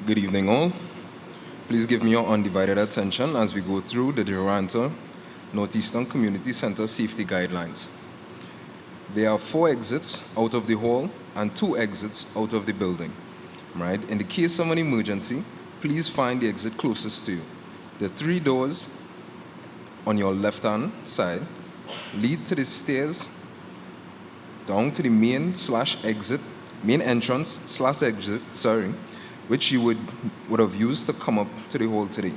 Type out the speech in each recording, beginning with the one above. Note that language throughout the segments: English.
Good evening, all. Please give me your undivided attention as we go through the Duranta Northeastern Community Center safety guidelines. There are 4 exits out of the hall and 2 exits out of the building. Right? In the case of an emergency, please find the exit closest to you. The 3 doors on your left-hand side lead to the stairs down to the main entrance/exit, which you would have used to come up to the hall today.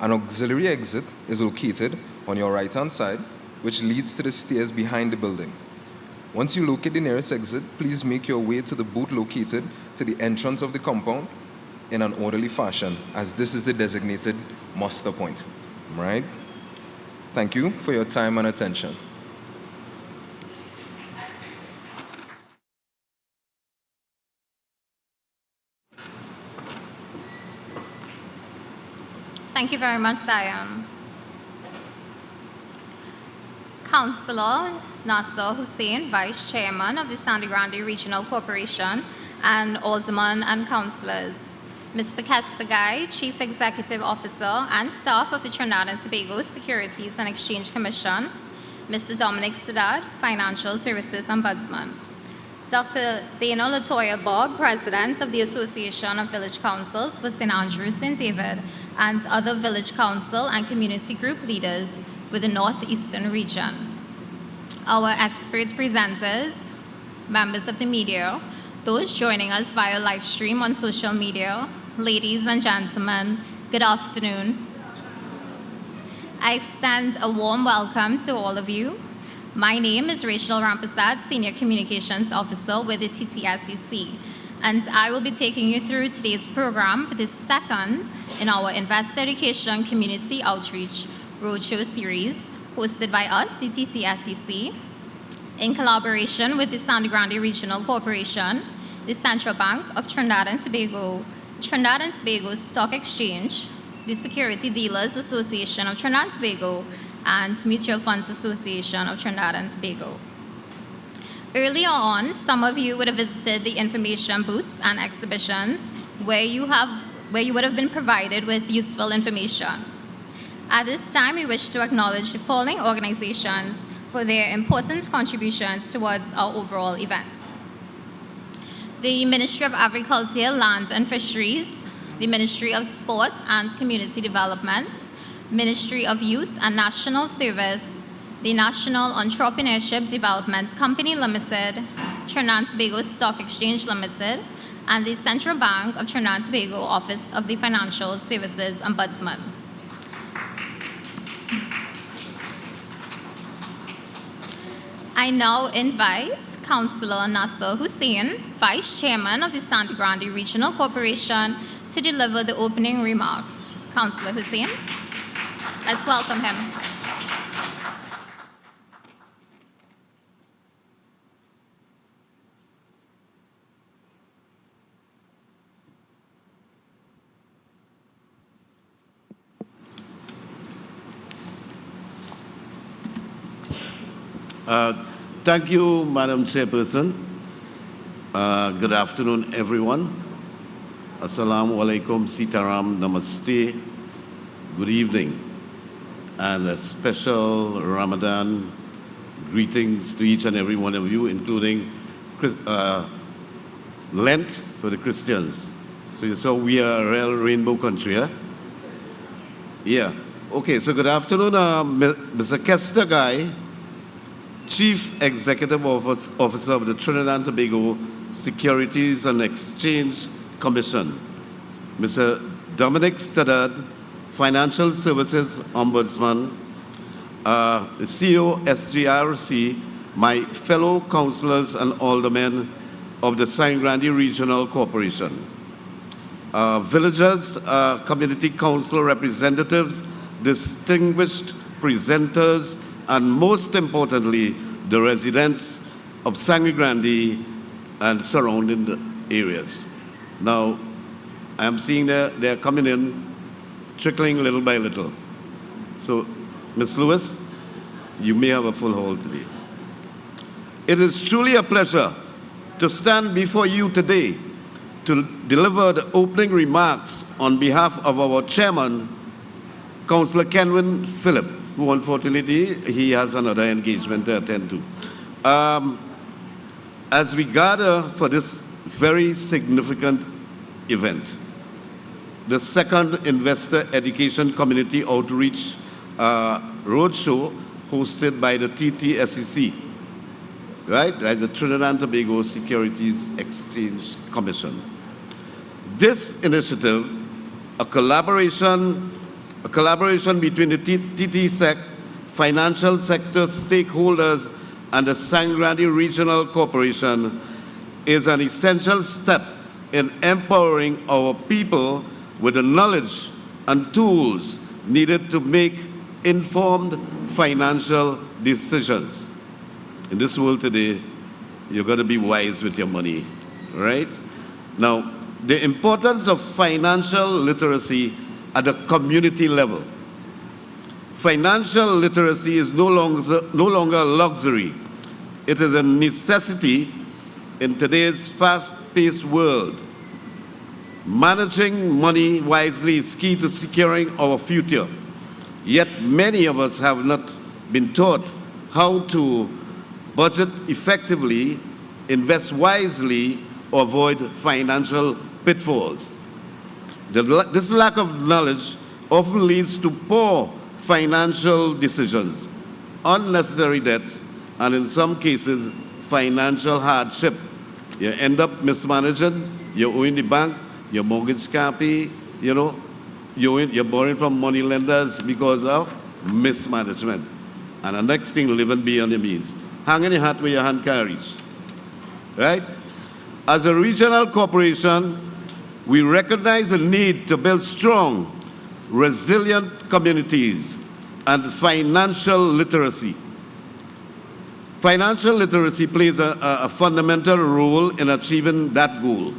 An auxiliary exit is located on your right-hand side, which leads to the stairs behind the building. Once you locate the nearest exit, please make your way to the booth located to the entrance of the compound in an orderly fashion, as this is the designated muster point. Right? Thank you for your time and attention. Thank you very much, Diane. Councillor Nasser Hussain, Vice Chairman of the Grande Regional Corporation, and Aldermen and Councillors. Mr. Kester Guy, Chief Executive Officer and staff of the Trinidad and Tobago Securities and Exchange Commission. Mr. Dominic Stadad, Financial Services Ombudsman. Dr. Dana Latoya Bob, President of the Association of Village Councils for St. Andrew, St. David, and other village council and community group leaders with the Northeastern region. Our expert presenters, members of the media, those joining us via live stream on social media, ladies and gentlemen, good afternoon. I extend a warm welcome to all of you. My name is Rachel Rampasad, Senior Communications Officer with the TTSEC, and I will be taking you through today's program for the second in our Investor Education Community Outreach Roadshow series, hosted by us, the TTSEC, in collaboration with the Grande Regional Corporation, the Central Bank of Trinidad and Tobago, Trinidad and Tobago Stock Exchange, the Security Dealers Association of Trinidad and Tobago, and Mutual Funds Association of Trinidad and Tobago. Earlier on, some of you would have visited the information booths and exhibitions where you would have been provided with useful information. At this time, we wish to acknowledge the following organizations for their important contributions towards our overall event. The Ministry of Agriculture, Lands and Fisheries, the Ministry of Sport and Community Development, Ministry of Youth and National Service, the National Entrepreneurship Development Company Limited, Trinidad and Tobago Stock Exchange Limited, and the Central Bank of Trinidad and Tobago Office of the Financial Services Ombudsman. I now invite Councillor Nasser Hussain, Vice Chairman of the Grande Regional Corporation, to deliver the opening remarks. Councillor Hussain, let's welcome him. Thank you, Madam Chairperson. Good afternoon, everyone. Assalamu alaikum, sitaram, namaste. Good evening. And a special Ramadan greetings to each and every one of you, including Lent for the Christians. So we are a real rainbow country, huh? Yeah. Okay, so good afternoon, Mr. Kester Guy, Chief Executive Officer of the Trinidad and Tobago Securities and Exchange Commission. Mr. Dominic Stadad, Financial Services Ombudsman, the CEO SGRC, my fellow councillors and aldermen of the Grande Regional Corporation, villagers, community council representatives, distinguished presenters, and most importantly, the residents of Sangre Grande and surrounding areas. Now, I am seeing they're coming in, trickling little by little. So, Ms. Lewis, you may have a full hall today. It is truly a pleasure to stand before you today to deliver the opening remarks on behalf of our chairman, Councillor Kenwin Phillip, who unfortunately he has another engagement to attend to. As we gather for this very significant event, the second Investor Education Community Outreach Roadshow hosted by the TTSEC, right? That's the Trinidad and Tobago Securities Exchange Commission. This initiative, a collaboration between the TTSEC, financial sector stakeholders, and the Sangre Regional Corporation, is an essential step in empowering our people with the knowledge and tools needed to make informed financial decisions. In this world today, you've got to be wise with your money, right? Now, the importance of financial literacy at the community level. Financial literacy is no longer a luxury. It is a necessity in today's fast-paced world. Managing money wisely is key to securing our future. Yet many of us have not been taught how to budget effectively, invest wisely, or avoid financial pitfalls. This lack of knowledge often leads to poor financial decisions, unnecessary debts, and in some cases, financial hardship. You end up mismanaging, you're owing the bank, your mortgage can't pay, you know, you're borrowing from money lenders because of mismanagement. And the next thing, living beyond your means. Hanging your hat where your hand carries, right? As a regional corporation, we recognize the need to build strong, resilient communities and financial literacy. Financial literacy plays a fundamental role in achieving that goal.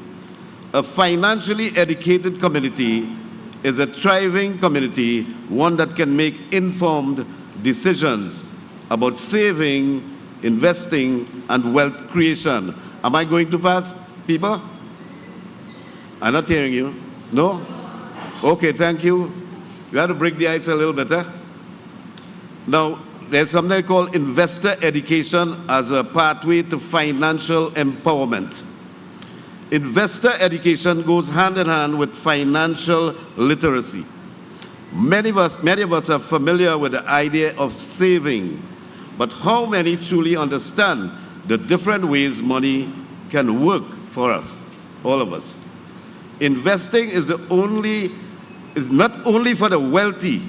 A financially educated community is a thriving community, one that can make informed decisions about saving, investing, and wealth creation. Am I going too fast, people? I'm not hearing you. No? Okay, thank you. You have to break the ice a little better. Now, there's something called investor education as a pathway to financial empowerment. Investor education goes hand in hand with financial literacy. Many of us are familiar with the idea of saving, but how many truly understand the different ways money can work for us, all of us? Investing is not only for the wealthy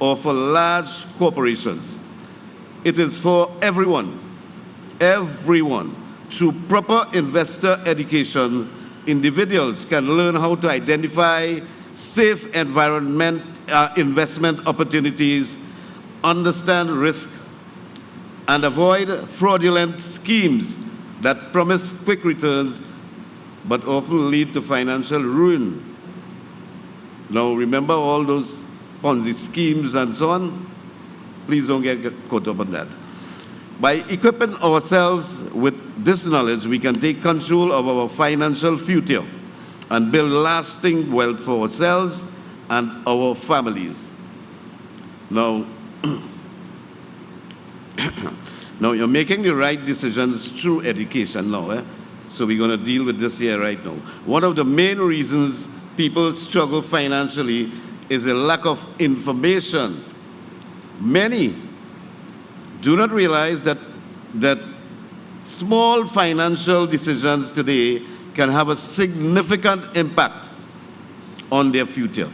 or for large corporations. It is for everyone. Everyone. Through proper investor education, individuals can learn how to identify safe investment opportunities, understand risk, and avoid fraudulent schemes that promise quick returns but often lead to financial ruin. Now, remember all those Ponzi schemes and so on? Please don't get caught up on that. By equipping ourselves with this knowledge, we can take control of our financial future and build lasting wealth for ourselves and our families. Now, now you're making the right decisions through education now. So we're going to deal with this here right now. One of the main reasons people struggle financially is a lack of information. Many do not realize that small financial decisions today can have a significant impact on their future.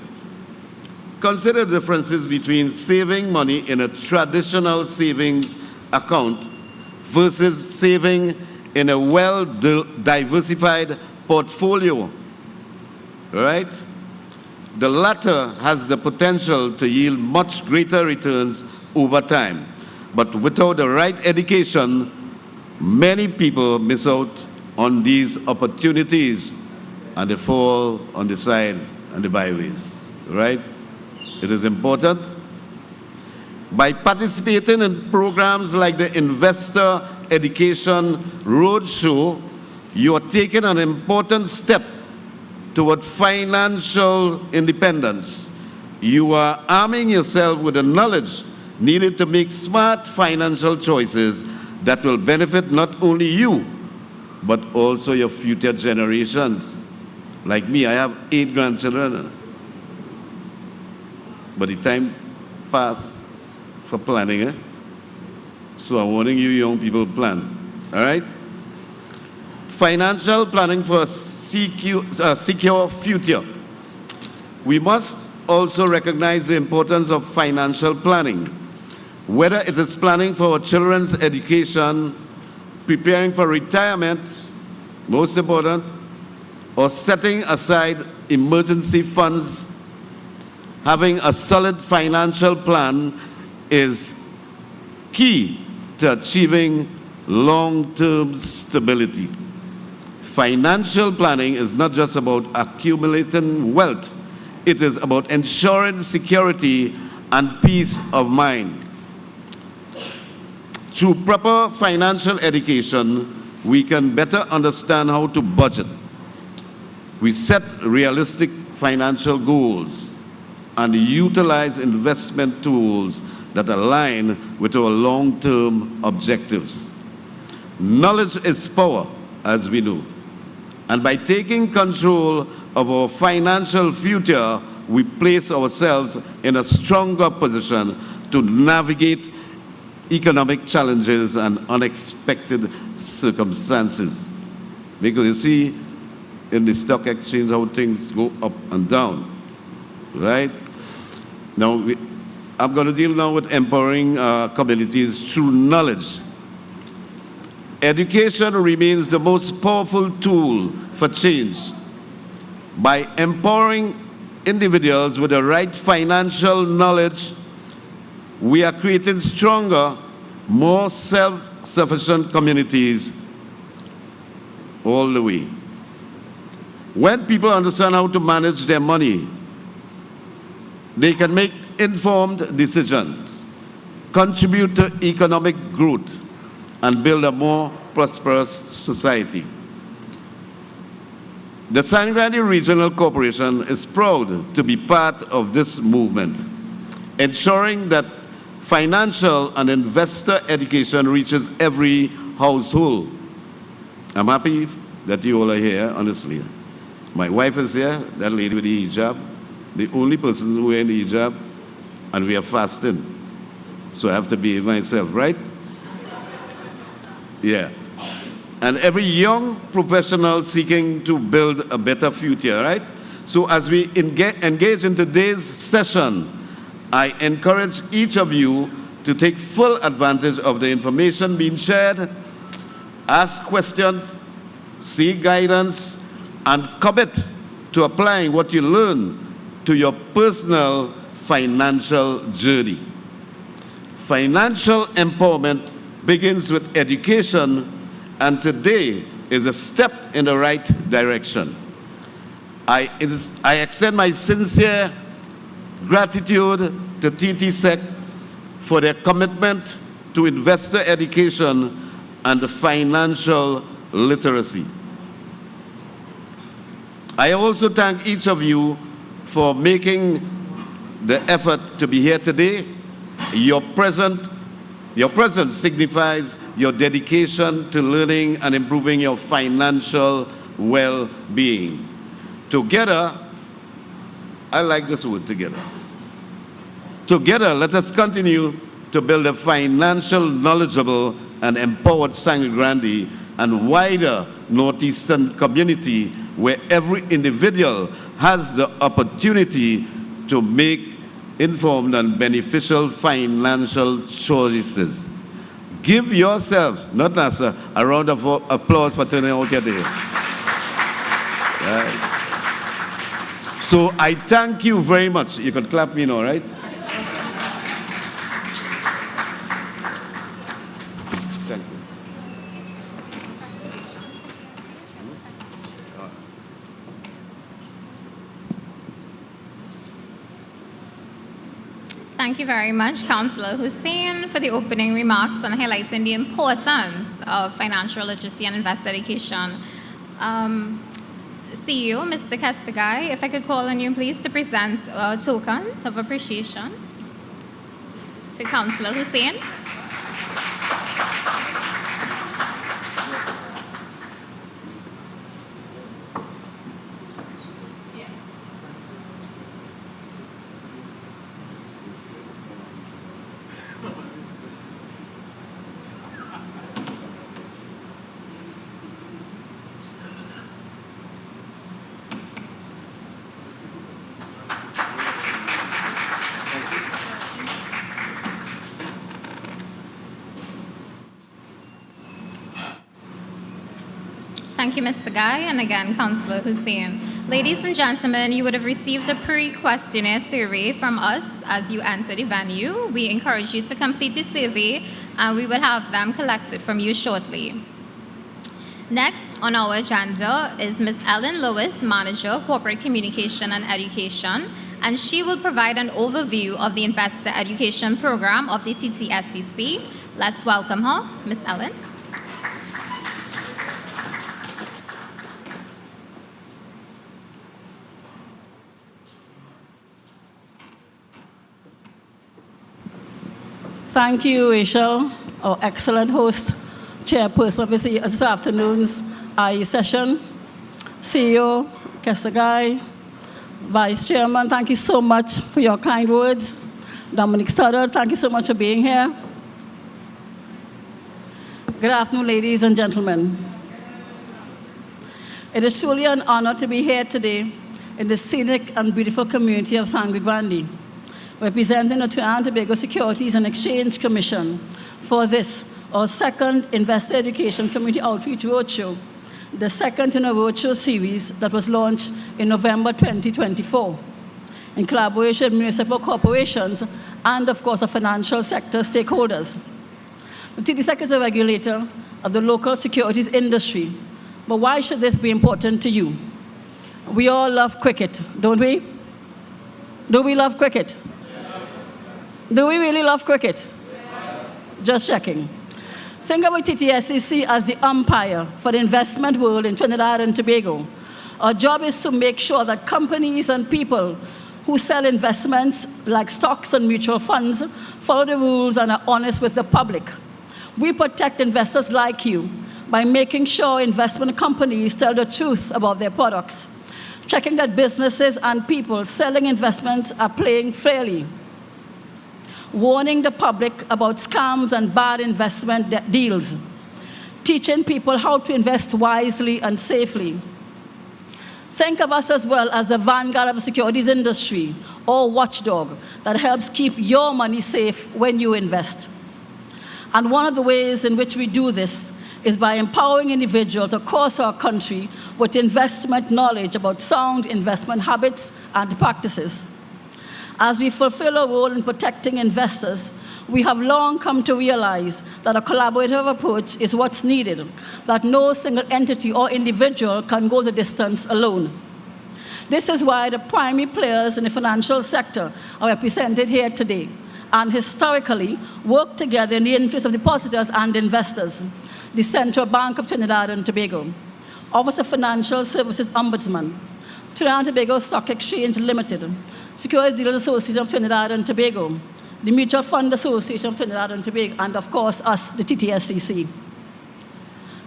Consider the differences between saving money in a traditional savings account versus saving in a well-diversified portfolio, right? The latter has the potential to yield much greater returns over time. But without the right education, many people miss out on these opportunities and they fall on the side and the byways, right? It is important. By participating in programs like the Investor Education Roadshow, You are taking an important step toward financial independence. You are arming yourself with the knowledge needed to make smart financial choices that will benefit not only you, but also your future generations. Like me, I have 8 grandchildren. But the time passed for planning, eh? So I'm warning you young people, plan, all right? Financial planning for a secure future. We must also recognize the importance of financial planning, whether it is planning for our children's education, preparing for retirement, most important, or setting aside emergency funds. Having a solid financial plan is key to achieving long-term stability. Financial planning is not just about accumulating wealth, it is about ensuring security and peace of mind. Through proper financial education, we can better understand how to budget. We set realistic financial goals and utilize investment tools that align with our long-term objectives. Knowledge is power, as we know. And by taking control of our financial future, we place ourselves in a stronger position to navigate economic challenges and unexpected circumstances. Because you see, in the stock exchange, how things go up and down, right? Now, I'm going to deal now with empowering communities through knowledge. Education remains the most powerful tool for change. By empowering individuals with the right financial knowledge, we are creating stronger, more self-sufficient communities all the way. When people understand how to manage their money, they can make informed decisions, contribute to economic growth, and build a more prosperous society. The Sangre Regional Corporation is proud to be part of this movement, ensuring that financial and investor education reaches every household. I'm happy that you all are here, honestly. My wife is here, that lady with the hijab, the only person who wears the hijab, and we are fasting. So I have to behave myself, right? Yeah. And every young professional seeking to build a better future, right? So as we engage in today's session, I encourage each of you to take full advantage of the information being shared, ask questions, seek guidance, and commit to applying what you learn to your personal financial journey. Financial empowerment begins with education, and today is a step in the right direction. I extend my sincere gratitude to TTSEC for their commitment to investor education and financial literacy. I also thank each of you for making the effort to be here today. Your presence signifies your dedication to learning and improving your financial well-being. Together, I like this word, together. Together, let us continue to build a financial, knowledgeable, and empowered Sangre Grande and wider Northeastern community where every individual has the opportunity to make informed and beneficial financial choices. Give yourselves, not as a round of applause for turning out your day. Right. So I thank you very much. You can clap me now, right? Thank you. Thank you very much, Councillor Hussein, for the opening remarks and highlighting the importance of financial literacy and investor education CEO, Mr. Castigai, if I could call on you, please, to present a token of appreciation to Councillor Hussain. Thank you, Mr. Guy, and again, Councillor Hussain. Ladies and gentlemen, you would have received a pre-questionnaire survey from us as you enter the venue. We encourage you to complete the survey, and we will have them collected from you shortly. Next on our agenda is Ms. Ellen Lewis, Manager, Corporate Communication and Education, and she will provide an overview of the Investor Education Program of the TTSEC. Let's welcome her, Ms. Ellen. Thank you, Rachel, our excellent host, chairperson of this afternoon's IE session, CEO, Castigai, Vice Chairman, thank you so much for your kind words. Dominic Stoddard, thank you so much for being here. Good afternoon, ladies and gentlemen. It is truly an honor to be here today in the scenic and beautiful community of Sangre, Grande, representing the Trinidad and Tobago Securities and Exchange Commission for this, our second Investor Education Community Outreach Roadshow, the second in a roadshow series that was launched in November 2024, in collaboration with municipal corporations and, of course, the financial sector stakeholders. The TTSEC is a regulator of the local securities industry, but why should this be important to you? We all love cricket, don't we? Do we love cricket? Do we really love cricket? Just checking. Think about TTSEC as the umpire for the investment world in Trinidad and Tobago. Our job is to make sure that companies and people who sell investments like stocks and mutual funds follow the rules and are honest with the public. We protect investors like you by making sure investment companies tell the truth about their products, checking that businesses and people selling investments are playing fairly, warning the public about scams and bad investment deals, teaching people how to invest wisely and safely. Think of us as well as the vanguard of the securities industry, or watchdog, that helps keep your money safe when you invest. And one of the ways in which we do this is by empowering individuals across our country with investment knowledge about sound investment habits and practices. As we fulfill our role in protecting investors, we have long come to realize that a collaborative approach is what's needed, that no single entity or individual can go the distance alone. This is why the primary players in the financial sector are represented here today, and historically work together in the interest of depositors and investors. The Central Bank of Trinidad and Tobago, Office of Financial Services Ombudsman, Trinidad and Tobago Stock Exchange Limited, Securities Dealers Association of Trinidad and Tobago, the Mutual Fund Association of Trinidad and Tobago, and of course us, the TTSEC.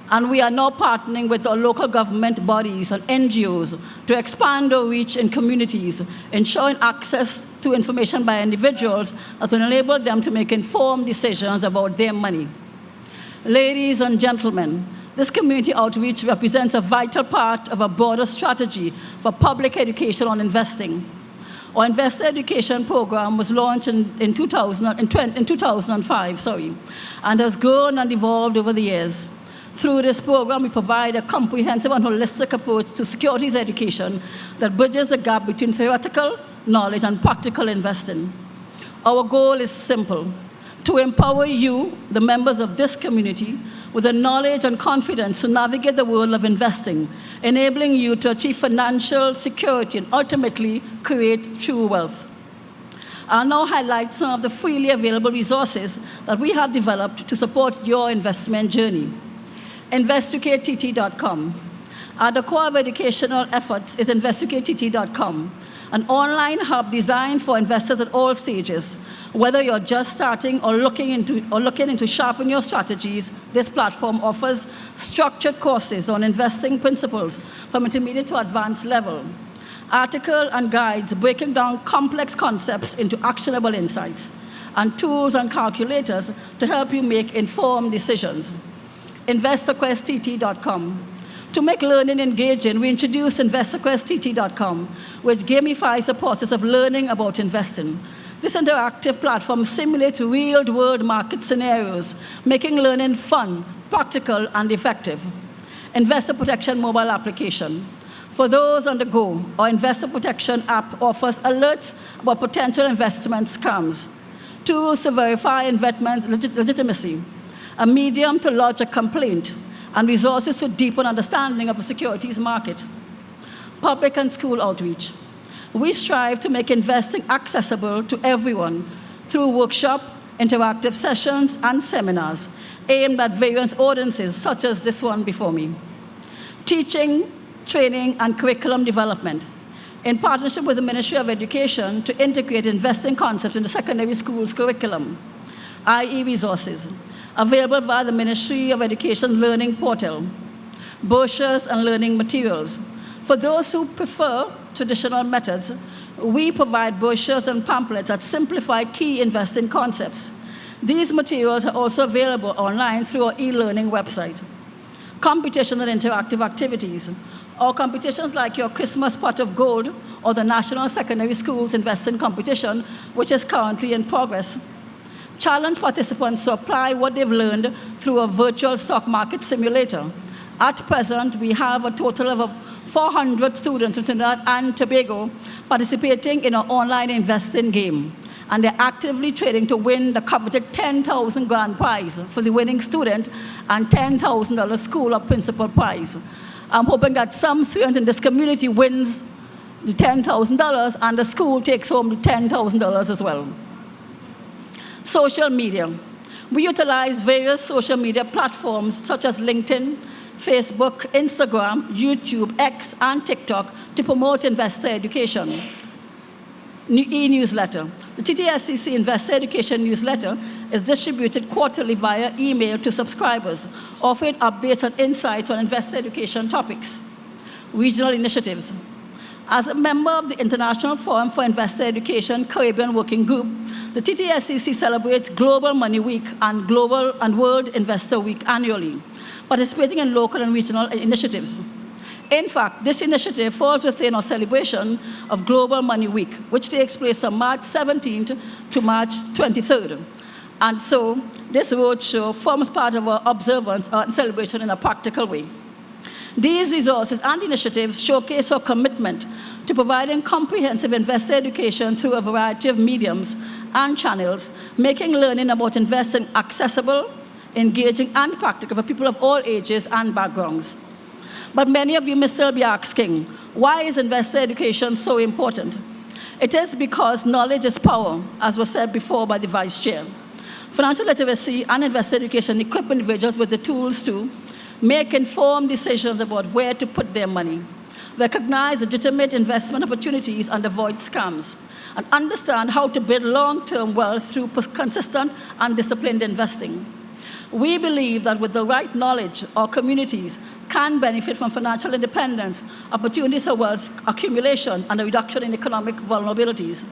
And we are now partnering with our local government bodies and NGOs to expand our reach in communities, ensuring access to information by individuals that will enable them to make informed decisions about their money. Ladies and gentlemen, this community outreach represents a vital part of a broader strategy for public education on investing. Our Investor Education Program was launched in 2005, and has grown and evolved over the years. Through this program, we provide a comprehensive and holistic approach to securities education that bridges the gap between theoretical knowledge and practical investing. Our goal is simple: to empower you, the members of this community, with the knowledge and confidence to navigate the world of investing, enabling you to achieve financial security and ultimately create true wealth. I'll now highlight some of the freely available resources that we have developed to support your investment journey. InvestUKTT.com, At the core of educational efforts is investigateTT.com, an online hub designed for investors at all stages. Whether you're just starting or looking into sharpen your strategies, this platform offers structured courses on investing principles from intermediate to advanced level, articles and guides breaking down complex concepts into actionable insights, and tools and calculators to help you make informed decisions. InvestorQuestTT.com. To make learning engaging, we introduced InvestorQuestTT.com, which gamifies the process of learning about investing. This interactive platform simulates real-world market scenarios, making learning fun, practical, and effective. Investor Protection mobile application. For those on the go, our Investor Protection app offers alerts about potential investment scams, tools to verify investment legitimacy, a medium to lodge a complaint, and resources to deepen understanding of the securities market. Public and school outreach. We strive to make investing accessible to everyone through workshop, interactive sessions, and seminars aimed at various audiences, such as this one before me. Teaching, training, and curriculum development, in partnership with the Ministry of Education to integrate investing concepts in the secondary school's curriculum, i.e. resources, available via the Ministry of Education Learning Portal, brochures and learning materials. For those who prefer traditional methods, we provide brochures and pamphlets that simplify key investing concepts. These materials are also available online through our e-learning website. Computational and interactive activities. Our competitions like your Christmas Pot of Gold or the National Secondary Schools Investing Competition, which is currently in progress, challenge participants to apply what they've learned through a virtual stock market simulator. At present, we have a total of 400 students in Trinidad and Tobago participating in our online investing game, and they're actively trading to win the coveted 10,000 grand prize for the winning student and $10,000 school or principal prize. I'm hoping that some student in this community wins the $10,000 and the school takes home the $10,000 as well. Social media. We utilize various social media platforms such as LinkedIn, Facebook, Instagram, YouTube, X, and TikTok to promote investor education. E-newsletter. The TTSEC Investor Education newsletter is distributed quarterly via email to subscribers, offering updates and insights on investor education topics. Regional initiatives. As a member of the International Forum for Investor Education Caribbean Working Group, the TTSEC celebrates Global Money Week and Global and World Investor Week annually, participating in local and regional initiatives. In fact, this initiative falls within our celebration of Global Money Week, which takes place on March 17th to March 23rd. And so, this roadshow forms part of our observance and celebration in a practical way. These resources and initiatives showcase our commitment to providing comprehensive investor education through a variety of mediums and channels, making learning about investing accessible, engaging, and practical for people of all ages and backgrounds. But many of you may still be asking, why is investor education so important? It is because knowledge is power, as was said before by the Vice Chair. Financial literacy and investor education equip individuals with the tools to make informed decisions about where to put their money, recognize legitimate investment opportunities and avoid scams, and understand how to build long-term wealth through consistent and disciplined investing. We believe that with the right knowledge, our communities can benefit from financial independence, opportunities for wealth accumulation, and a reduction in economic vulnerabilities.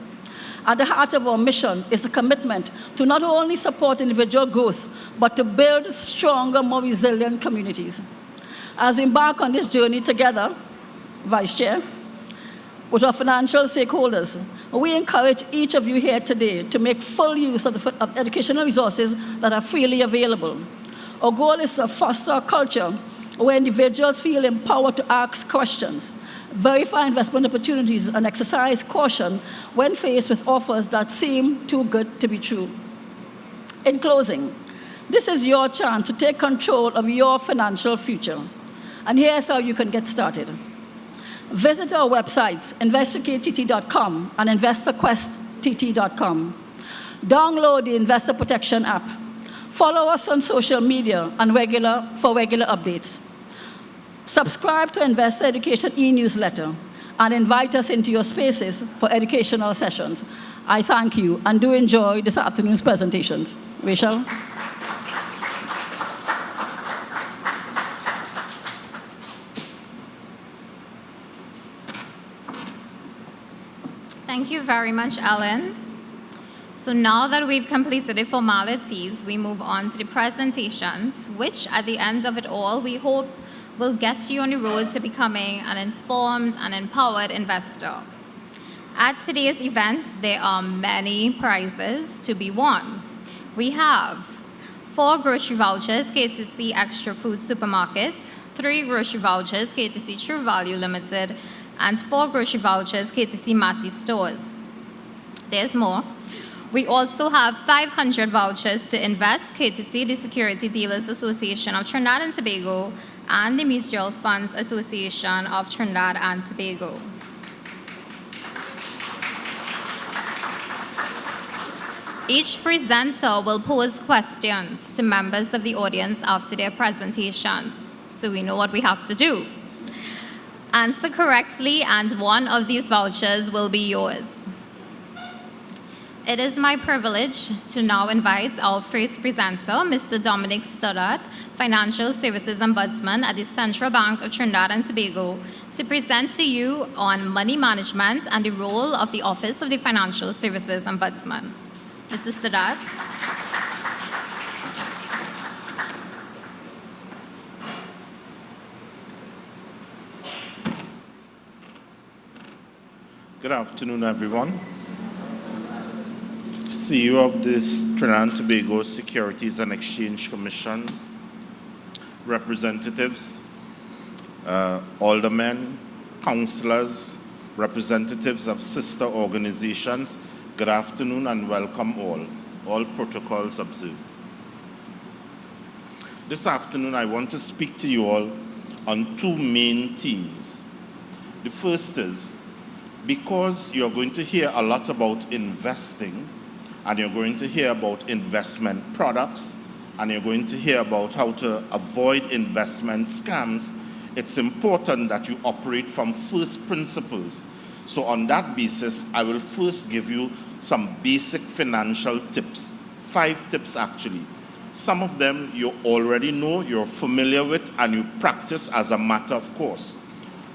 At the heart of our mission is a commitment to not only support individual growth, but to build stronger, more resilient communities. As we embark on this journey together, Vice Chair, with our financial stakeholders, we encourage each of you here today to make full use of educational resources that are freely available. Our goal is to foster a culture where individuals feel empowered to ask questions, verify investment opportunities, and exercise caution when faced with offers that seem too good to be true. In closing, this is your chance to take control of your financial future. And here's how you can get started. Visit our websites, investigateTT.com and InvestorQuestTT.com. Download the Investor Protection app. Follow us on social media and for regular updates. Subscribe to Investor Education e-newsletter and invite us into your spaces for educational sessions. I thank you and do enjoy this afternoon's presentations. Rachel? Thank you very much, Ellen. So now that we've completed the formalities, we move on to the presentations, which at the end of it all, we hope will get you on the road to becoming an informed and empowered investor. At today's event, there are many prizes to be won. We have 4 grocery vouchers, KTC Extra Food Supermarket, 3 grocery vouchers, KTC True Value Limited, and 4 grocery vouchers, KTC Massey Stores. There's more. We also have 500 vouchers to invest, KTC, the Security Dealers Association of Trinidad and Tobago, and the Mutual Funds Association of Trinidad and Tobago. Each presenter will pose questions to members of the audience after their presentations, so we know what we have to do. Answer correctly, and one of these vouchers will be yours. It is my privilege to now invite our first presenter, Mr. Dominic Stoddard, Financial Services Ombudsman at the Central Bank of Trinidad and Tobago, to present to you on money management and the role of the Office of the Financial Services Ombudsman. Mr. Stoddard. Good afternoon, everyone. CEO of this Trinidad and Tobago Securities and Exchange Commission, representatives, aldermen, councillors, representatives of sister organizations, good afternoon and welcome all protocols observed. This afternoon I want to speak to you all on 2 main themes. The first is, because you're going to hear a lot about investing, and you're going to hear about investment products, and you're going to hear about how to avoid investment scams, it's important that you operate from first principles. So on that basis, I will first give you some basic financial tips, 5 tips actually. Some of them you already know, you're familiar with, and you practice as a matter of course.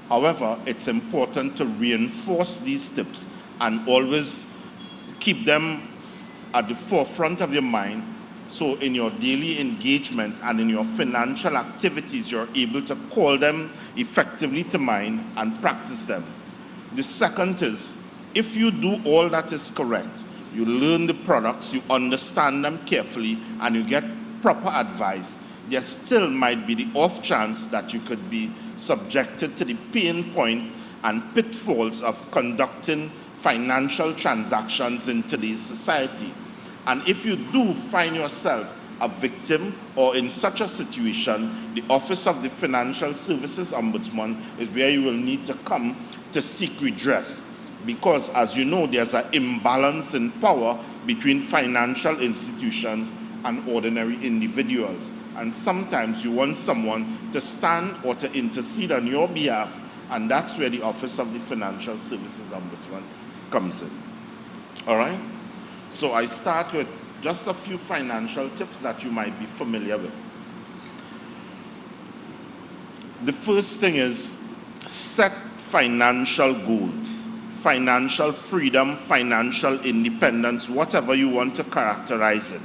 However, it's important to reinforce these tips and always keep them at the forefront of your mind, so in your daily engagement and in your financial activities, you're able to call them effectively to mind and practice them. The second is, if you do all that is correct, you learn the products, you understand them carefully, and you get proper advice, there still might be the off chance that you could be subjected to the pain point and pitfalls of conducting financial transactions in today's society. And if you do find yourself a victim or in such a situation, the Office of the Financial Services Ombudsman is where you will need to come to seek redress. Because as you know, there's an imbalance in power between financial institutions and ordinary individuals. And sometimes you want someone to stand or to intercede on your behalf, and that's where the Office of the Financial Services Ombudsman comes in. All right? So I start with just a few financial tips that you might be familiar with. The first thing is set financial goals, financial freedom, financial independence, whatever you want to characterize it.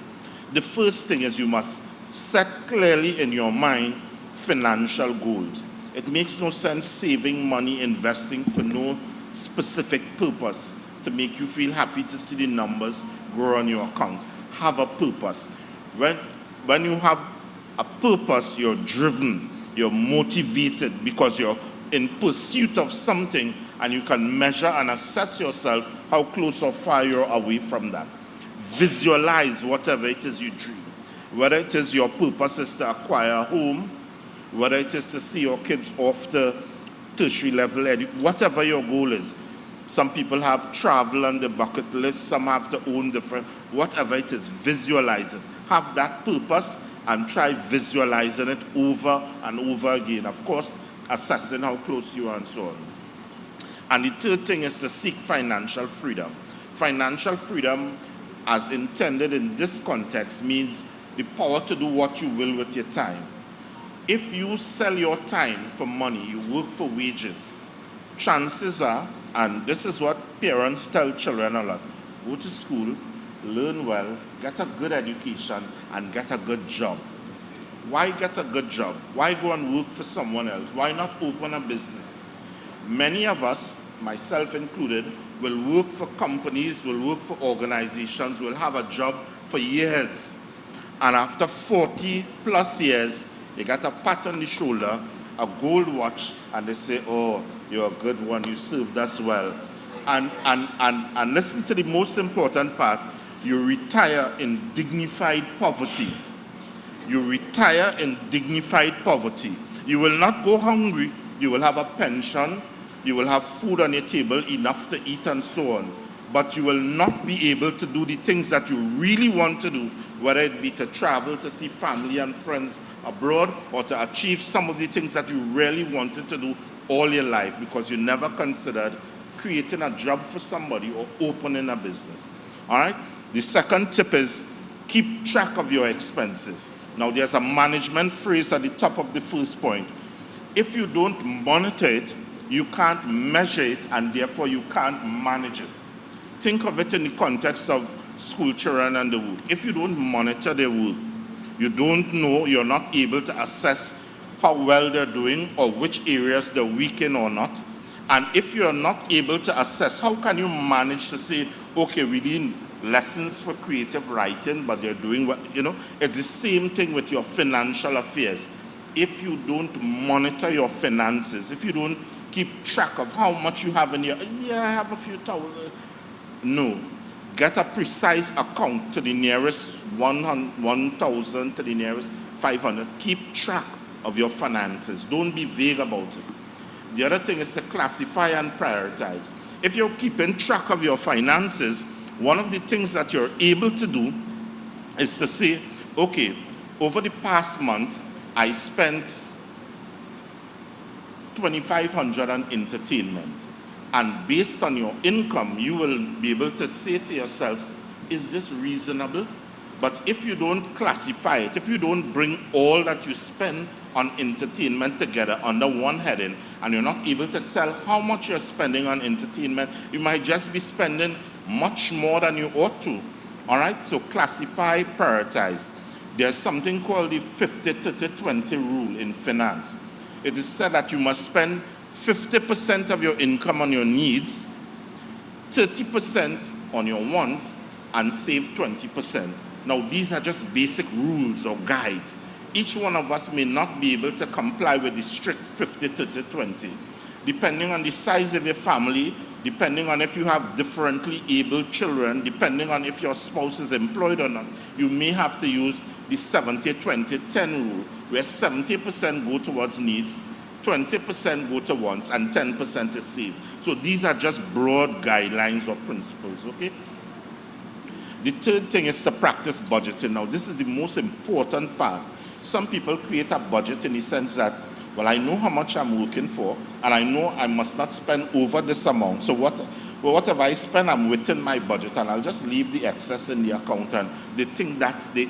The first thing is you must set clearly in your mind financial goals. It makes no sense saving money, investing for no specific purpose to make you feel happy to see the numbers grow on your account. Have a purpose. When you have a purpose, you're driven, you're motivated because you're in pursuit of something, and you can measure and assess yourself how close or far you're away from that. Visualize whatever it is you dream. Whether it is your purpose is to acquire a home, whether it is to see your kids off to tertiary level, whatever your goal is. Some people have travel on the bucket list, some have to own different, whatever it is, visualize it. Have that purpose and try visualizing it over and over again. Of course, assessing how close you are and so on. And the third thing is to seek financial freedom. Financial freedom, as intended in this context, means the power to do what you will with your time. If you sell your time for money, you work for wages, chances are, and this is what parents tell children a lot, go to school, learn well, get a good education, and get a good job. Why get a good job? Why go and work for someone else? Why not open a business? Many of us, myself included, will work for companies, will work for organizations, will have a job for years. And after 40 plus years, you get a pat on the shoulder, a gold watch, and they say, oh, you're a good one, you served us well. And listen to the most important part, you retire in dignified poverty. You retire in dignified poverty. You will not go hungry, you will have a pension, you will have food on your table, enough to eat and so on. But you will not be able to do the things that you really want to do, whether it be to travel, to see family and friends abroad, or to achieve some of the things that you really wanted to do all your life because you never considered creating a job for somebody or opening a business. All right? The second tip is keep track of your expenses. Now, there's a management phrase at the top of the first point. If you don't monitor it, you can't measure it, and therefore you can't manage it. Think of it in the context of school children and the work. If you don't monitor their work, you don't know, you're not able to assess how well they're doing or which areas they're weak in or not. And if you're not able to assess, how can you manage to say, okay, we need lessons for creative writing, but they're doing what, it's the same thing with your financial affairs. If you don't monitor your finances, if you don't keep track of how much you have in your, I have a few thousand. No. Get a precise account to the nearest 1,000, to the nearest 500. Keep track of your finances. Don't be vague about it. The other thing is to classify and prioritize. If you're keeping track of your finances, one of the things that you're able to do is to say, okay, over the past month, I spent $2,500 on entertainment. And based on your income, you will be able to say to yourself, is this reasonable? But if you don't classify it, if you don't bring all that you spend on entertainment together under one heading, and you're not able to tell how much you're spending on entertainment, you might just be spending much more than you ought to. All right? So classify, prioritize. There's something called the 50-30-20 rule in finance. It is said that you must spend 50% of your income on your needs, 30% on your wants, and save 20%. Now, these are just basic rules or guides. Each one of us may not be able to comply with the strict 50-30-20. Depending on the size of your family, depending on if you have differently able children, depending on if your spouse is employed or not, you may have to use the 70-20-10 rule, where 70% go towards needs, 20% go to wants, and 10% is saved. So these are just broad guidelines or principles, okay? The third thing is to practice budgeting. Now, this is the most important part. Some people create a budget in the sense that, well, I know how much I'm working for, and I know I must not spend over this amount. So whatever I spend, I'm within my budget, and I'll just leave the excess in the account, and they think that's, they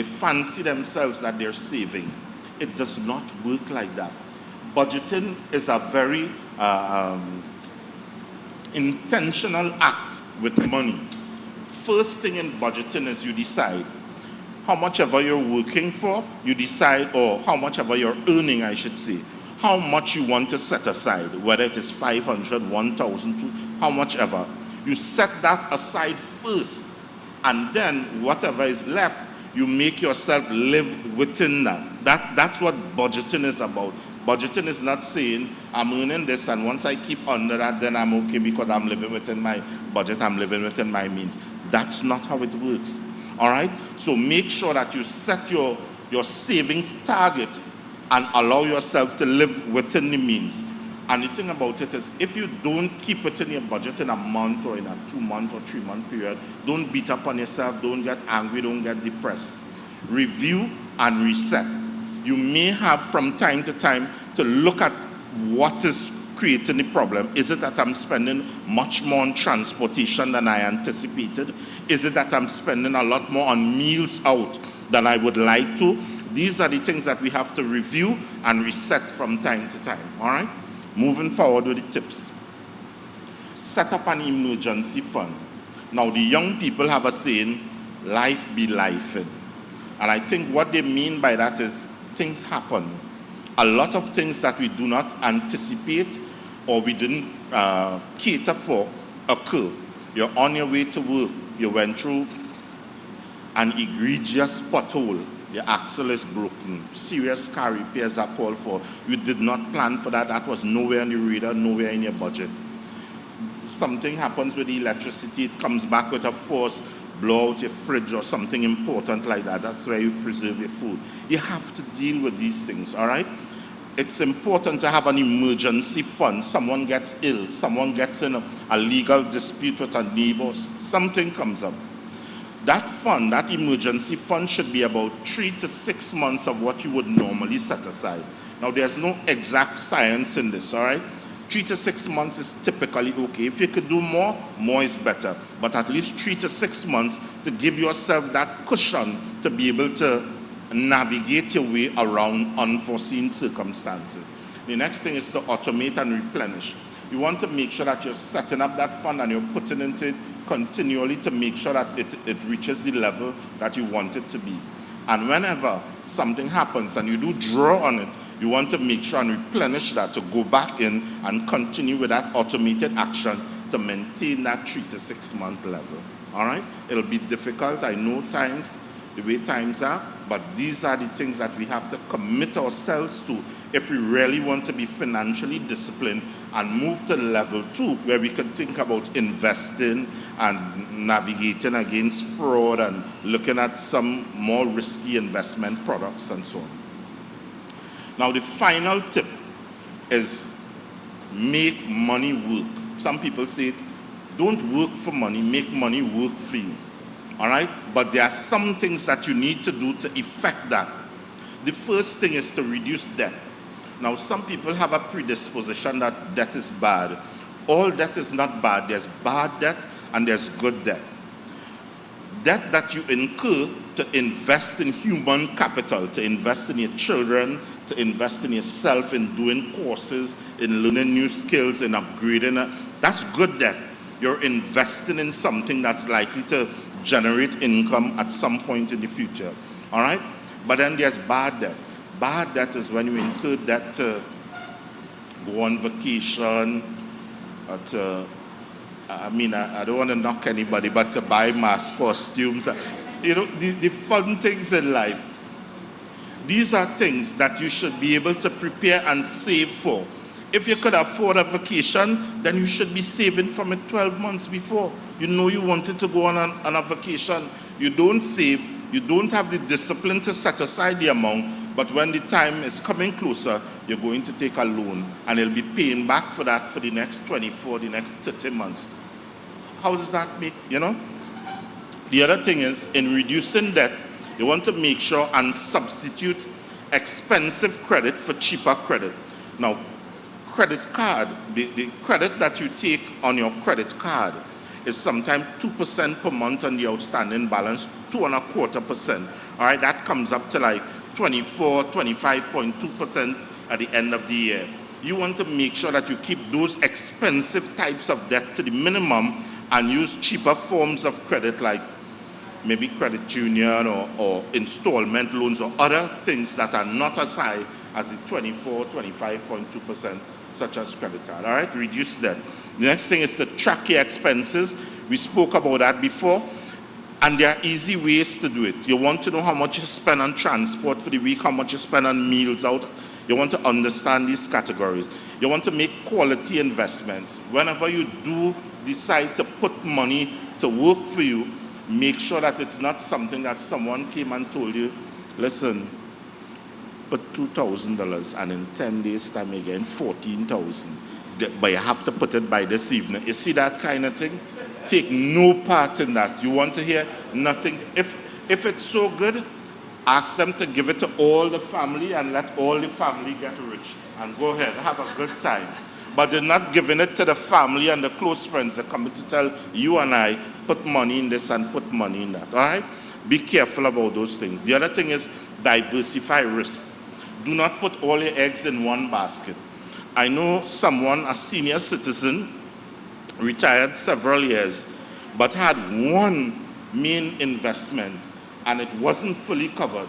fancy themselves that they're saving. It does not work like that. Budgeting is a very intentional act with money. First thing in budgeting is you decide how much ever you're working for, you decide, or how much ever you're earning, I should say, how much you want to set aside, whether it is 500, 1,000, how much ever. You set that aside first, and then whatever is left, you make yourself live within that. That's what budgeting is about. Budgeting is not saying, I'm earning this, and once I keep under that, then I'm okay because I'm living within my budget, I'm living within my means. That's not how it works. All right? So make sure that you set your savings target and allow yourself to live within the means. And the thing about it is, if you don't keep it in your budget in a month or in a 2-month or 3-month period, don't beat up on yourself, don't get angry, don't get depressed. Review and reset. You may have from time to time to look at what is creating the problem? Is it that I'm spending much more on transportation than I anticipated? Is it that I'm spending a lot more on meals out than I would like to? These are the things that we have to review and reset from time to time, all right? Moving forward with the tips. Set up an emergency fund. Now, the young people have a saying, life be lifing. And I think what they mean by that is things happen. A lot of things that we do not anticipate or we didn't cater for occur. You're on your way to work. You went through an egregious pothole. Your axle is broken. Serious car repairs are called for. You did not plan for that. That was nowhere on your radar, nowhere in your budget. Something happens with the electricity. It comes back with a force. Blow out your fridge or something important like that. That's where you preserve your food. You have to deal with these things, all right? It's important to have an emergency fund. Someone gets ill. Someone gets in a legal dispute with a neighbor. Something comes up. That fund, that emergency fund, should be about 3 to 6 months of what you would normally set aside. Now, there's no exact science in this, all right? 3 to 6 months is typically okay. If you could do more, more is better. But at least 3 to 6 months to give yourself that cushion to be able to navigate your way around unforeseen circumstances. The next thing is to automate and replenish. You want to make sure that you're setting up that fund and you're putting into it continually to make sure that it reaches the level that you want it to be. And whenever something happens and you do draw on it, you want to make sure and replenish that to go back in and continue with that automated action to maintain that 3 to 6 month level. All right? It'll be difficult. I know times, the way times are, but these are the things that we have to commit ourselves to if we really want to be financially disciplined and move to level 2, where we can think about investing and navigating against fraud and looking at some more risky investment products and so on. Now, the final tip is make money work. Some people say, don't work for money, make money work for you. All right? But there are some things that you need to do to effect that. The first thing is to reduce debt. Now, some people have a predisposition that debt is bad. All debt is not bad. There's bad debt and there's good debt. Debt that you incur to invest in human capital, to invest in your children, to invest in yourself, in doing courses, in learning new skills, in upgrading, that's good debt. You're investing in something that's likely to generate income at some point in the future. All right? But then there's bad debt. Bad debt is when you incur debt to go on vacation, I don't want to knock anybody, but to buy mask costumes. You know, the fun things in life. These are things that you should be able to prepare and save for. If you could afford a vacation, then you should be saving from it 12 months before. You know you wanted to go on a vacation. You don't save. You don't have the discipline to set aside the amount. But when the time is coming closer, you're going to take a loan. And you'll be paying back for that for the next 24, the next 30 months. How does that make, you know? The other thing is, in reducing debt, you want to make sure and substitute expensive credit for cheaper credit. Now, credit card, the credit that you take on your credit card is sometimes 2% per month on the outstanding balance, 2.25%. All right, that comes up to like 25.2% at the end of the year. You want to make sure that you keep those expensive types of debt to the minimum and use cheaper forms of credit like maybe credit union or installment loans or other things that are not as high as the 25.2%, such as credit card. All right, reduce that. The next thing is to track your expenses. We spoke about that before, and there are easy ways to do it. You want to know how much you spend on transport for the week, how much you spend on meals out. You want to understand these categories. You want to make quality investments. Whenever you do decide to put money to work for you, make sure that it's not something that someone came and told you, listen, put $2,000 and in 10 days time you're getting $14,000. But you have to put it by this evening. You see that kind of thing? Take no part in that. You want to hear nothing. If it's so good, Ask them to give it to all the family and let all the family get rich. And go ahead, have a good time. But they're not giving it to the family and the close friends. They're coming to tell you and I, put money in this and put money in that, all right? Be careful about those things. The other thing is diversify risk. Do not put all your eggs in one basket. I know someone, a senior citizen, retired several years, but had one main investment and it wasn't fully covered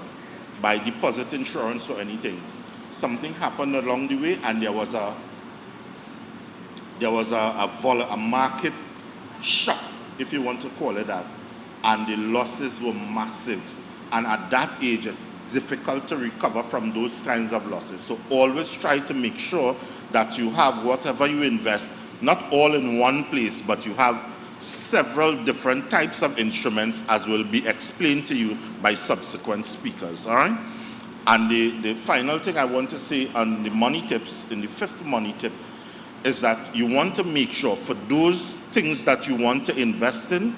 by deposit insurance or anything. Something happened along the way and there was a market shock, if you want to call it that, and the losses were massive. And at that age, it's difficult to recover from those kinds of losses. So always try to make sure that you have whatever you invest, not all in one place, but you have several different types of instruments, as will be explained to you by subsequent speakers, all right? And the final thing I want to say on the money tips, in the fifth money tip, is that you want to make sure for those things that you want to invest in,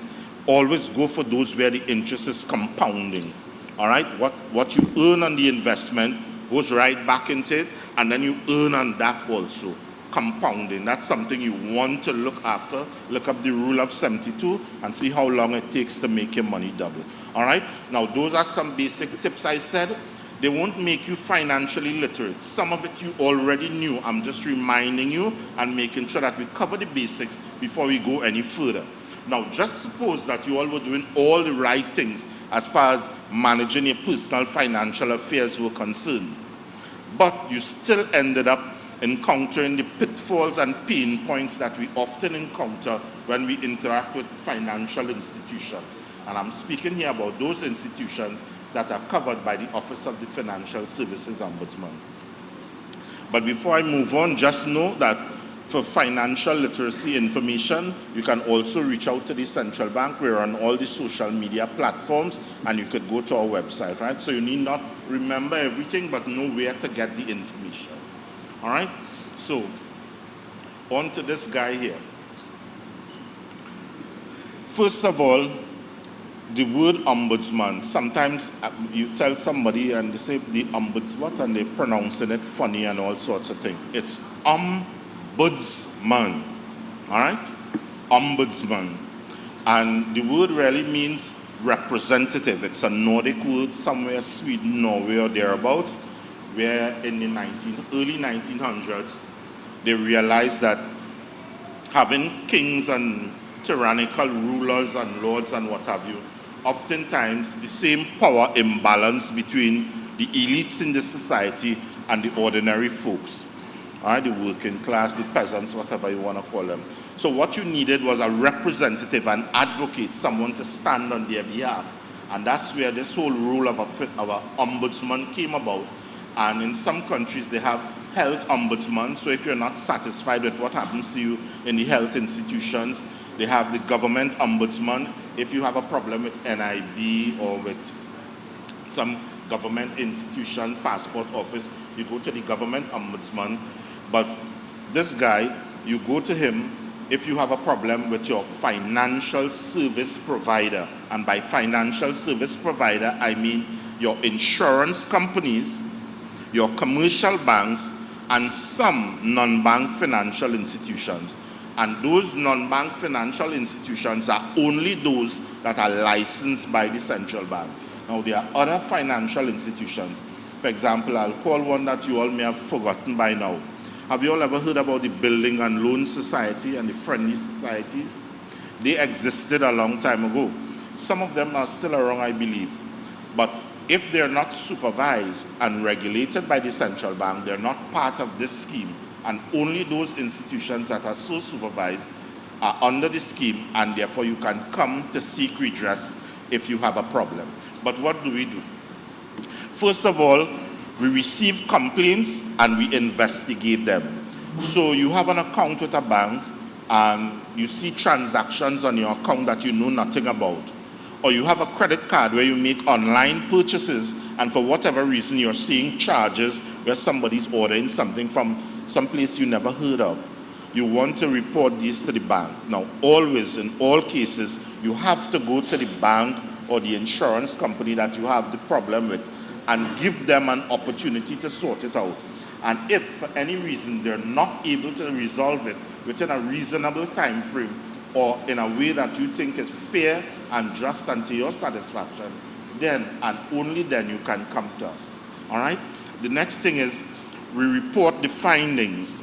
always go for those where the interest is compounding, all right? What you earn on the investment goes right back into it, and then you earn on that also. Compounding, that's something you want to look after. Look up the rule of 72 and see how long it takes to make your money double. All right, now those are some basic tips I said. They won't make you financially literate. Some of it you already knew. I'm just reminding you and making sure that we cover the basics before we go any further. Now, just suppose that you all were doing all the right things as far as managing your personal financial affairs were concerned, but you still ended up encountering the pitfalls and pain points that we often encounter when we interact with financial institutions. And I'm speaking here about those institutions that are covered by the Office of the Financial Services Ombudsman. But before I move on, just know that for financial literacy information, you can also reach out to the central bank. We're on all the social media platforms, and you could go to our website, right? So you need not remember everything, but know where to get the information. All right, so on to this guy here. First of all, the word ombudsman. Sometimes you tell somebody and they say the ombuds what, and they pronouncing it funny and all sorts of things. It's ombudsman, all right? Ombudsman. And the word really means representative. It's a Nordic word, somewhere Sweden, Norway, or thereabouts, where in the early 1900s, they realized that having kings and tyrannical rulers and lords and what have you, oftentimes the same power imbalance between the elites in the society and the ordinary folks, all right, the working class, the peasants, whatever you want to call them. So what you needed was a representative, an advocate, someone to stand on their behalf. And that's where this whole rule of an ombudsman came about. And in some countries, they have health ombudsman. So if you're not satisfied with what happens to you in the health institutions, they have the government ombudsman. If you have a problem with NIB or with some government institution, passport office, you go to the government ombudsman. But this guy, you go to him if you have a problem with your financial service provider. And by financial service provider, I mean your insurance companies, your commercial banks, and some non-bank financial institutions. And those non-bank financial institutions are only those that are licensed by the central bank. Now, there are other financial institutions. For example, I'll call one that you all may have forgotten by now. Have you all ever heard about the Building and Loan Society and the Friendly Societies? They existed a long time ago. Some of them are still around, I believe. But if they're not supervised and regulated by the central bank, they're not part of this scheme. And only those institutions that are so supervised are under the scheme, and therefore you can come to seek redress if you have a problem. But what do we do? First of all, we receive complaints and we investigate them. So you have an account with a bank and you see transactions on your account that you know nothing about. Or you have a credit card where you make online purchases, and for whatever reason you're seeing charges where somebody's ordering something from some place you never heard of. You want to report these to the bank. Now, always, in all cases, you have to go to the bank or the insurance company that you have the problem with, and give them an opportunity to sort it out. And if for any reason they're not able to resolve it within a reasonable time frame or in a way that you think is fair and just and to your satisfaction, then and only then you can come to us. All right? The next thing is we report the findings.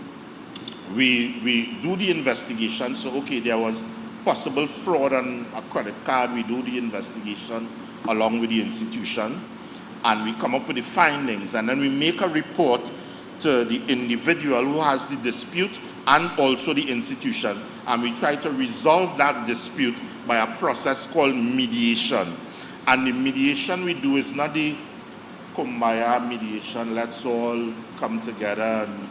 We do the investigation. So, okay, there was possible fraud on a credit card. We do the investigation along with the institution, and we come up with the findings, and then we make a report to the individual who has the dispute and also the institution, and we try to resolve that dispute by a process called mediation. And the mediation we do is not the kumbaya mediation, let's all come together, and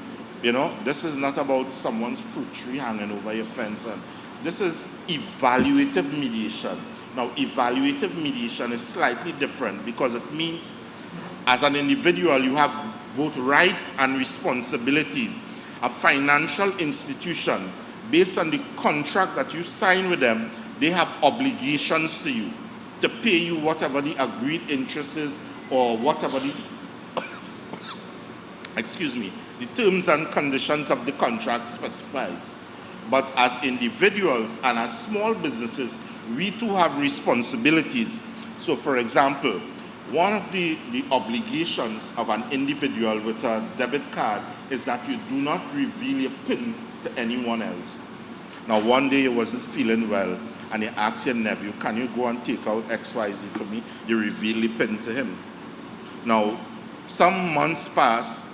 this is not about someone's fruit tree hanging over your fence. And this is evaluative mediation. Now, evaluative mediation is slightly different because it means as an individual you have both rights and responsibilities. A financial institution, based on the contract that you sign with them, they have obligations to you to pay you whatever the agreed interest is or whatever the the terms and conditions of the contract specifies. But as individuals and as small businesses, we too have responsibilities. So for example, one of the obligations of an individual with a debit card is that you do not reveal your PIN to anyone else. Now, one day you wasn't feeling well, and you asked your nephew, can you go and take out XYZ for me? You reveal the PIN to him. Now, some months pass,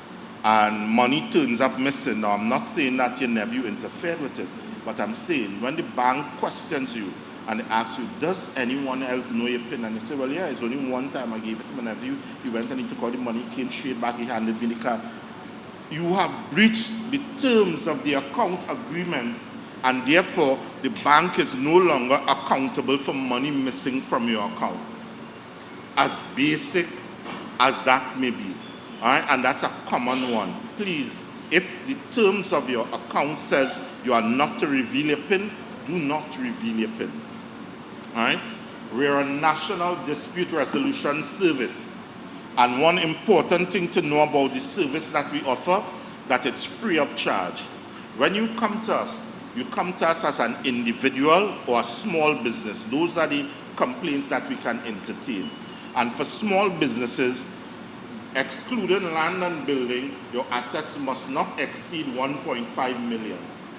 and money turns up missing. Now, I'm not saying that your nephew interfered with it, but I'm saying when the bank questions you, and they ask you, does anyone else know your PIN? And you say, well, yeah, it's only one time I gave it to my nephew. He went and he took out the money, came straight back, he handed me the card. You have breached the terms of the account agreement, and therefore the bank is no longer accountable for money missing from your account. As basic as that may be. All right? And that's a common one. Please, if the terms of your account says you are not to reveal your PIN, do not reveal your PIN. All right? We're a national dispute resolution service. And one important thing to know about the service that we offer, that it's free of charge. When you come to us as an individual or a small business. Those are the complaints that we can entertain. And for small businesses, excluding land and building, your assets must not exceed 1.5 million.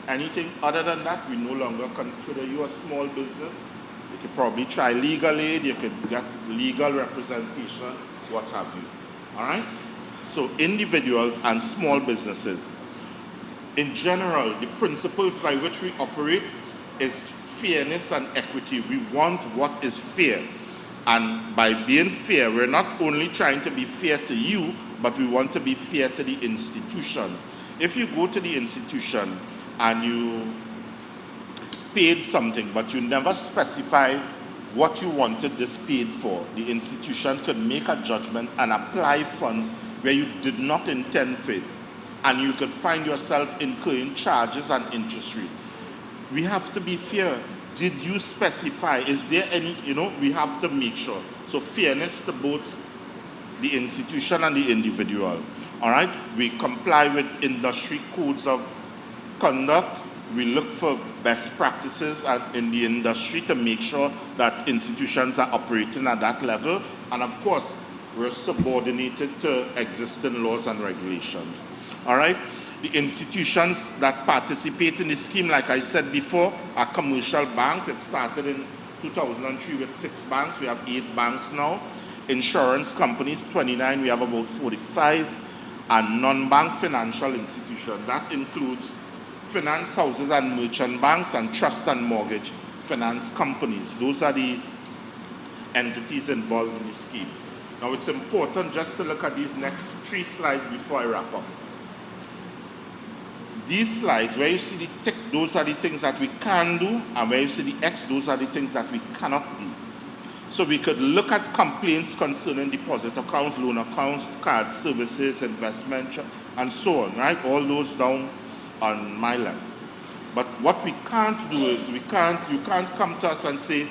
Anything other than that, we no longer consider you a small business. You could probably try legal aid, you could get legal representation, what have you. All right? So individuals and small businesses. In general, the principles by which we operate is fairness and equity. We want what is fair. And by being fair, we're not only trying to be fair to you, but we want to be fair to the institution. If you go to the institution and you paid something, but you never specify what you wanted this paid for, the institution could make a judgment and apply funds where you did not intend for it. And you could find yourself incurring charges and interest rate. We have to be fair. Did you specify? Is there any, we have to make sure. So fairness to both the institution and the individual. All right? We comply with industry codes of conduct. We look for best practices in the industry to make sure that institutions are operating at that level. And of course, we're subordinated to existing laws and regulations. All right? The institutions that participate in the scheme, like I said before, are commercial banks. It started in 2003 with 6 banks. We have 8 banks now. Insurance companies, 29. We have about 45. And non-bank financial institutions. That includes finance houses and merchant banks and trust and mortgage finance companies. Those are the entities involved in the scheme. Now, it's important just to look at these next 3 slides before I wrap up. These slides, where you see the tick, those are the things that we can do, and where you see the X, those are the things that we cannot do. So we could look at complaints concerning deposit accounts, loan accounts, card services, investment, and so on, right? All those down on my left. But what we can't do is you can't come to us and say,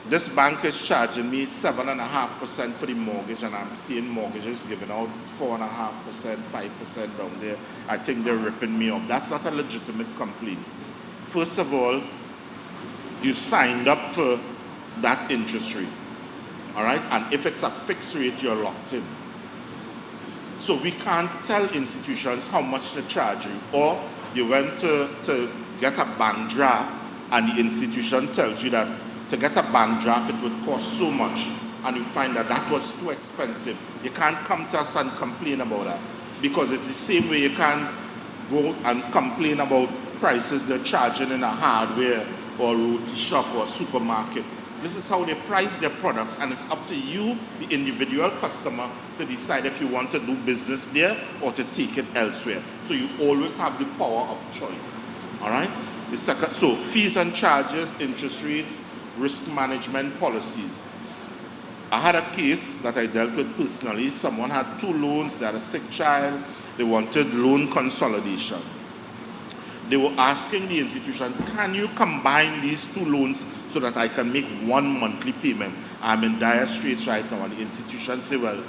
This bank is charging me 7.5% for the mortgage, and I'm seeing mortgages giving out 4.5%, 5% down there. I think they're ripping me off. That's not a legitimate complaint. First of all, you signed up for that interest rate, all right? And if it's a fixed rate, you're locked in. So we can't tell institutions how much to charge you. Or you went to get a bank draft, and the institution tells you that to get a bank draft, it would cost so much, and you find that that was too expensive. You can't come to us and complain about that, because it's the same way you can't go and complain about prices they're charging in a hardware or roti shop or supermarket. This is how they price their products, and it's up to you, the individual customer, to decide if you want to do business there or to take it elsewhere. So you always have the power of choice, all right? The second, so fees and charges, interest rates, risk management policies. I had a case that I dealt with personally. Someone had 2 loans, they had a sick child, they wanted loan consolidation. They were asking the institution, can you combine these 2 loans so that I can make 1 monthly payment? I'm in dire straits right now. And the institution said, well,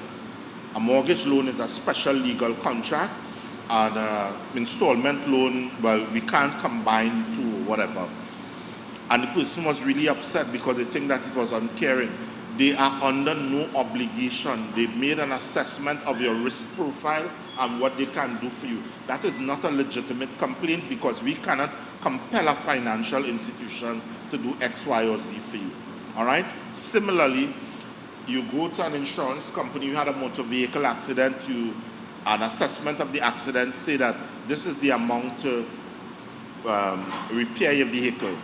a mortgage loan is a special legal contract, and an installment loan, well, we can't combine the 2 or whatever. And the person was really upset because they think that it was uncaring. They are under no obligation. They made an assessment of your risk profile and what they can do for you. That is not a legitimate complaint, because we cannot compel a financial institution to do X, Y, or Z for you. All right? Similarly, you go to an insurance company, you had a motor vehicle accident, an assessment of the accident say that this is the amount to repair your vehicle.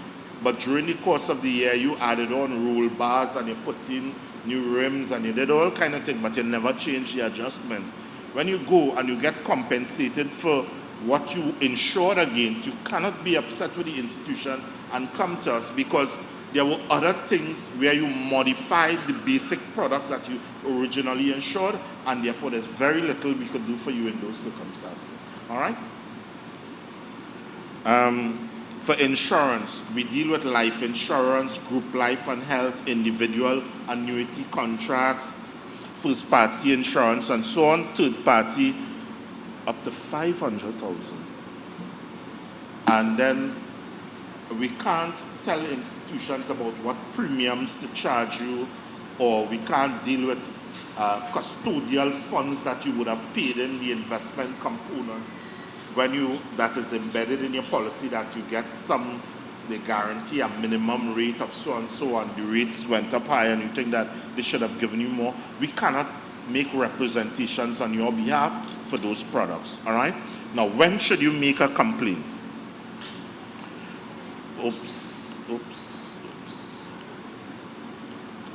But during the course of the year, you added on roll bars and you put in new rims and you did all kind of things, but you never changed the adjustment. When you go and you get compensated for what you insured against, you cannot be upset with the institution and come to us, because there were other things where you modified the basic product that you originally insured, and therefore there's very little we could do for you in those circumstances. All right? For insurance, we deal with life insurance, group life and health, individual annuity contracts, first party insurance and so on, third party up to 500,000. And then we can't tell institutions about what premiums to charge you, or we can't deal with custodial funds that you would have paid in the investment component. When that is embedded in your policy, that you get they guarantee a minimum rate of so and so, and the rates went up high and you think that they should have given you more. We cannot make representations on your behalf for those products, all right? Now, when should you make a complaint? Oops.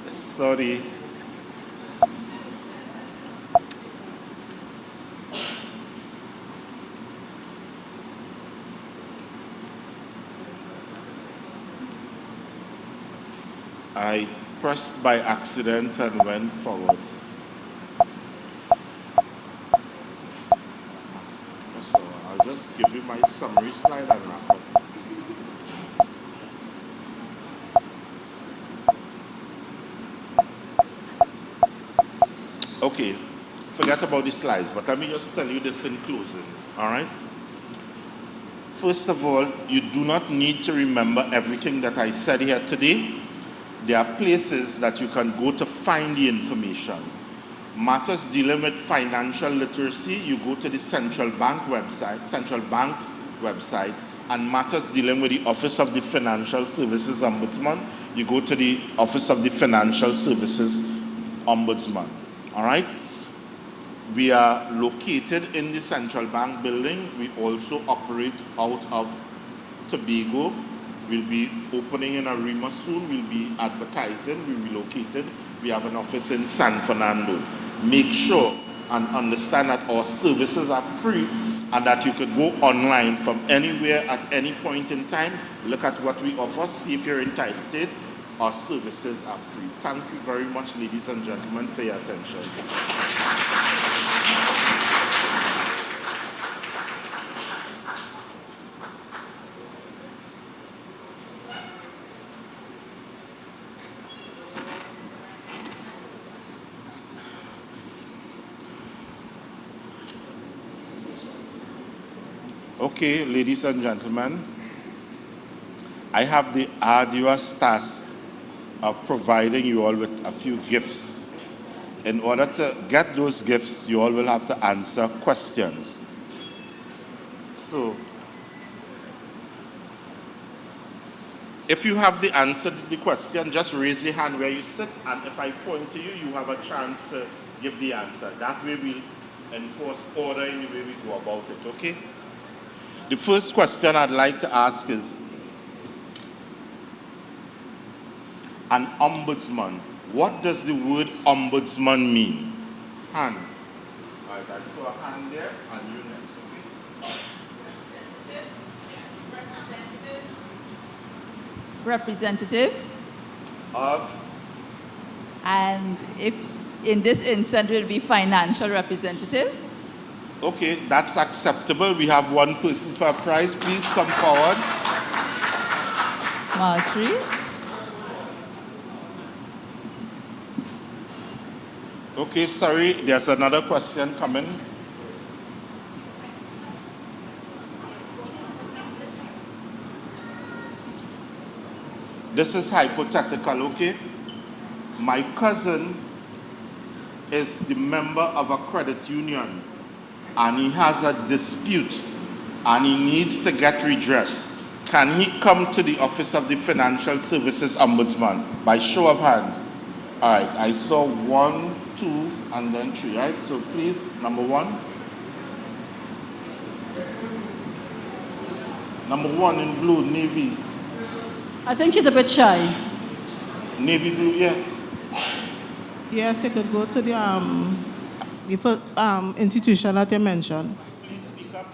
Sorry. I pressed by accident and went forward. So I'll just give you my summary slide and wrap up. Okay, forget about the slides, but let me just tell you this in closing, all right? First of all, you do not need to remember everything that I said here today. There are places that you can go to find the information. Matters dealing with financial literacy, you go to the central bank's website, and matters dealing with the Office of the Financial Services Ombudsman, you go to the Office of the Financial Services Ombudsman, all right? We are located in the Central Bank building. We also operate out of Tobago. We'll be opening in Arima soon. We'll be advertising. We're relocated. We have an office in San Fernando. Make sure and understand that our services are free, and that you could go online from anywhere at any point in time, look at what we offer, see if you're entitled to it. Our services are free. Thank you very much, ladies and gentlemen, for your attention. Okay, ladies and gentlemen, I have the arduous task of providing you all with a few gifts. In order to get those gifts, you all will have to answer questions. So, if you have the answer to the question, just raise your hand where you sit, and if I point to you, you have a chance to give the answer. That way we'll enforce order in the way we go about it, okay? The first question I'd like to ask is, an ombudsman. What does the word ombudsman mean? Hands. All right, I saw a hand there, and you next, okay? Representative Of? and if in this instance it will be financial representative. Okay, that's acceptable. We have one person for a prize. Please come forward. Marjorie. Okay, sorry, there's another question coming. This is hypothetical, okay? My cousin is the member of a credit union and he has a dispute and he needs to get redress. Can he come to the office of the Financial Services Ombudsman? By show of hands. All right, I saw 1, 2, and then 3, right? So please, number 1. Number 1 in blue, navy. I think she's a bit shy. Navy blue, yes. Yes, I could go to the first, institution that you mentioned. Please speak up.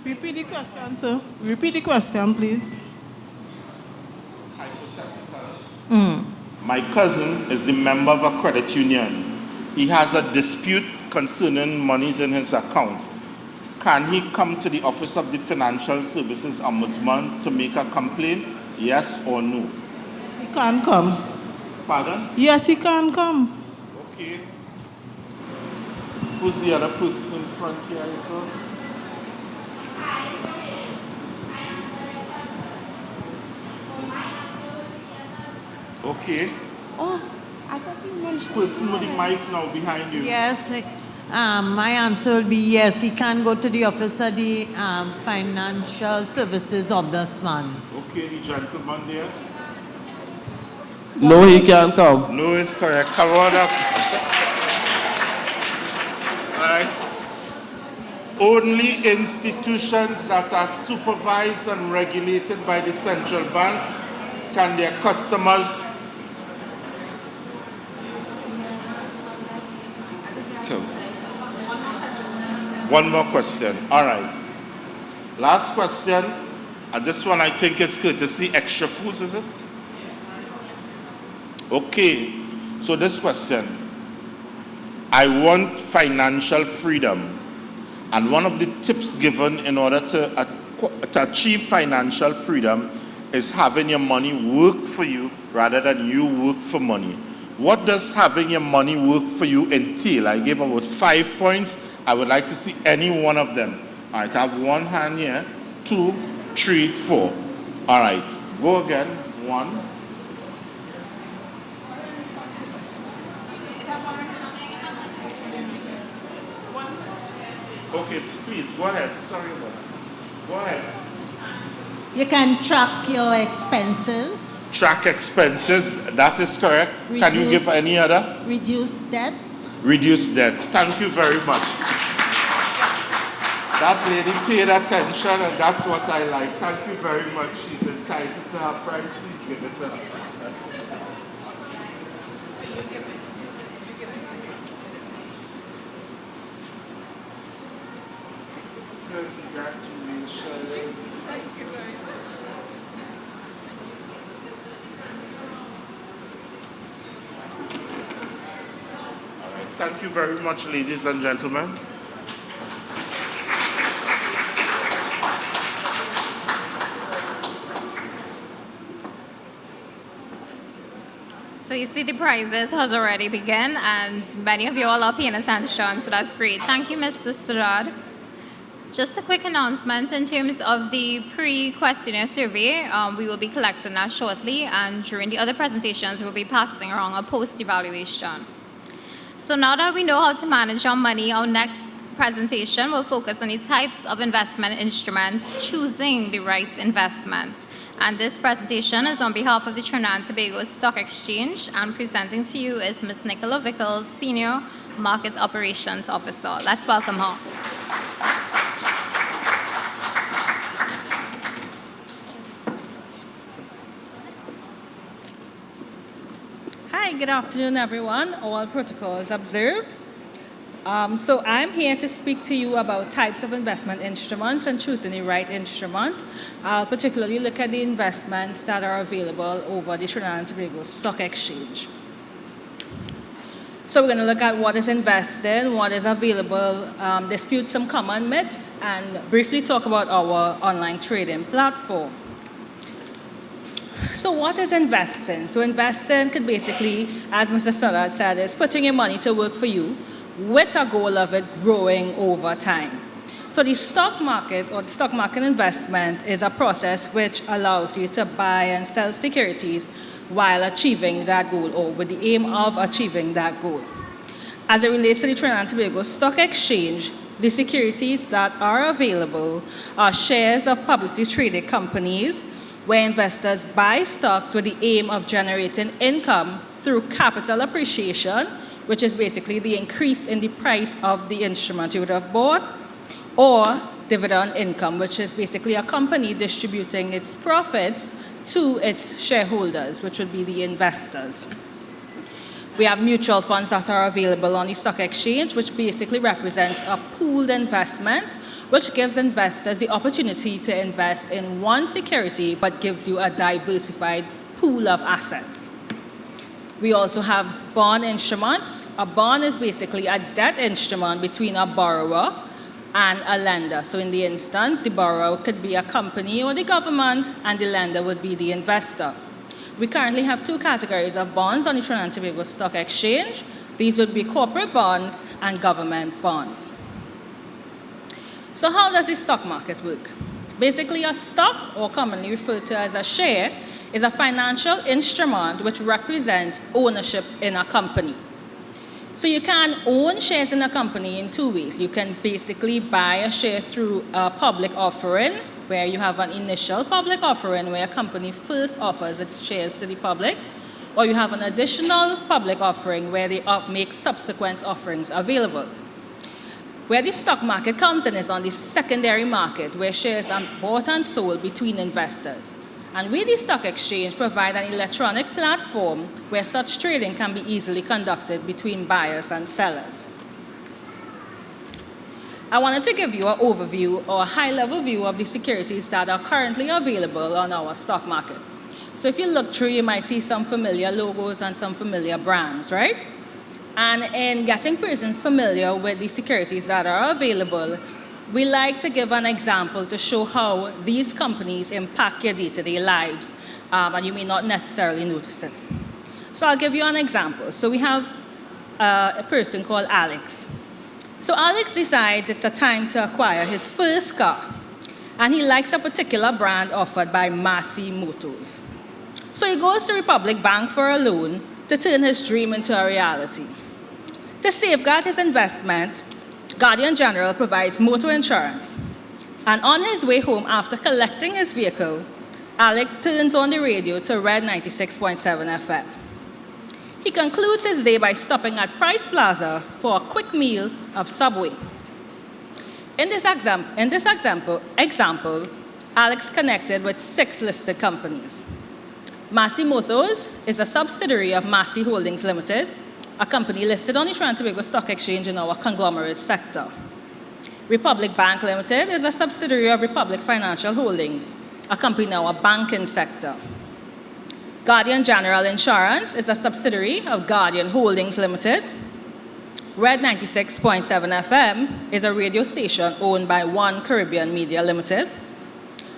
Repeat the question, sir. Repeat the question, please. Hypothetical. My cousin is the member of a credit union. He has a dispute concerning monies in his account. Can he come to the office of the Financial Services Ombudsman to make a complaint? Yes or no? He can come. Pardon? Yes, he can come. Okay. Who's the other person in front here, I saw? Okay. Oh, I thought you mentioned. Person with the mic now behind you. Yes, my answer will be yes. He can go to the office of the Financial Services Ombudsman. Okay, the gentleman there. No, he can't come. No is correct. Come on up. All right. Only institutions that are supervised and regulated by the central bank can their customers. So, one more question. All right. Last question. And this one I think is courtesy. Extra foods, is it? Okay. So this question. I want financial freedom. And one of the tips given in order to achieve financial freedom is having your money work for you rather than you work for money. What does having your money work for you entail? I gave about 5 points. I would like to see any one of them. All right, I have one hand here, 2, 3, 4. All right, go again. 1. Okay, please, go ahead. Sorry about that. Go ahead. You can track your expenses. Track expenses, that is correct. Can you give any other? Reduce debt. Reduce debt. Thank you very much. That lady paid attention and that's what I like. Thank you very much. She's entitled to her prize. Please give it to her. Congratulations. Thank you very much. All right. Thank you very much, ladies and gentlemen. So you see the prizes has already begun and many of you all are paying attention, so that's great. Thank you, Mr. Sturard. Just a quick announcement in terms of the pre-questionnaire survey. We will be collecting that shortly, and during the other presentations, we'll be passing around a post-evaluation. So now that we know how to manage our money, our next presentation will focus on the types of investment instruments, choosing the right investment. And this presentation is on behalf of the Trinidad and Tobago Stock Exchange, and presenting to you is Ms. Nicola Vickles, Senior Market Operations Officer. Let's welcome her. Hi, good afternoon, everyone. All protocols observed. So I'm here to speak to you about types of investment instruments and choosing the right instrument. I'll particularly look at the investments that are available over the Trinidad and Tobago Stock Exchange. So we're going to look at what is invested, what is available, dispute some common myths, and briefly talk about our online trading platform. So what is investing? So investing could basically, as Mr. Studdard said, is putting your money to work for you with a goal of it growing over time. So the stock market or the stock market investment is a process which allows you to buy and sell securities while achieving that goal, or with the aim of achieving that goal. As it relates to the Trinidad and Tobago Stock Exchange, the securities that are available are shares of publicly traded companies where investors buy stocks with the aim of generating income through capital appreciation, which is basically the increase in the price of the instrument you would have bought, or dividend income, which is basically a company distributing its profits to its shareholders, which would be the investors. We have mutual funds that are available on the stock exchange, which basically represents a pooled investment, which gives investors the opportunity to invest in one security, but gives you a diversified pool of assets. We also have bond instruments. A bond is basically a debt instrument between a borrower and a lender. So in the instance, the borrower could be a company or the government, and the lender would be the investor. We currently have two categories of bonds on the Trinidad and Tobago Stock Exchange. These would be corporate bonds and government bonds. So how does the stock market work? Basically, a stock, or commonly referred to as a share, is a financial instrument which represents ownership in a company. So you can own shares in a company in two ways. You can basically buy a share through a public offering, where you have an initial public offering where a company first offers its shares to the public, or you have an additional public offering where they make subsequent offerings available. Where the stock market comes in is on the secondary market, where shares are bought and sold between investors. And we, the stock exchange, provide an electronic platform where such trading can be easily conducted between buyers and sellers. I wanted to give you an overview or a high-level view of the securities that are currently available on our stock market. So if you look through, you might see some familiar logos and some familiar brands, right? And in getting persons familiar with the securities that are available, we like to give an example to show how these companies impact your day-to-day lives, and you may not necessarily notice it. So I'll give you an example. So we have a person called Alex. So Alex decides it's a time to acquire his first car, and he likes a particular brand offered by Massey Motors. So he goes to Republic Bank for a loan to turn his dream into a reality. To safeguard his investment, Guardian General provides motor insurance. And on his way home after collecting his vehicle, Alex turns on the radio to Red 96.7 FM. He concludes his day by stopping at Price Plaza for a quick meal of Subway. In this example, Alex connected with 6 listed companies. Massey Motors is a subsidiary of Massey Holdings Limited, a company listed on the Trinidad and Tobago Stock Exchange in our conglomerate sector. Republic Bank Limited is a subsidiary of Republic Financial Holdings, a company in our banking sector. Guardian General Insurance is a subsidiary of Guardian Holdings Limited. Red 96.7 FM is a radio station owned by One Caribbean Media Limited.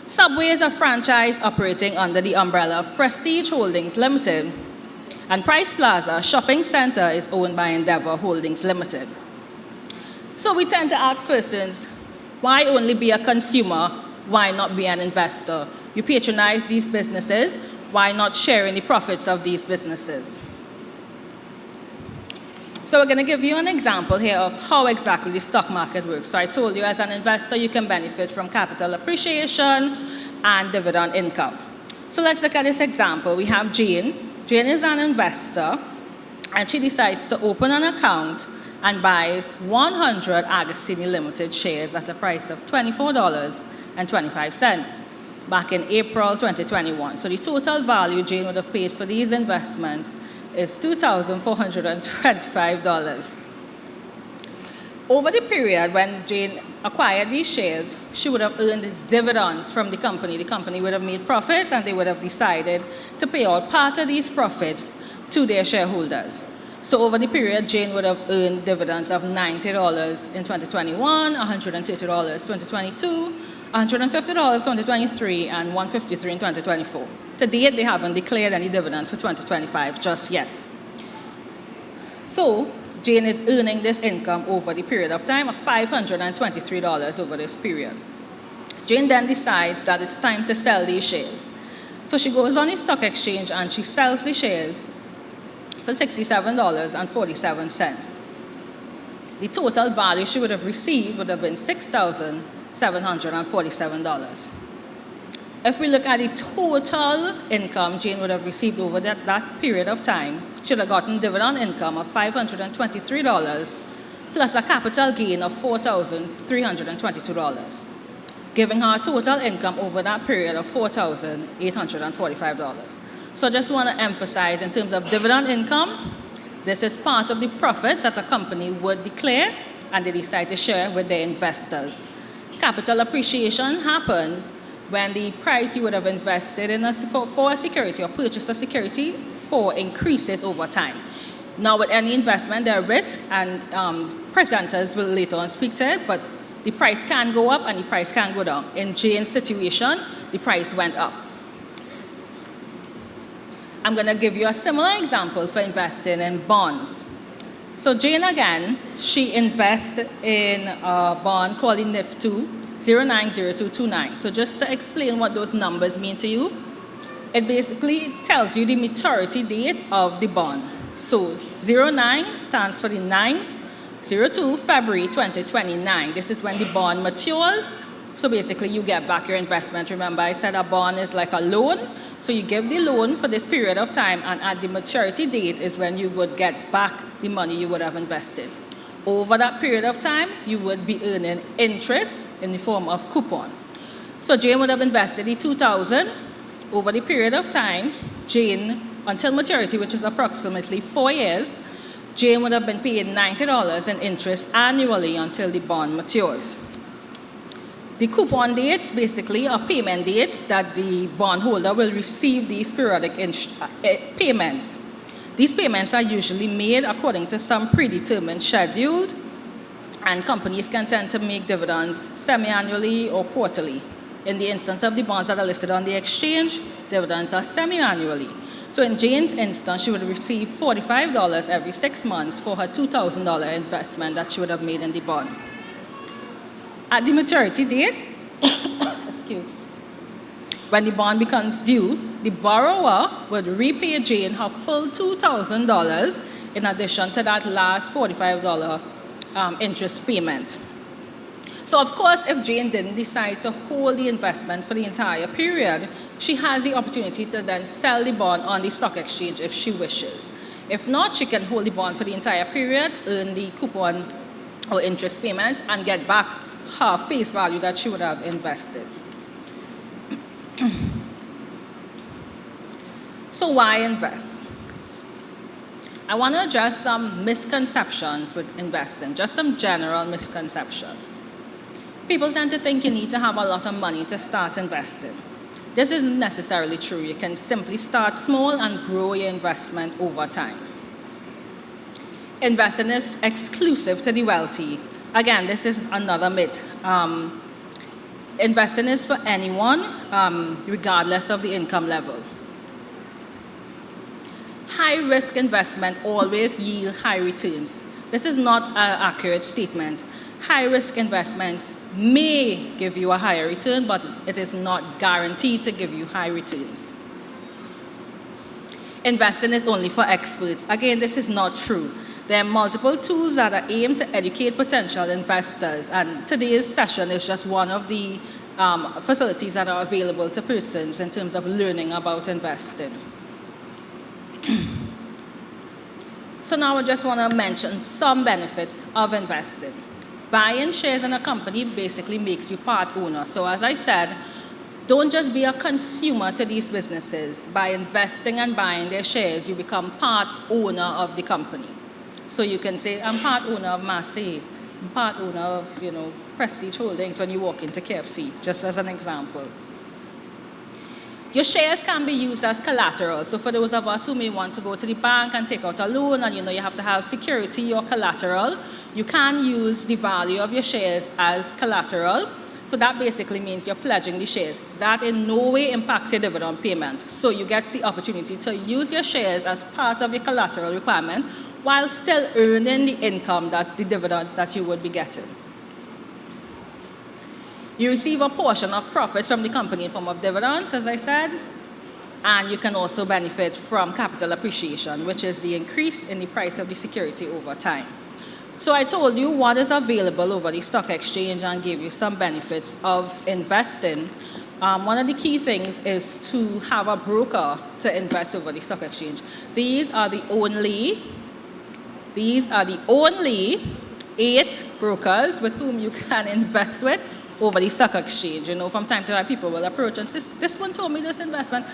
Subway is a franchise operating under the umbrella of Prestige Holdings Limited. And Price Plaza Shopping Center is owned by Endeavor Holdings Limited. So we tend to ask persons, Why only be a consumer? Why not be an investor? You patronize these businesses, why not share in the profits of these businesses? So we're going to give you an example here of how exactly the stock market works. So I told you as an investor, you can benefit from capital appreciation and dividend income. So let's look at this example. We have Jane. Jane is an investor, and she decides to open an account and buys 100 Agostini Limited shares at a price of $24.25 back in April 2021. So the total value Jane would have paid for these investments is $2,425. Over the period when Jane acquired these shares, she would have earned dividends from the company. The company would have made profits, and they would have decided to pay out part of these profits to their shareholders. So over the period, Jane would have earned dividends of $90 in 2021, $130 in 2022, $150 in 2023, and $153 in 2024. To date, they haven't declared any dividends for 2025 just yet. So Jane is earning this income over the period of time of $523 over this period. Jane then decides that it's time to sell these shares. So she goes on the stock exchange and she sells the shares for $67.47. The total value she would have received would have been $6,747. If we look at the total income Jane would have received over that period of time, she would have gotten dividend income of $523 plus a capital gain of $4,322, giving her a total income over that period of $4,845. So I just want to emphasize, in terms of dividend income, this is part of the profits that a company would declare and they decide to share with their investors. Capital appreciation happens when the price you would have invested in for a security or purchase a security for increases over time. Now, with any investment, there are risks, and presenters will later on speak to it, but the price can go up and the price can go down. In Jane's situation, the price went up. I'm going to give you a similar example for investing in bonds. So Jane, again, she invests in a bond called the NIF2 090229. So just to explain what those numbers mean to you, it basically tells you the maturity date of the bond. So 09 stands for the 9th, 02 February 2029. This is when the bond matures. So basically you get back your investment. Remember, I said a bond is like a loan. So you give the loan for this period of time, and at the maturity date is when you would get back the money you would have invested. Over that period of time, you would be earning interest in the form of coupon. So Jane would have invested the $2,000. Over the period of time, Jane, until maturity, which is approximately 4 years, Jane would have been paying $90 in interest annually until the bond matures. The coupon dates basically are payment dates that the bondholder will receive these periodic payments. These payments are usually made according to some predetermined schedule, and companies can tend to make dividends semi-annually or quarterly. In the instance of the bonds that are listed on the exchange, dividends are semi-annually. So in Jane's instance, she would receive $45 every 6 months for her $2,000 investment that she would have made in the bond. At the maturity date, when the bond becomes due, the borrower would repay Jane her full $2,000 in addition to that last $45 interest payment. So of course, if Jane didn't decide to hold the investment for the entire period, she has the opportunity to then sell the bond on the stock exchange if she wishes. If not, she can hold the bond for the entire period, earn the coupon or interest payments, and get back her face value that she would have invested. So why invest? I want to address some misconceptions with investing, just some general misconceptions. People tend to think you need to have a lot of money to start investing. This isn't necessarily true. You can simply start small and grow your investment over time. Investing is exclusive to the wealthy. Again, this is another myth. Investing is for anyone, regardless of the income level. High-risk investment always yield high returns. This is not an accurate statement. High-risk investments may give you a higher return, but it is not guaranteed to give you high returns. Investing is only for experts. Again, this is not true. There are multiple tools that are aimed to educate potential investors, and today's session is just one of the facilities that are available to persons in terms of learning about investing. So now I just want to mention some benefits of investing. Buying shares in a company basically makes you part owner. So as I said, don't just be a consumer to these businesses. By investing and buying their shares, you become part owner of the company. So you can say, I'm part owner of Massey, I'm part owner of, Prestige Holdings when you walk into KFC, just as an example. Your shares can be used as collateral. So for those of us who may want to go to the bank and take out a loan and you have to have security or collateral, you can use the value of your shares as collateral. So that basically means you're pledging the shares. That in no way impacts your dividend payment. So you get the opportunity to use your shares as part of your collateral requirement while still earning the income, the dividends that you would be getting. You receive a portion of profits from the company in form of dividends, as I said, and you can also benefit from capital appreciation, which is the increase in the price of the security over time. So I told you what is available over the stock exchange and gave you some benefits of investing. One of the key things is to have a broker to invest over the stock exchange. These are the only 8 brokers with whom you can invest with over the stock exchange. From time to time people will approach and say, this one told me this investment.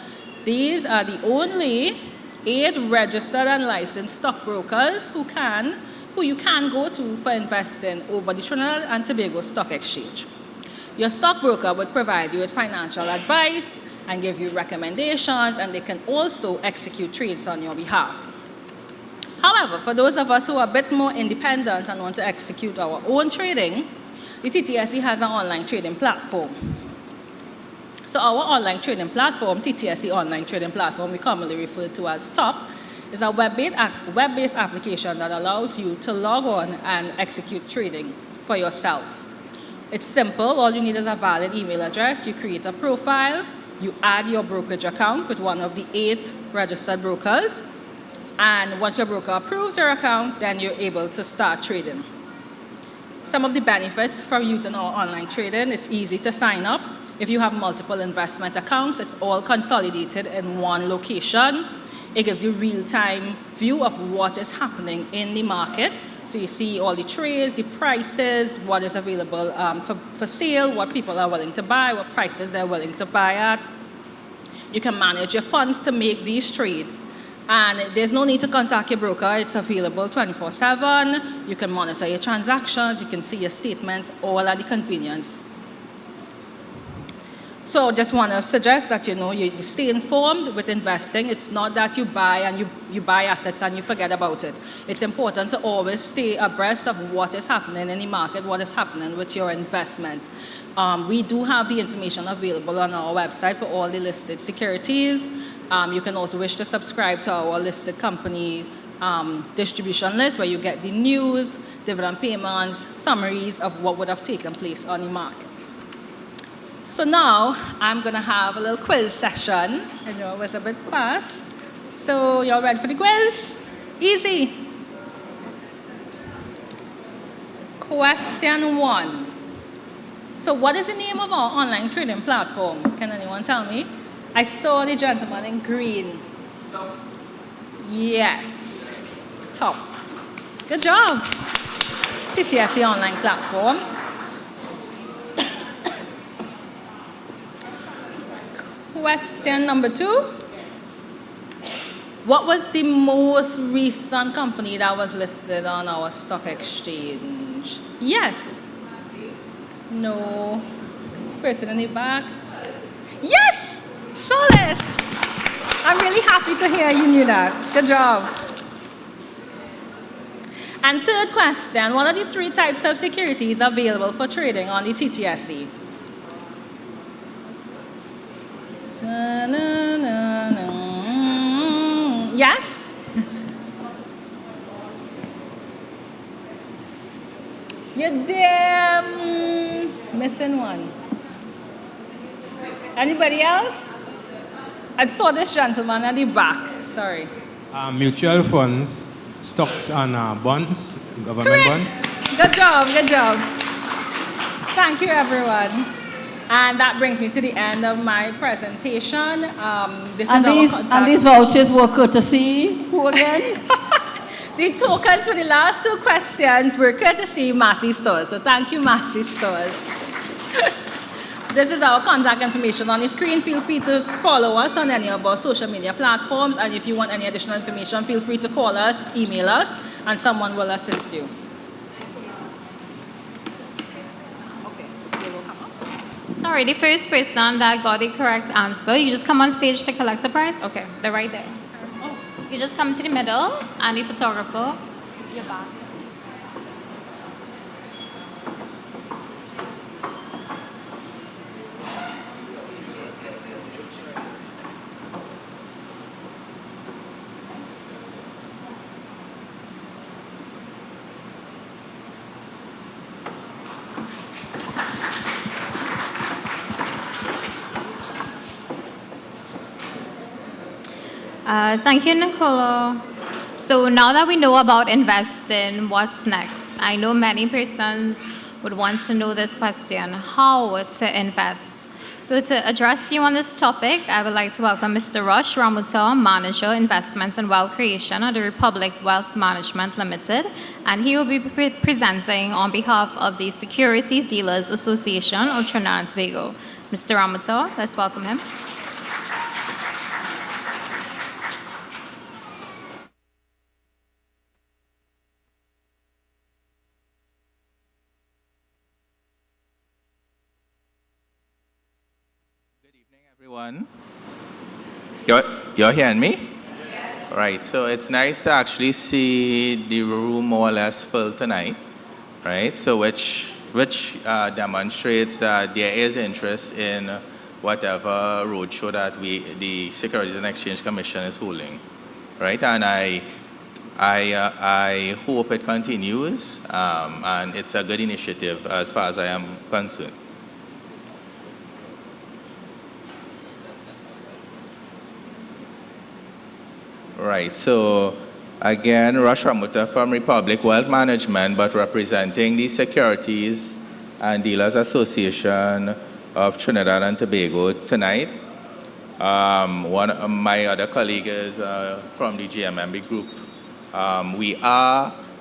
These are the only 8 registered and licensed stockbrokers who you can go to for investing over the Trinidad and Tobago Stock Exchange. Your stockbroker would provide you with financial advice and give you recommendations, and they can also execute trades on your behalf. However, for those of us who are a bit more independent and want to execute our own trading, the TTSE has an online trading platform. So our online trading platform, TTSE online trading platform, we commonly refer to as TOP, is a web-based application that allows you to log on and execute trading for yourself. It's simple. All you need is a valid email address. You create a profile. You add your brokerage account with one of the 8 registered brokers. And once your broker approves your account, then you're able to start trading. Some of the benefits from using our online trading: it's easy to sign up. If you have multiple investment accounts, it's all consolidated in one location. It gives you real-time view of what is happening in the market. So you see all the trades, the prices, what is available for sale, what people are willing to buy, what prices they're willing to buy at. You can manage your funds to make these trades. And there's no need to contact your broker. It's available 24/7. You can monitor your transactions. You can see your statements, all at the convenience. So just want to suggest that, you stay informed with investing. It's not that you buy and you buy assets and you forget about it. It's important to always stay abreast of what is happening in the market, what is happening with your investments. We do have the information available on our website for all the listed securities. You can also wish to subscribe to our listed company distribution list, where you get the news, dividend payments, summaries of what would have taken place on the market. So now I'm going to have a little quiz session. I know it was a bit fast. So y'all ready for the quiz? Easy. Question 1. So what is the name of our online trading platform? Can anyone tell me? I saw the gentleman in green. Top. Yes. Top. Good job. TTSE online platform. Question number 2. What was the most recent company that was listed on our stock exchange? Yes. No. Person in the back. Yes! Solace! I'm really happy to hear you knew that. Good job. And third question, what are the 3 types of securities available for trading on the TTSE? Yes? You're damn missing one. Anybody else? I saw this gentleman at the back. Sorry. Mutual funds, stocks and bonds, government bonds. Good job, good job. Thank you, everyone. And that brings me to the end of my presentation. This And is our contact. these vouchers were courtesy, who again? The tokens for the last two questions were courtesy Massey Stores. So thank you, Massey Stores. This is our contact information on the screen. Feel free to follow us on any of our social media platforms. And if you want any additional information, feel free to call us, email us, and someone will assist you. Sorry, the first person that got the correct answer, you just come on stage to collect a prize? Okay, they're right there. You just come to the middle, and the photographer, your back. Thank you, Nicola. So now that we know about investing, what's next? I know many persons would want to know this question, how to invest. So to address you on this topic, I would like to welcome Mr. Rush Ramuta, Manager, Investments and Wealth Creation at the Republic Wealth Management Limited, and he will be presenting on behalf of the Securities Dealers Association of Trinidad and Tobago. Mr. Ramuta, let's welcome him. Everyone, you're hearing me? Yes. Right, so it's nice to actually see the room more or less full tonight, right? So which demonstrates that there is interest in whatever roadshow that the Securities and Exchange Commission is holding, right? And I hope it continues, and it's a good initiative as far as I am concerned. Right, so again, Rush Ramuta from Republic Wealth Management, but representing the Securities and Dealers Association of Trinidad and Tobago tonight. One of my other colleagues is from the GMMB group.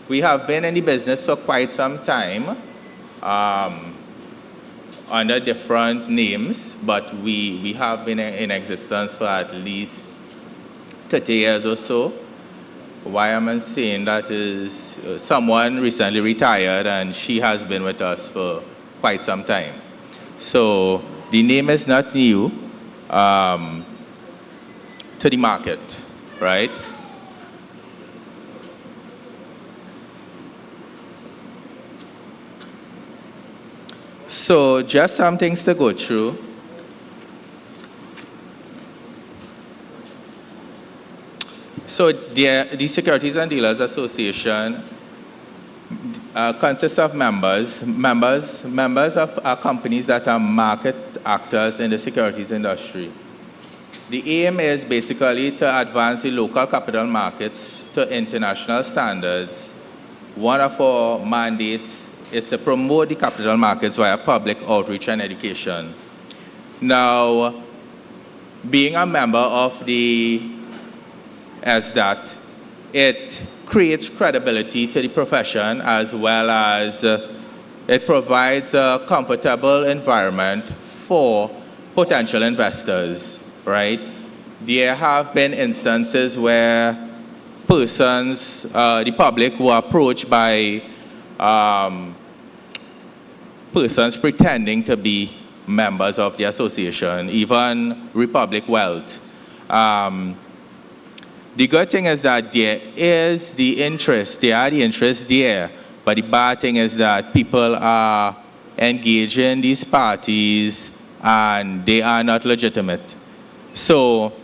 We have been in the business for quite some time under different names, but we have been in existence for at least 30 years or so. Why am I saying that is someone recently retired and she has been with us for quite some time. So the name is not new to the market, right? So just some things to go through. So the Securities and Dealers Association consists of members of companies that are market actors in the securities industry. The aim is basically to advance the local capital markets to international standards. One of our mandates is to promote the capital markets via public outreach and education. Now, being a member of the that it creates credibility to the profession, as well as it provides a comfortable environment for potential investors, right? There have been instances where persons, the public, were approached by persons pretending to be members of the association, even Republic Wealth. The good thing is that there is the interest, there, but the bad thing is that people are engaging these parties and they are not legitimate. So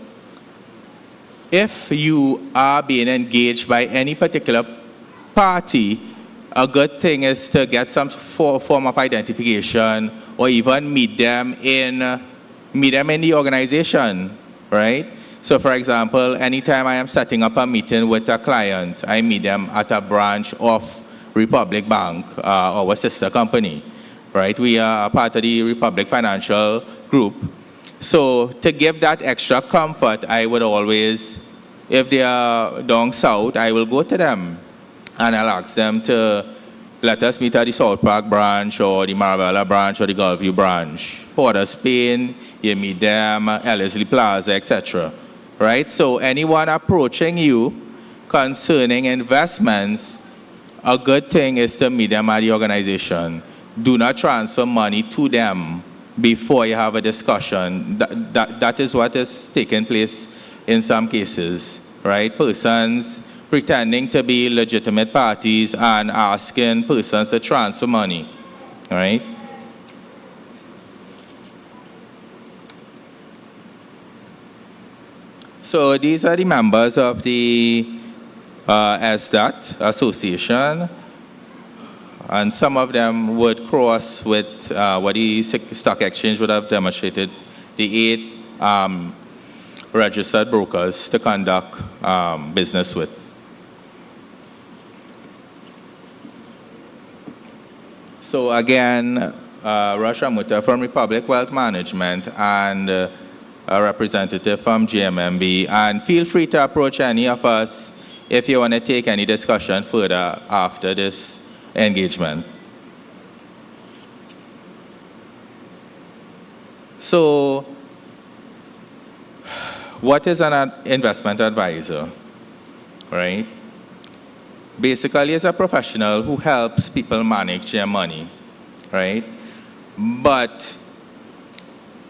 if you are being engaged by any particular party, a good thing is to get some form of identification or even meet them in the organization, right? So for example, anytime I am setting up a meeting with a client, I meet them at a branch of Republic Bank, our sister company, right? We are part of the Republic Financial Group. So to give that extra comfort, I would always, if they are down south, I will go to them and I'll ask them to let us meet at the South Park branch or the Marabella branch or the Gulfview branch. Port of Spain, you meet them, Ellerslie Plaza, etc. Right? So anyone approaching you concerning investments, a good thing is to meet them at the organization. Do not transfer money to them before you have a discussion. That is what is taking place in some cases, right? Persons pretending to be legitimate parties and asking persons to transfer money, right? So these are the members of the SDAT association. And some of them would cross with what the stock exchange would have demonstrated, the 8 registered brokers to conduct business with. So again, Russia Mutta from Republic Wealth Management and a representative from GMMB. And feel free to approach any of us if you want to take any discussion further after this engagement. So, what is an investment advisor, right? Basically, it's a professional who helps people manage their money, right? But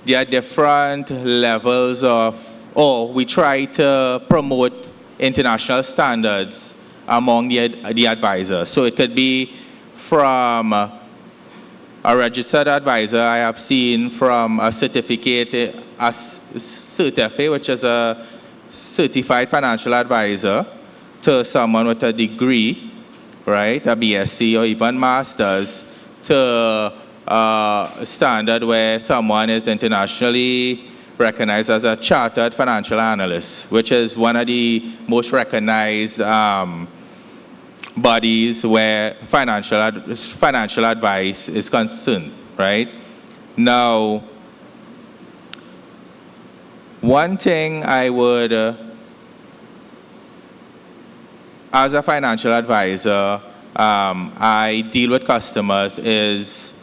there are different levels of, or we try to promote international standards among the advisors. So it could be from a registered advisor. I have seen from a certificate, a certificate, which is a certified financial advisor, to someone with a degree, right, a BSc or even master's, to a standard where someone is internationally recognized as a chartered financial analyst, which is one of the most recognized bodies where financial advice is concerned, right? Now, one thing I would, as a financial advisor, I deal with customers is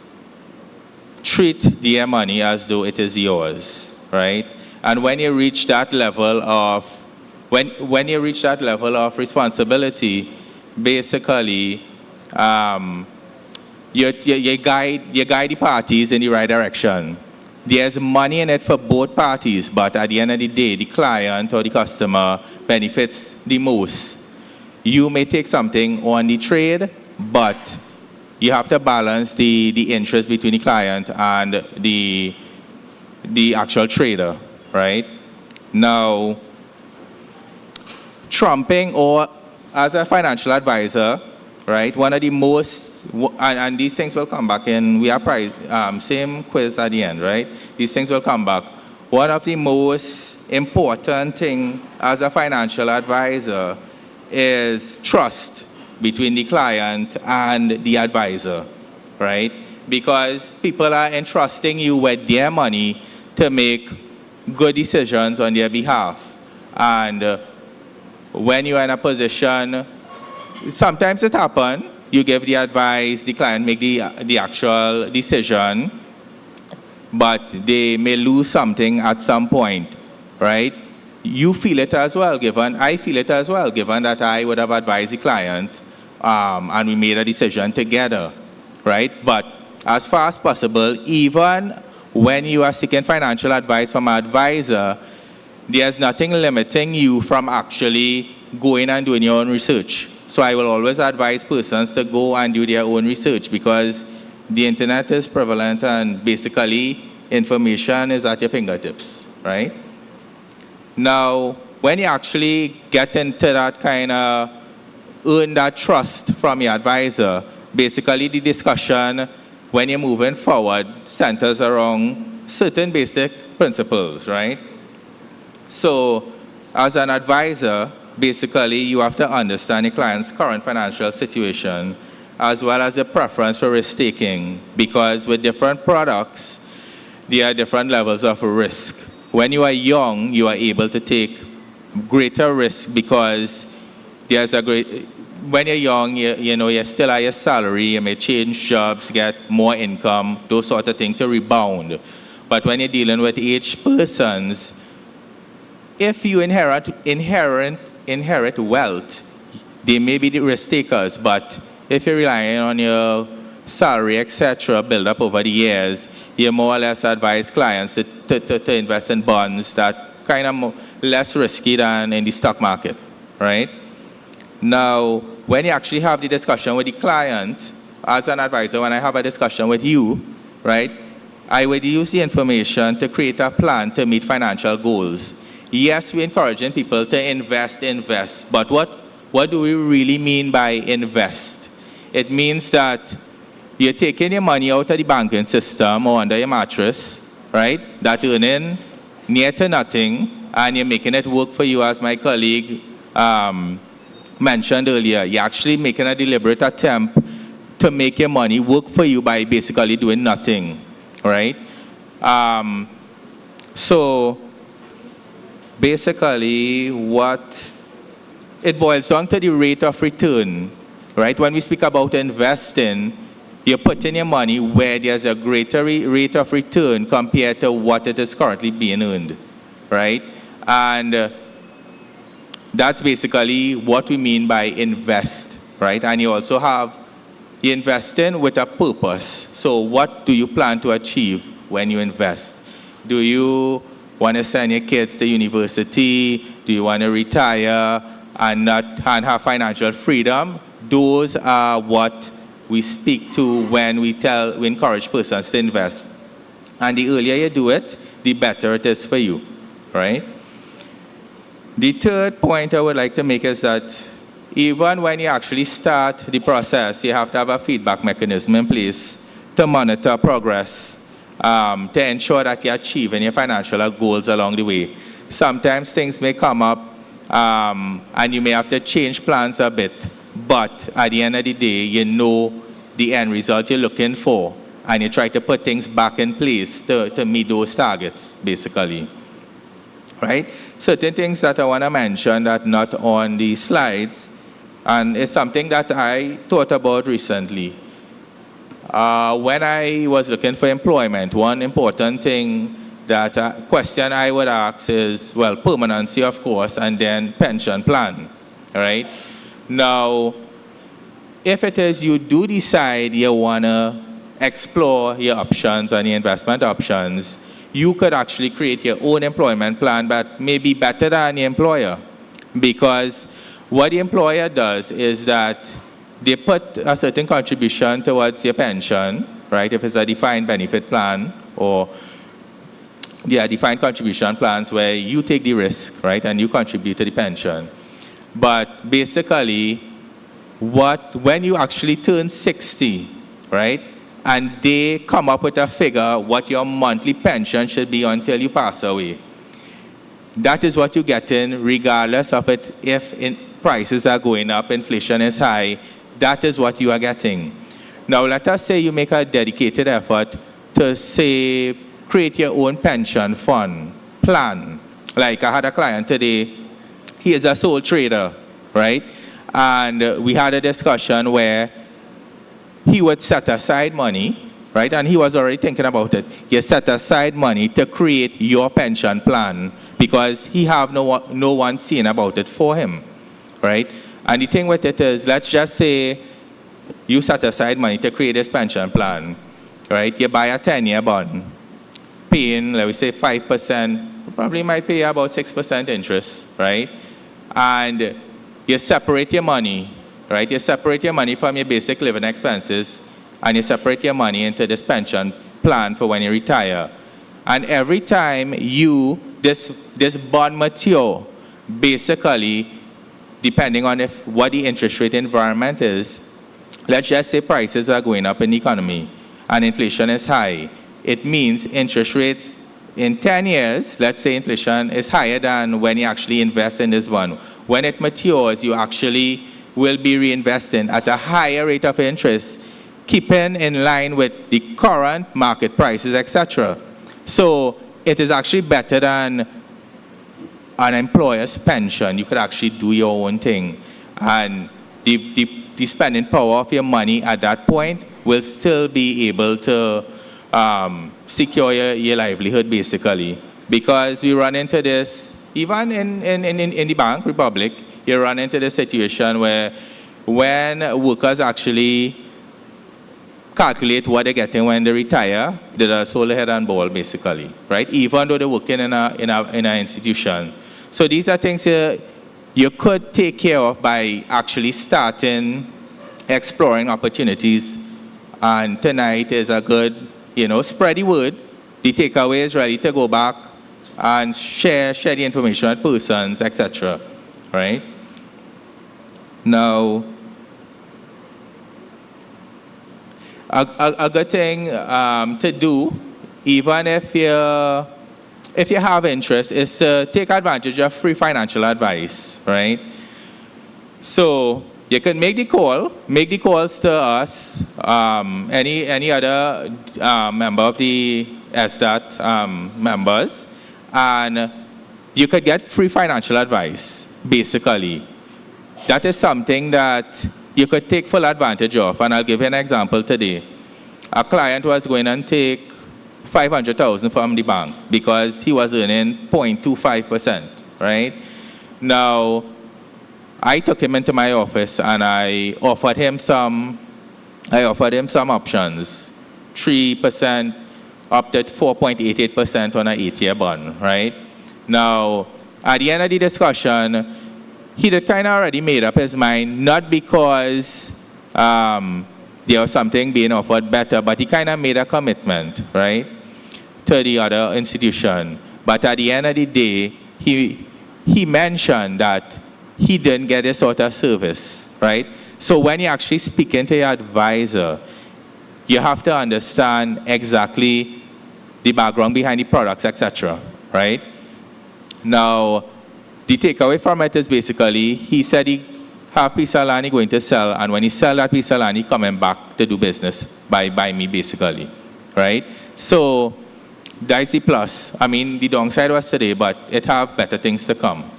treat their money as though it is yours, right? And when you reach that level of, when you reach that level of responsibility, basically, you guide the parties in the right direction. There's money in it for both parties, but at the end of the day, the client or the customer benefits the most. You may take something on the trade, but you have to balance the interest between the client and the actual trader, right? Now, trumping or as a financial advisor, right, one of the most, and these things will come back in, we are same quiz at the end, right? These things will come back. One of the most important thing as a financial advisor is trust between the client and the advisor, right? Because people are entrusting you with their money to make good decisions on their behalf. And when you are in a position, sometimes it happens, you give the advice, the client make the actual decision, but they may lose something at some point, right? You feel it as well, I feel it as well, given that I would have advised the client and we made a decision together, right? But as far as possible, even when you are seeking financial advice from an advisor, there's nothing limiting you from actually going and doing your own research. So I will always advise persons to go and do their own research because the internet is prevalent and basically information is at your fingertips, right? Now, when you actually get into that kind of, earn that trust from your advisor, basically the discussion when you're moving forward, centers around certain basic principles, right? So, as an advisor, basically, you have to understand your client's current financial situation as well as the preference for risk-taking, because with different products, there are different levels of risk. When you are young, you are able to take greater risk because there's a great... When you're young, you still have your salary, you may change jobs, get more income, those sort of things to rebound. But when you're dealing with aged persons, if you inherit wealth, they may be the risk takers, but if you're relying on your salary, etc., build up over the years, you more or less advise clients to invest in bonds that kind of less risky than in the stock market, right? Now, when you actually have the discussion with the client, as an advisor, when I have a discussion with you, right, I would use the information to create a plan to meet financial goals. Yes, we're encouraging people to invest, but what do we really mean by invest? It means that you're taking your money out of the banking system or under your mattress, right, that earning near to nothing, and you're making it work for you, as my colleague mentioned earlier. You're actually making a deliberate attempt to make your money work for you by basically doing nothing, right? So basically what it boils down to the rate of return, right? When we speak about investing, you're putting your money where there's a greater rate of return compared to what it is currently being earned, right? And that's basically what we mean by invest, right? And you also have, you invest in with a purpose. So what do you plan to achieve when you invest? Do you want to send your kids to university? Do you want to retire and have financial freedom? Those are what we speak to when we encourage persons to invest. And the earlier you do it, the better it is for you, right? The third point I would like to make is that even when you actually start the process, you have to have a feedback mechanism in place to monitor progress, to ensure that you're achieving your financial goals along the way. Sometimes things may come up and you may have to change plans a bit, but at the end of the day, you know the end result you're looking for, and you try to put things back in place to meet those targets, basically, right? Certain things that I want to mention that not on the slides, and it's something that I thought about recently. When I was looking for employment, one important thing that question I would ask is, well, permanency, of course, and then pension plan, right? Now, if it is you do decide you want to explore your options and your investment options, you could actually create your own employment plan that may be better than the employer. Because what the employer does is that they put a certain contribution towards your pension, right? If it's a defined benefit plan, or there are defined contribution plans where you take the risk, right? And you contribute to the pension. But basically, when you actually turn 60, right? And they come up with a figure what your monthly pension should be until you pass away. That is what you get in, regardless of it, if prices are going up, inflation is high, that is what you are getting. Now, let us say you make a dedicated effort to, say, create your own pension fund plan. Like I had a client today, he is a sole trader, right? And we had a discussion where he would set aside money, right? And he was already thinking about it. You set aside money to create your pension plan because he have no one saying about it for him, right? And the thing with it is, let's just say you set aside money to create this pension plan, right? You buy a 10-year bond, paying, let me say, 5%, probably might pay about 6% interest, right? And you separate your money, right? You separate your money from your basic living expenses, and you separate your money into this pension plan for when you retire. And every time this bond mature, basically, depending on what the interest rate environment is, let's just say prices are going up in the economy, and inflation is high, it means interest rates in 10 years, let's say inflation is higher than when you actually invest in this bond. When it matures, you actually will be reinvesting at a higher rate of interest, keeping in line with the current market prices, etc. So it is actually better than an employer's pension. You could actually do your own thing. And the spending power of your money at that point will still be able to secure your livelihood, basically. Because we run into this, even in the bank, Republic, you run into this situation where when workers actually calculate what they're getting when they retire, they just hold their head and ball, basically, right? Even though they're working in an institution. So these are things you could take care of by actually starting exploring opportunities. And tonight is a good, spread the word. The takeaway is ready to go back and share the information with persons, etc. Right? Now, a good thing to do, even if you have interest, is to take advantage of free financial advice, right? So you can make the calls to us, any other member of the SDAT members, and you could get free financial advice, basically. That is something that you could take full advantage of, and I'll give you an example today. A client was going to take $500,000 from the bank because he was earning 0.25%, right? Now, I took him into my office and I offered him some options, 3% up to 4.88% on an 8-year bond, right? Now, at the end of the discussion, he had kind of already made up his mind, not because there was something being offered better, but he kind of made a commitment, right, to the other institution. But at the end of the day, he mentioned that he didn't get this sort of service, right? So when you're actually speaking to your advisor, you have to understand exactly the background behind the products, etc., right? Now, the takeaway from it is basically, he said he have piece of land he going to sell, and when he sell that piece of land, he coming back to do business by me, basically, right? So that's the plus. I mean, the downside was today, but it have better things to come,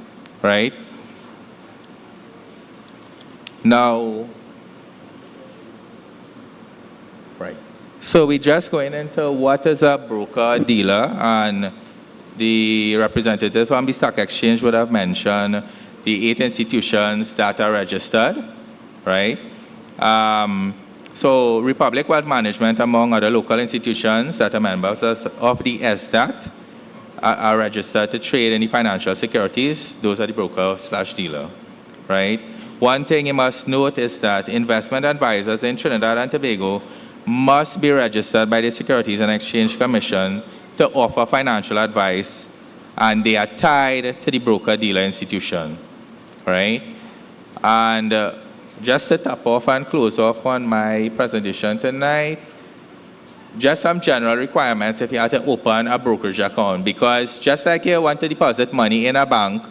right? Now, right. So we're just going into what is a broker-dealer, and the representative from the stock exchange would have mentioned the 8 institutions that are registered, right? So Republic Wealth Management, among other local institutions that are members of the SDAT, are registered to trade in the financial securities. Those are the broker/dealer, right? One thing you must note is that investment advisors in Trinidad and Tobago must be registered by the Securities and Exchange Commission to offer financial advice, and they are tied to the broker-dealer institution, right? And just to top off and close off on my presentation tonight, just some general requirements if you have to open a brokerage account, because just like you want to deposit money in a bank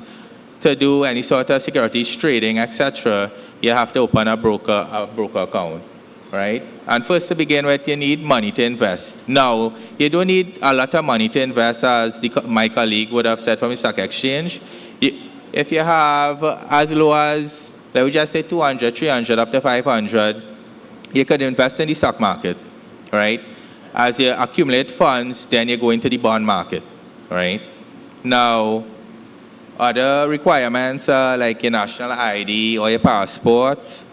to do any sort of securities trading, etc., you have to open a broker account, right? And first, to begin with, you need money to invest. Now, you don't need a lot of money to invest, as my colleague would have said from the stock exchange. If you have as low as, let me just say 200, 300, up to 500, you could invest in the stock market, right? As you accumulate funds, then you go into the bond market, right? Now, other requirements are like your national ID or your passport,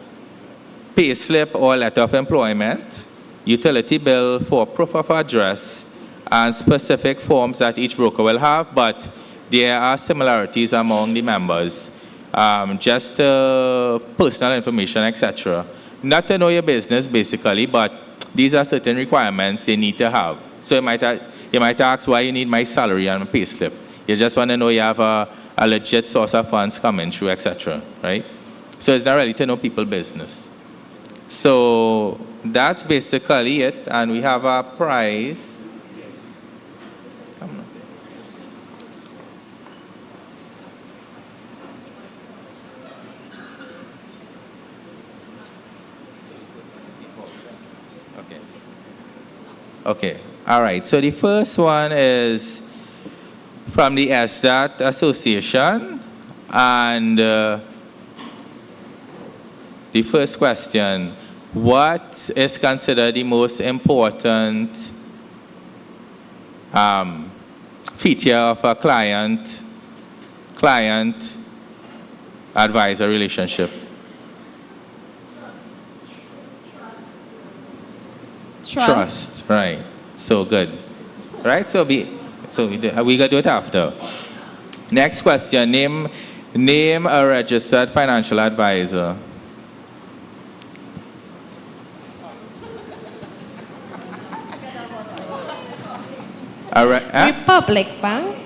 pay slip or letter of employment, utility bill for proof of address, and specific forms that each broker will have, but there are similarities among the members, just personal information, etc. Not to know your business, basically, but these are certain requirements you need to have. So you might ask why you need my salary and my pay slip. You just want to know you have a legit source of funds coming through, etc., right? So it's not really to know people's business. So that's basically it, and we have a prize. Come on. Okay, all right. So the first one is from the SDAT Association, and the first question: what is considered the most important feature of a client-advisor relationship? Trust, right. So good. Right, so we gotta do it after. Next question, name a registered financial advisor. Republic Bank,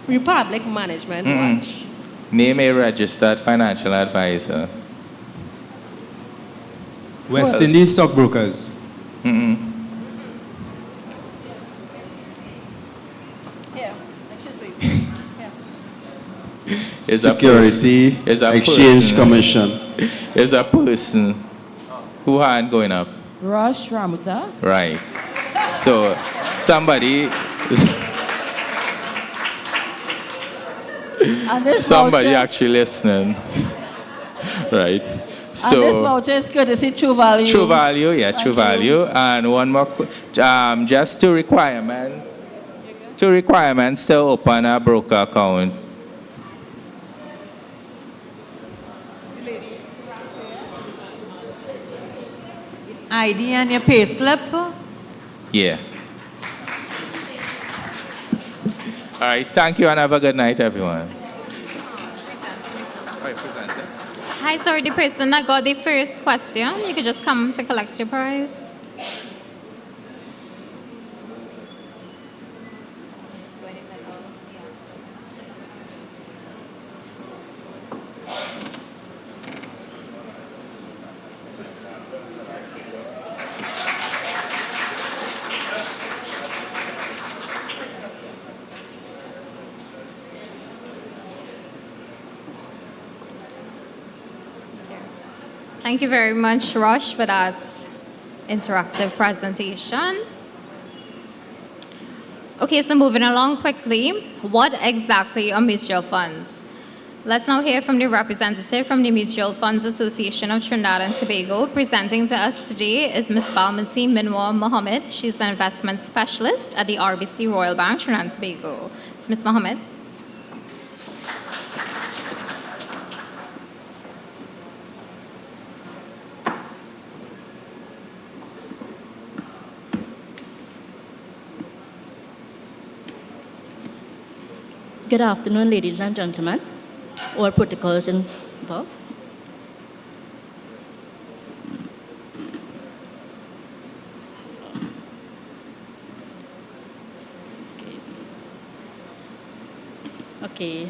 Republic Management Watch. Name a registered financial advisor. West Indies Stockbrokers. Security Exchange Commission. Is a person. Who hand going up? Rush Ramuta. Right. So somebody actually listening. Right. So and this voucher is courtesy True Value. True Value, yeah, True Value. And one more, just two requirements. Two requirements to open a broker account. ID and your pay slip. Yeah. All right, thank you and have a good night, everyone. Hi, sorry, the person that got the first question, you could just come to collect your prize. Thank you very much, Rush, for that interactive presentation. Okay, so moving along quickly, what exactly are mutual funds? Let's now hear from the representative from the Mutual Funds Association of Trinidad and Tobago. Presenting to us today is Ms. Balmati Minwar Mohammed. She's an investment specialist at the RBC Royal Bank, Trinidad and Tobago. Ms. Mohammed. Good afternoon, ladies and gentlemen. All protocols involved. Okay,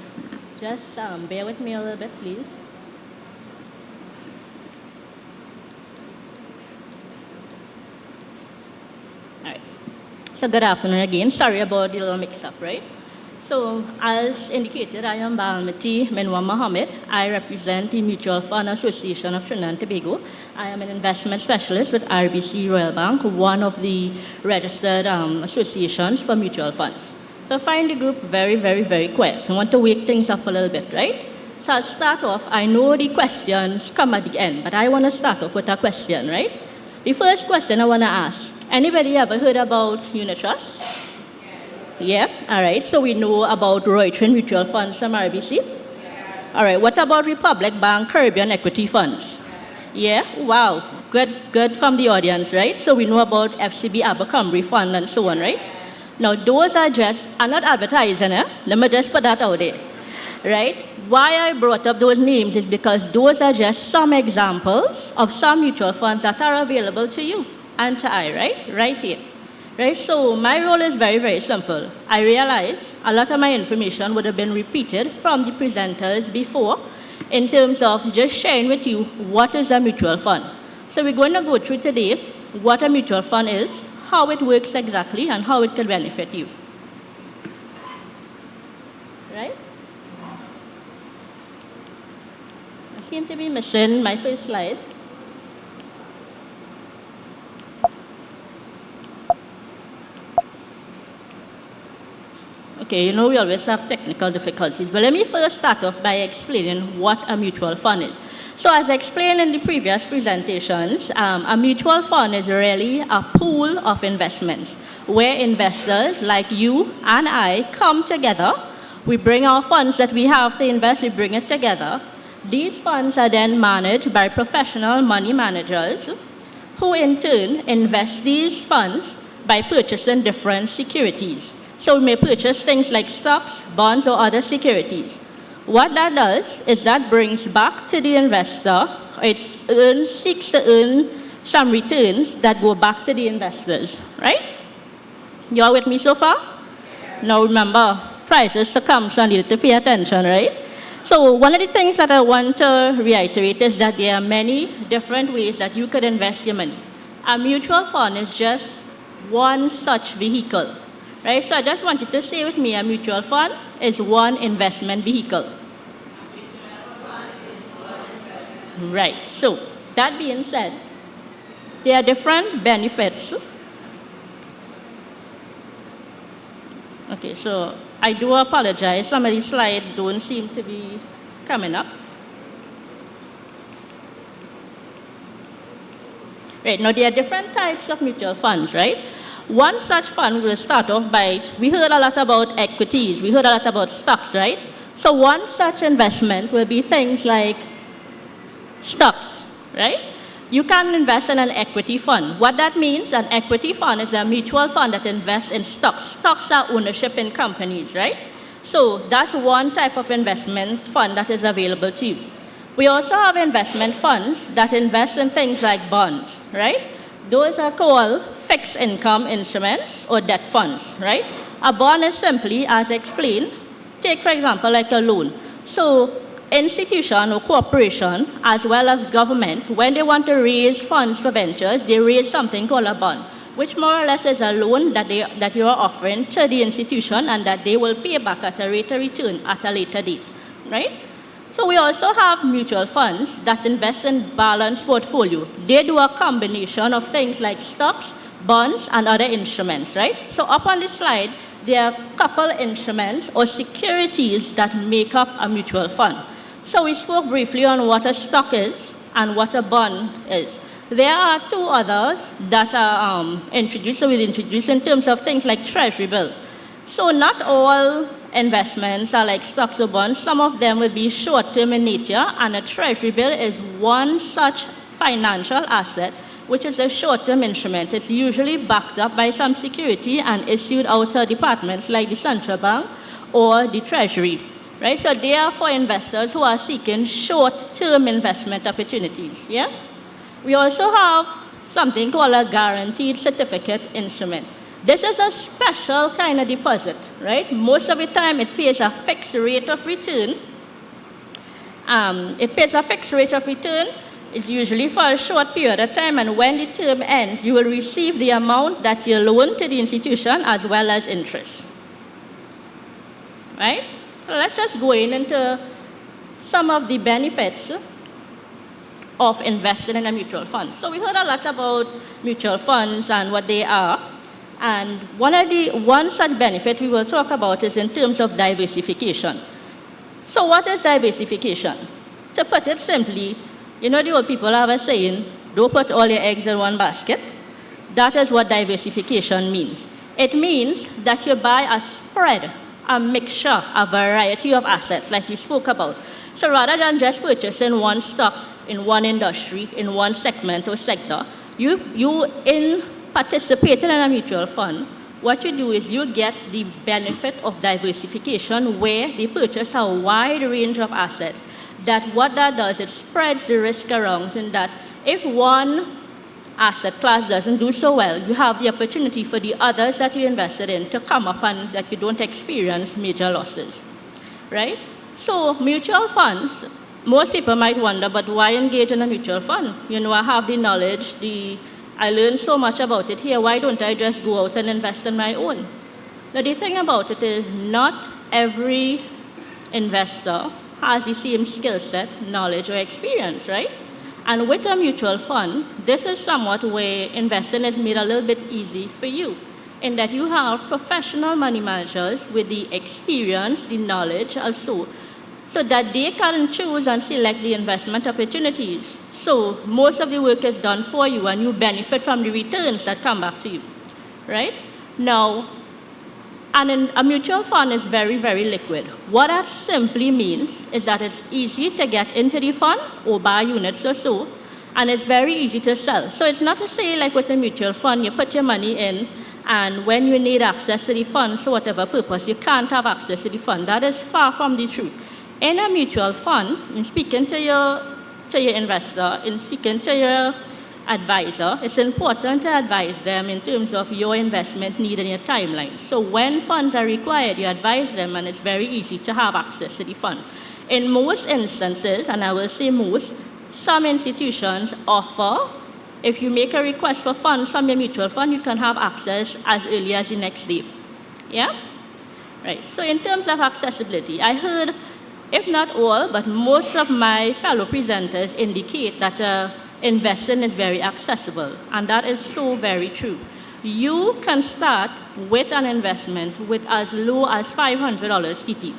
just bear with me a little bit, please. All right. So good afternoon again. Sorry about the little mix-up, right? So, as indicated, I am Balmati Minwar Mohammed. I represent the Mutual Fund Association of Trinidad and Tobago. I am an investment specialist with RBC Royal Bank, one of the registered associations for mutual funds. So I find the group very, very, very quiet. So I want to wake things up a little bit, right? So I'll start off. I know the questions come at the end, but I want to start off with a question, right? The first question I want to ask, anybody ever heard about unit trust? Yeah, all right. So we know about Roytrin Mutual Funds from RBC. All right, what about Republic Bank Caribbean Equity Funds? Yeah, wow, good from the audience, right? So we know about FCB Abercrombie Fund and so on, right? Now those are just, I'm not advertising, let me just put that out there, right? Why I brought up those names is because those are just some examples of some mutual funds that are available to you and to I, right? Right here. Right, so my role is very, very simple. I realize a lot of my information would have been repeated from the presenters before in terms of just sharing with you what is a mutual fund. So we're going to go through today what a mutual fund is, how it works exactly, and how it can benefit you. Right? I seem to be missing my first slide. Okay, you know we always have technical difficulties, but let me first start off by explaining what a mutual fund is. So as explained in the previous presentations, a mutual fund is really a pool of investments where investors like you and I come together. We bring our funds that we have to invest, we bring it together. These funds are then managed by professional money managers who in turn invest these funds by purchasing different securities. So we may purchase things like stocks, bonds, or other securities. What that does is that brings back to the investor, it seeks to earn some returns that go back to the investors, right? You all with me so far? Now remember, prices to come, so I need to pay attention, right? So one of the things that I want to reiterate is that there are many different ways that you could invest your money. A mutual fund is just one such vehicle. Right, so I just want you to say with me, a mutual fund is one investment vehicle. Right, so that being said, there are different benefits. Okay, so I do apologize, some of these slides don't seem to be coming up. Right, now there are different types of mutual funds, right? One such fund will start off by, we heard a lot about equities, we heard a lot about stocks, right? So one such investment will be things like stocks, right? You can invest in an equity fund. What that means, an equity fund is a mutual fund that invests in stocks. Stocks are ownership in companies, right? So that's one type of investment fund that is available to you. We also have investment funds that invest in things like bonds, right? Those are called fixed income instruments or debt funds, right? A bond is simply, as explained, take for example like a loan. So institution or corporation as well as government, when they want to raise funds for ventures, they raise something called a bond, which more or less is a loan that you are offering to the institution and that they will pay back at a rate of return at a later date, right? So we also have mutual funds that invest in balanced portfolio. They do a combination of things like stocks, bonds, and other instruments, right? So up on this slide, there are a couple instruments or securities that make up a mutual fund. So we spoke briefly on what a stock is and what a bond is. There are two others that are introduced, so we'll introduce in terms of things like treasury bills. So not all investments are like stocks or bonds. Some of them will be short-term in nature, and a treasury bill is one such financial asset, which is a short-term instrument. It's usually backed up by some security and issued out to departments like the central bank or the treasury, right? So they are for investors who are seeking short-term investment opportunities, yeah? We also have something called a guaranteed certificate instrument. This is a special kind of deposit, right? Most of the time it pays a fixed rate of return. It's usually for a short period of time, and when the term ends, you will receive the amount that you loan to the institution as well as interest, right? So let's just go into some of the benefits of investing in a mutual fund. So we heard a lot about mutual funds and what they are. And one such benefit we will talk about is in terms of diversification. So what is diversification? To put it simply, you know the old people have a saying, don't put all your eggs in one basket. That is what diversification means. It means that you buy a spread, a mixture, a variety of assets like we spoke about. So rather than just purchasing one stock in one industry, in one segment or sector, in participating in a mutual fund, what you do is you get the benefit of diversification where they purchase a wide range of assets. What that does, it spreads the risk around in that if one asset class doesn't do so well, you have the opportunity for the others that you invested in to come up and that you don't experience major losses, right? So mutual funds, most people might wonder, but why engage in a mutual fund? You know, I have the knowledge, the I learned so much about it here, why don't I just go out and invest in my own? Now, the thing about it is not every investor has the same skill set, knowledge, or experience, right? And with a mutual fund, this is somewhat where investing is made a little bit easy for you, in that you have professional money managers with the experience, the knowledge also, so that they can choose and select the investment opportunities. So most of the work is done for you and you benefit from the returns that come back to you, right? Now, a mutual fund is very, very liquid. What that simply means is that it's easy to get into the fund or buy units or so, and it's very easy to sell. So it's not to say like with a mutual fund, you put your money in, and when you need access to the fund for whatever purpose, you can't have access to the fund. That is far from the truth. In a mutual fund, in speaking to your investor, in speaking to your advisor, it's important to advise them in terms of your investment need and your timeline. So when funds are required, you advise them, and it's very easy to have access to the fund. In most instances, and I will say most, some institutions offer, if you make a request for funds from your mutual fund, you can have access as early as the next day. Yeah? Right. So in terms of accessibility, I heard, if not all, but most of my fellow presenters indicate that investing is very accessible, and that is so very true. You can start with an investment with as low as $500 TT.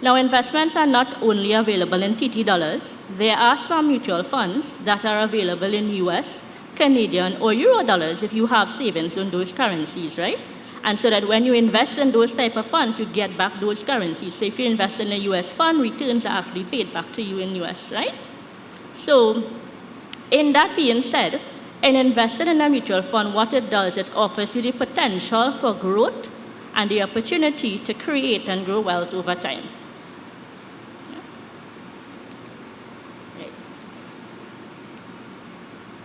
Now, investments are not only available in TT dollars. There are some mutual funds that are available in US, Canadian, or Euro dollars if you have savings in those currencies, right? And so that when you invest in those type of funds, you get back those currencies. So if you invest in a US fund, returns are actually paid back to you in US, right? So, in that being said, in investing in a mutual fund, what it does is offers you the potential for growth and the opportunity to create and grow wealth over time.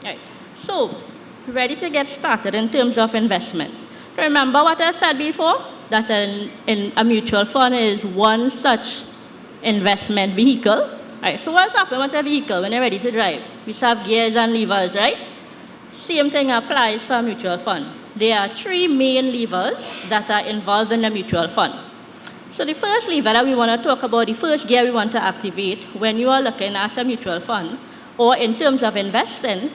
Right. So, ready to get started in terms of investment. Remember what I said before? That in a mutual fund is one such investment vehicle. Right, so what's happening with a vehicle when you're ready to drive? We have gears and levers, right? Same thing applies for a mutual fund. There are three main levers that are involved in a mutual fund. So the first lever that we want to talk about, the first gear we want to activate when you are looking at a mutual fund or in terms of investing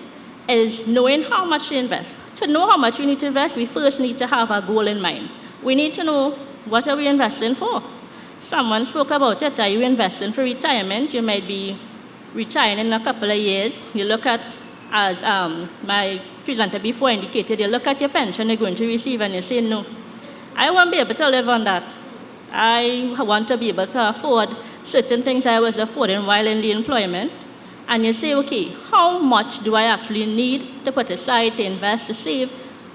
is knowing how much to invest. To know how much we need to invest, we first need to have a goal in mind. We need to know what are we investing for. Someone spoke about it. Are you investing for retirement? You might be retiring in a couple of years. You look at, as my presenter before indicated, you look at your pension you're going to receive and you say, no, I won't be able to live on that. I want to be able to afford certain things I was affording while in the employment. And you say, okay, how much do I actually need to put aside, to invest, to save,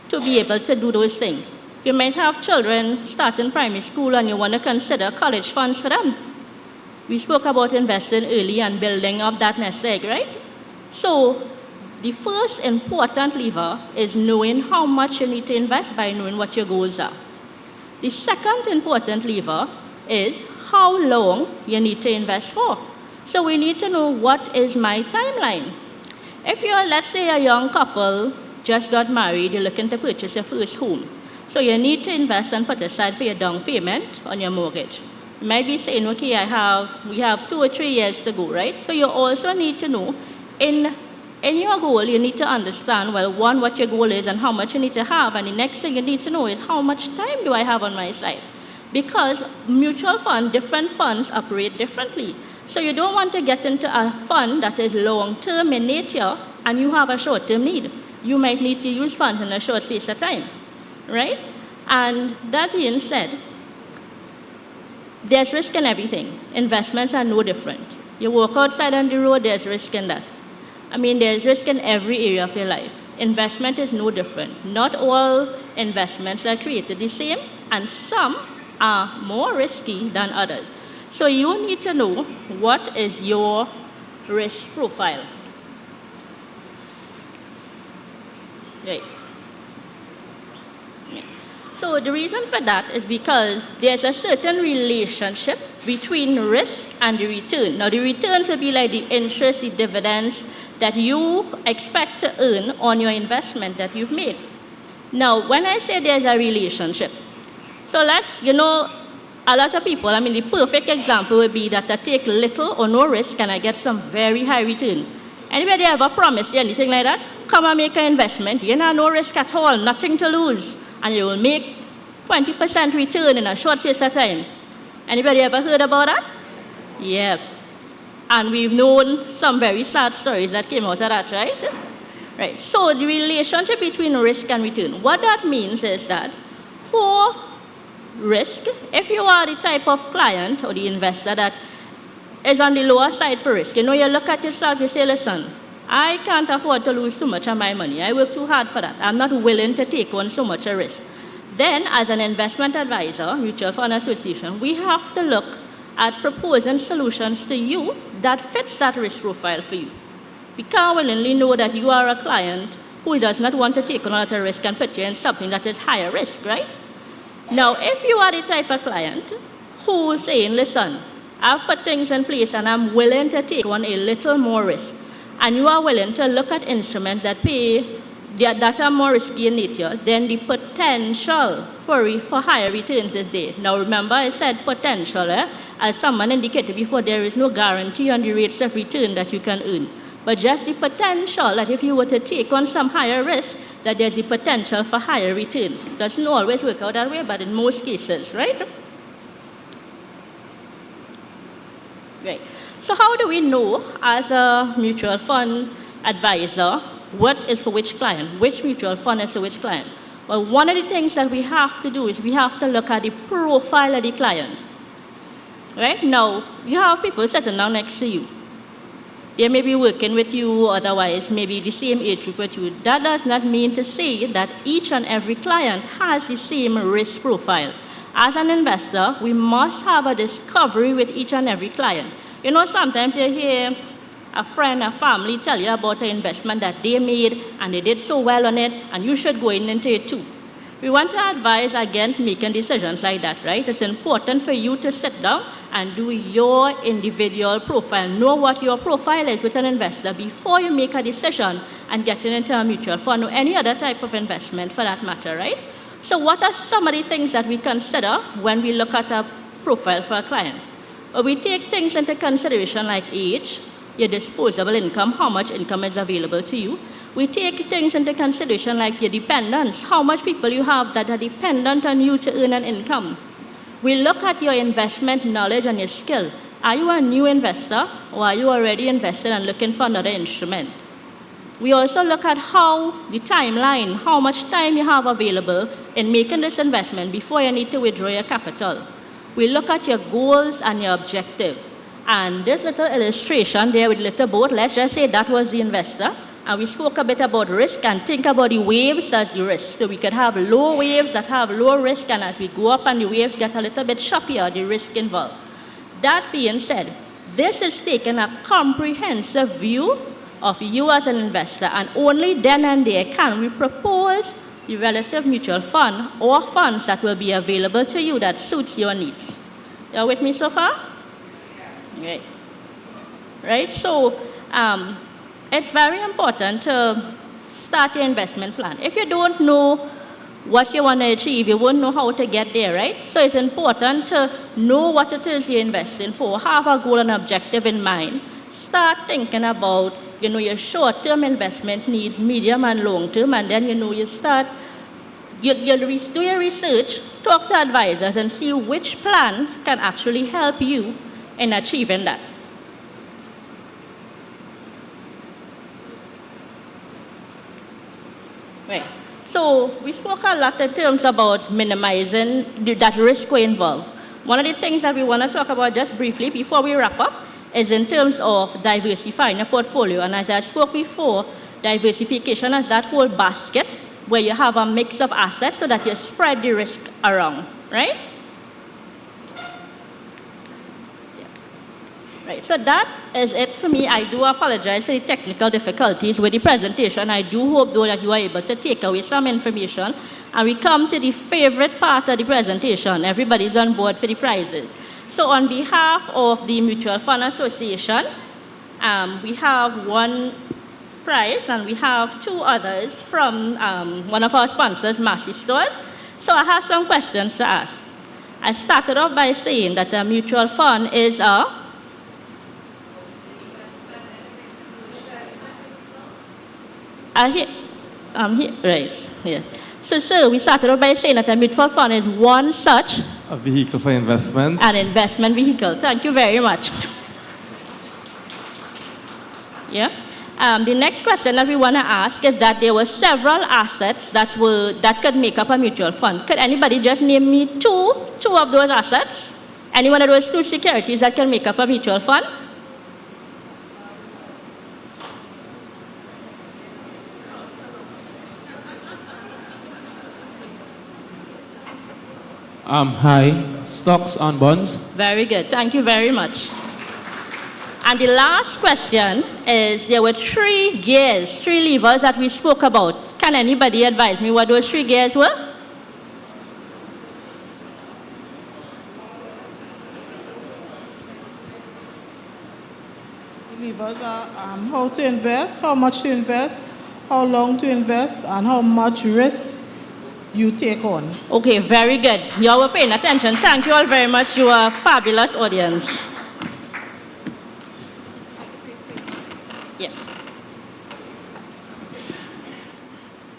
to be able to do those things? You might have children starting primary school and you want to consider college funds for them. We spoke about investing early and building up that nest egg, right? So the first important lever is knowing how much you need to invest by knowing what your goals are. The second important lever is how long you need to invest for. So we need to know what is my timeline. If you're, let's say, a young couple, just got married, you're looking to purchase your first home. So you need to invest and put aside for your down payment on your mortgage. You might be saying, okay, we have 2 or 3 years to go, right? So you also need to know, in your goal, you need to understand, well, one, what your goal is and how much you need to have. And the next thing you need to know is how much time do I have on my side? Because mutual fund, different funds operate differently. So you don't want to get into a fund that is long-term in nature and you have a short-term need. You might need to use funds in a short space of time, right? And that being said, there's risk in everything. Investments are no different. You walk outside on the road, there's risk in that. I mean, there's risk in every area of your life. Investment is no different. Not all investments are created the same, and some are more risky than others. So you need to know what is your risk profile. Right. Yeah. So the reason for that is because there's a certain relationship between risk and the return. Now the returns will be like the interest, the dividends that you expect to earn on your investment that you've made. Now when I say there's a relationship, so let's, a lot of people, the perfect example would be that I take little or no risk and I get some very high return. Anybody ever promised you anything like that? Come and make an investment, no risk at all, nothing to lose, and you will make 20% return in a short space of time. Anybody ever heard about that? Yeah. And we've known some very sad stories that came out of that, right? Right. So the relationship between risk and return, what that means is that for risk, if you are the type of client or the investor that is on the lower side for risk, you look at yourself, you say, listen, I can't afford to lose too much of my money. I work too hard for that. I'm not willing to take on so much a risk. Then, as an investment advisor, mutual fund association, we have to look at proposing solutions to you that fits that risk profile for you. We can't willingly know that you are a client who does not want to take on a lot of risk and put you in something that is higher risk, right? Now, if you are the type of client who's saying, listen, I've put things in place and I'm willing to take on a little more risk, and you are willing to look at instruments that that are more risky in nature, then the potential for higher returns is there. Now remember, I said potential, as someone indicated before, there is no guarantee on the rates of return that you can earn. But just the potential that if you were to take on some higher risk, that there's the potential for higher returns. Doesn't always work out that way, but in most cases, right? Right. So how do we know, as a mutual fund advisor, what is for which client? Which mutual fund is for which client? Well, one of the things that we have to do is we have to look at the profile of the client. Right? Now, you have people sitting down next to you. They may be working with you, otherwise maybe the same age group with you. That does not mean to say that each and every client has the same risk profile. As an investor, we must have a discovery with each and every client. Sometimes you hear a friend, a family tell you about an investment that they made and they did so well on it, and you should go into it too. We want to advise against making decisions like that, right? It's important for you to sit down and do your individual profile. Know what your profile is with an investor before you make a decision and getting into a mutual fund or any other type of investment for that matter, right? So what are some of the things that we consider when we look at a profile for a client? Well, we take things into consideration like age, your disposable income, how much income is available to you. We take things into consideration like your dependents, how much people you have that are dependent on you to earn an income. We look at your investment knowledge and your skill. Are you a new investor or are you already invested and looking for another instrument? We also look at how the timeline, how much time you have available in making this investment before you need to withdraw your capital. We look at your goals and your objective. And this little illustration there with little boat, let's just say that was the investor. And we spoke a bit about risk and think about the waves as the risk. So we could have low waves that have low risk, and as we go up and the waves get a little bit choppier, the risk involved. That being said, this is taking a comprehensive view of you as an investor, and only then and there can we propose the relative mutual fund or funds that will be available to you that suits your needs. You are with me so far? Right. Right? So it's very important to start your investment plan. If you don't know what you want to achieve, you won't know how to get there, right? So it's important to know what it is you're investing for, have a goal and objective in mind. Start thinking about, your short-term investment needs, medium and long-term, and then, you start, you'll do your research, talk to advisors, and see which plan can actually help you in achieving that. Right. So we spoke a lot in terms about minimizing that risk we involve. One of the things that we want to talk about just briefly before we wrap up is in terms of diversifying your portfolio. And as I spoke before, diversification is that whole basket where you have a mix of assets so that you spread the risk around, right? Right, so that is it for me. I do apologize for the technical difficulties with the presentation. I do hope, though, that you are able to take away some information. And we come to the favorite part of the presentation. Everybody's on board for the prizes. So on behalf of the Mutual Fund Association, we have one prize and we have two others from one of our sponsors, Massey Stores. So I have some questions to ask. I started off by saying that a mutual fund is a right, yes. So we started off by saying that a mutual fund is one such a vehicle for investment. An investment vehicle. Thank you very much. Yeah. The next question that we want to ask is that there were several assets that could make up a mutual fund. Could anybody just name me two of those assets? Any one of those two securities that can make up a mutual fund? Hi, stocks and bonds. Very good. Thank you very much. And the last question is, there were three gears, three levers that we spoke about. Can anybody advise me what those three gears were? The levers are how to invest, how much to invest, how long to invest, and how much risk you take on. Okay, very good. You all were paying attention. Thank you all very much. You are a fabulous audience. Yeah.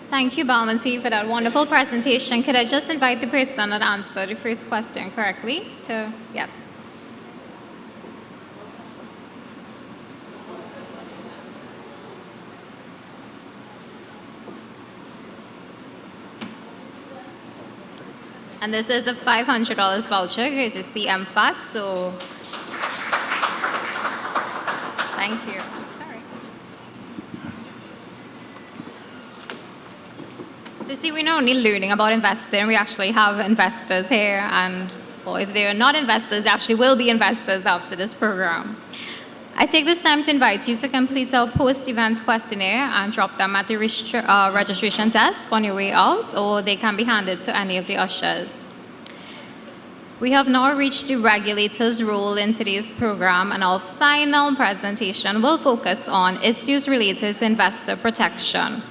Thank you, Balmanti, for that wonderful presentation. Could I just invite the person that answered the first question correctly to, yes. And this is a $500 voucher courtesy MFAT, so thank you. Sorry. So see, we're not only learning about investing, we actually have investors here, and or if they're not investors, they actually will be investors after this program. I take this time to invite you to complete our post-event questionnaire and drop them at the registration desk on your way out, or they can be handed to any of the ushers. We have now reached the regulator's role in today's program, and our final presentation will focus on issues related to investor protection.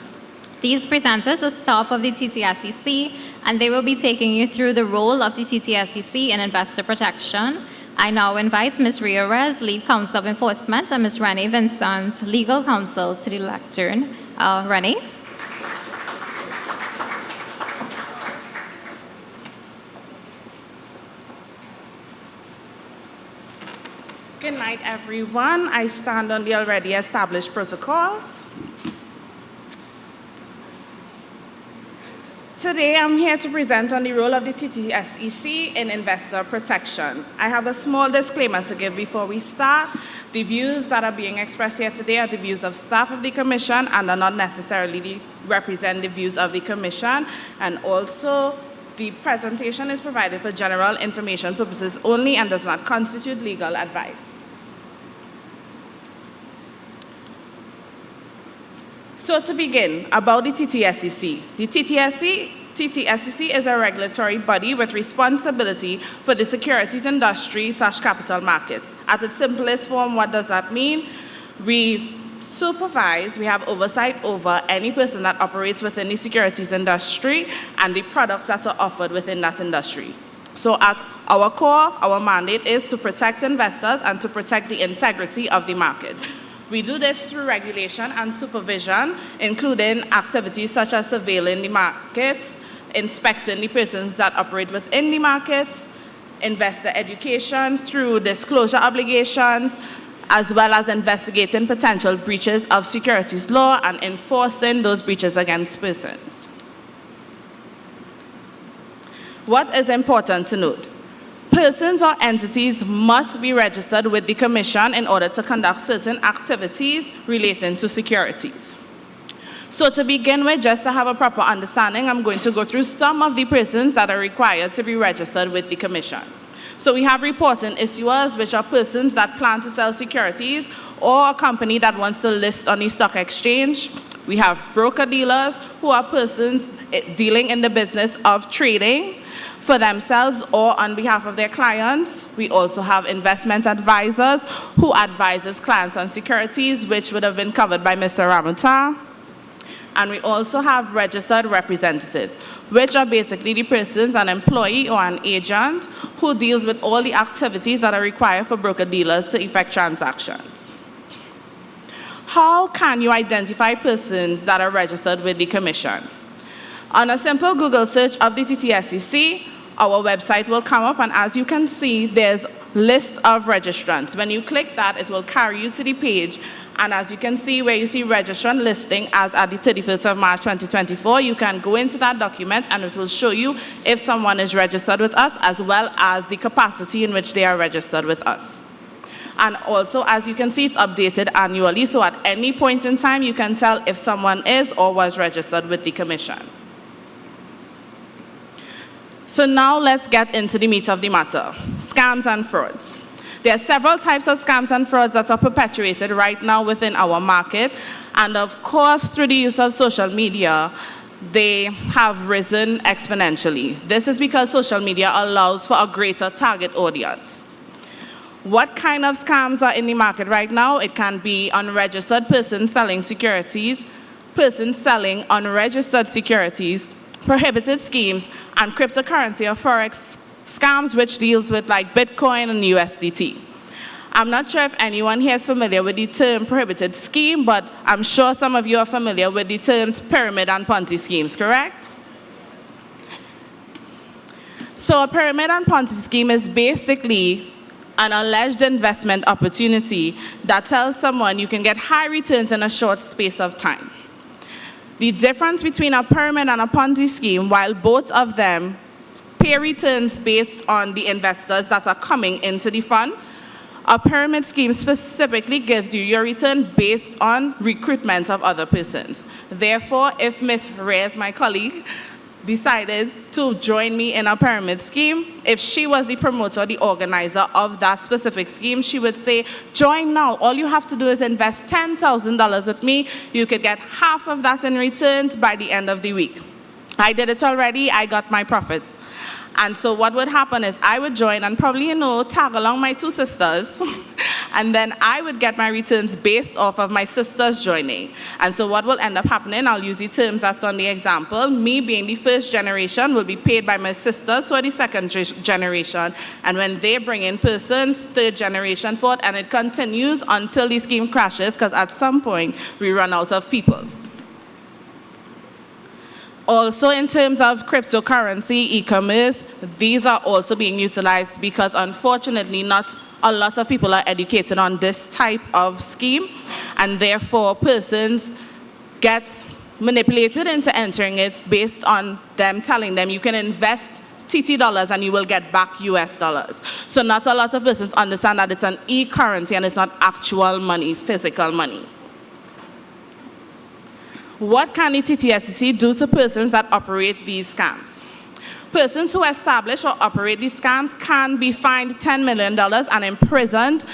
These presenters are staff of the TTSEC, and they will be taking you through the role of the TTSEC in investor protection. I now invite Ms. Ria Rez, Lead Counsel of Enforcement, and Ms. Renee Vincent, Legal Counsel, to the lectern. Renee? Good night, everyone. I stand on the already established protocols. Today, I'm here to present on the role of the TTSEC in investor protection. I have a small disclaimer to give before we start. The views that are being expressed here today are the views of staff of the Commission and are not necessarily represent the views of the Commission. And also, the presentation is provided for general information purposes only and does not constitute legal advice. So to begin, about the TTSEC. The TTSEC is a regulatory body with responsibility for the securities industry / capital markets. At its simplest form, what does that mean? We supervise, we have oversight over any person that operates within the securities industry and the products that are offered within that industry. So at our core, our mandate is to protect investors and to protect the integrity of the market. We do this through regulation and supervision, including activities such as surveilling the markets, inspecting the persons that operate within the markets, investor education through disclosure obligations, as well as investigating potential breaches of securities law and enforcing those breaches against persons. What is important to note? Persons or entities must be registered with the Commission in order to conduct certain activities relating to securities. So to begin with, just to have a proper understanding, I'm going to go through some of the persons that are required to be registered with the Commission. So we have reporting issuers, which are persons that plan to sell securities, or a company that wants to list on the stock exchange. We have broker-dealers, who are persons dealing in the business of trading for themselves or on behalf of their clients. We also have investment advisors, who advises clients on securities, which would have been covered by Mr. Ramata. And we also have registered representatives, which are basically the persons, an employee or an agent, who deals with all the activities that are required for broker-dealers to effect transactions. How can you identify persons that are registered with the Commission? On a simple Google search of the TTSEC, our website will come up, and as you can see, there's a list of registrants. When you click that, it will carry you to the page, and as you can see where you see registrant listing as at the 31st of March 2024, you can go into that document and it will show you if someone is registered with us, as well as the capacity in which they are registered with us. And also, as you can see, it's updated annually, so at any point in time, you can tell if someone is or was registered with the Commission. So now let's get into the meat of the matter, scams and frauds. There are several types of scams and frauds that are perpetuated right now within our market, and of course, through the use of social media, they have risen exponentially. This is because social media allows for a greater target audience. What kind of scams are in the market right now? It can be unregistered persons selling securities, persons selling unregistered securities, prohibited schemes, and cryptocurrency or forex scams, which deals with like Bitcoin and USDT. I'm not sure if anyone here is familiar with the term prohibited scheme, but I'm sure some of you are familiar with the terms pyramid and Ponzi schemes, correct? So a pyramid and Ponzi scheme is basically an alleged investment opportunity that tells someone you can get high returns in a short space of time. The difference between a pyramid and a Ponzi scheme, while both of them pay returns based on the investors that are coming into the fund, a pyramid scheme specifically gives you your return based on recruitment of other persons. Therefore, if Ms. Reyes, my colleague, decided to join me in a pyramid scheme, if she was the promoter, the organizer of that specific scheme, she would say, join now. All you have to do is invest $10,000 with me. You could get half of that in returns by the end of the week. I did it already. I got my profits. And so what would happen is I would join and probably, tag along my two sisters, and then I would get my returns based off of my sisters joining. And so what will end up happening, I'll use the terms that's on the example, me being the first generation will be paid by my sisters who are the second generation. And when they bring in persons, third generation, fourth, and it continues until the scheme crashes, because at some point we run out of people. Also, in terms of cryptocurrency, e-commerce, these are also being utilized because, unfortunately, not a lot of people are educated on this type of scheme, and therefore persons get manipulated into entering it based on them telling them you can invest TT dollars and you will get back US dollars. So not a lot of persons understand that it's an e-currency and it's not actual money, physical money. What can the TTSEC do to persons that operate these scams? Persons who establish or operate these scams can be fined $10 million and imprisoned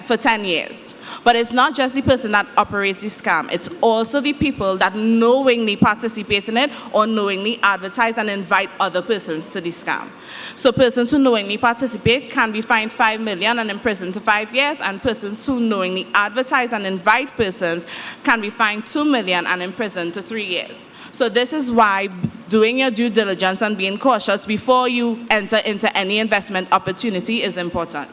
for 10 years. But it's not just the person that operates the scam, it's also the people that knowingly participate in it or knowingly advertise and invite other persons to the scam. So persons who knowingly participate can be fined $5 million and imprisoned to 5 years, and persons who knowingly advertise and invite persons can be fined $2 million and imprisoned to 3 years. So this is why doing your due diligence and being cautious before you enter into any investment opportunity is important.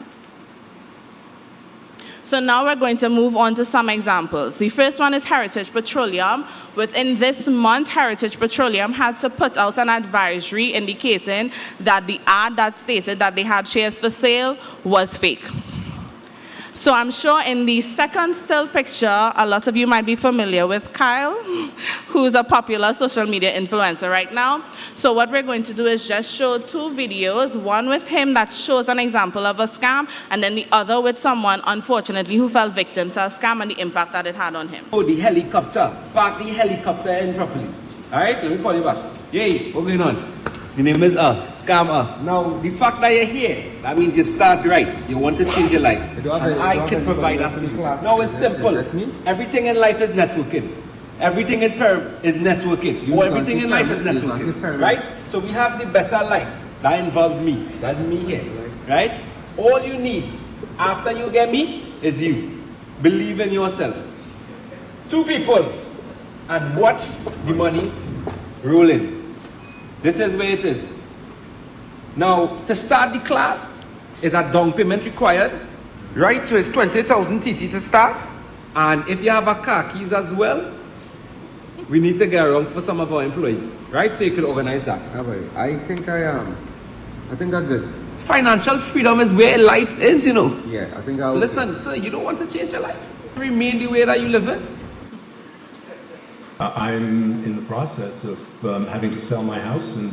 So now we're going to move on to some examples. The first one is Heritage Petroleum. Within this month, Heritage Petroleum had to put out an advisory indicating that the ad that stated that they had shares for sale was fake. So I'm sure in the second still picture, a lot of you might be familiar with Kyle, who's a popular social media influencer right now. So what we're going to do is just show two videos, one with him that shows an example of a scam, and then the other with someone, unfortunately, who fell victim to a scam and the impact that it had on him. Oh, the helicopter. Park the helicopter in properly. All right, let me call you back. Yay, what's going on? The name is Scammer. Now, the fact that you're here, that means you start right. You want to change your life. And I can provide that for you. Now, it's simple. Everything in life is networking. Everything is networking. Or everything in life is networking. Right? So we have the better life. That involves me. That's me here. Right? All you need after you get me is you. Believe in yourself. 2 people. And watch the money roll in. This is where it is. Now, to start the class, is a down payment required, right? So it's 20,000 TT to start. And if you have a car keys as well, we need to get around for some of our employees, right? So you can organize that. I think I'm good. Financial freedom is where life is, you know. Yeah, I think I'll... Listen, sir, you don't want to change your life. Remain the way that you live in. I'm in the process of having to sell my house and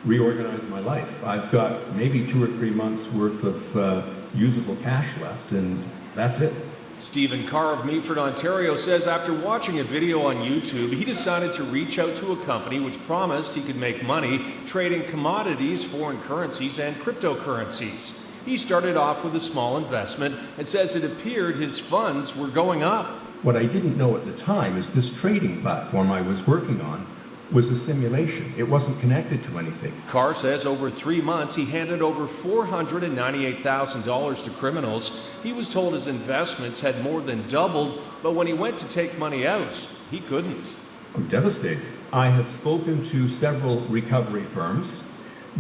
reorganize my life. I've got maybe 2 or 3 months worth of usable cash left, and that's it. Stephen Carr of Meaford, Ontario says after watching a video on YouTube, he decided to reach out to a company which promised he could make money trading commodities, foreign currencies, and cryptocurrencies. He started off with a small investment and says it appeared his funds were going up. What I didn't know at the time is this trading platform I was working on was a simulation. It wasn't connected to anything. Carr says over 3 months he handed over $498,000 to criminals. He was told his investments had more than doubled, but when he went to take money out, he couldn't. I'm devastated. I have spoken to several recovery firms,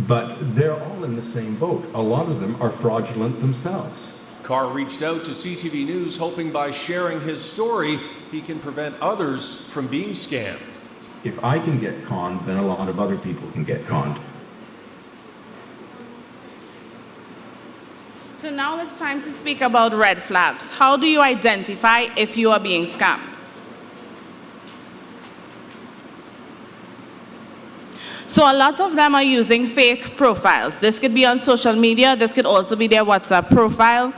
but they're all in the same boat. A lot of them are fraudulent themselves. Carr reached out to CTV News hoping by sharing his story, he can prevent others from being scammed. If I can get conned, then a lot of other people can get conned. So now it's time to speak about red flags. How do you identify if you are being scammed? So a lot of them are using fake profiles. This could be on social media. This could also be their WhatsApp profile.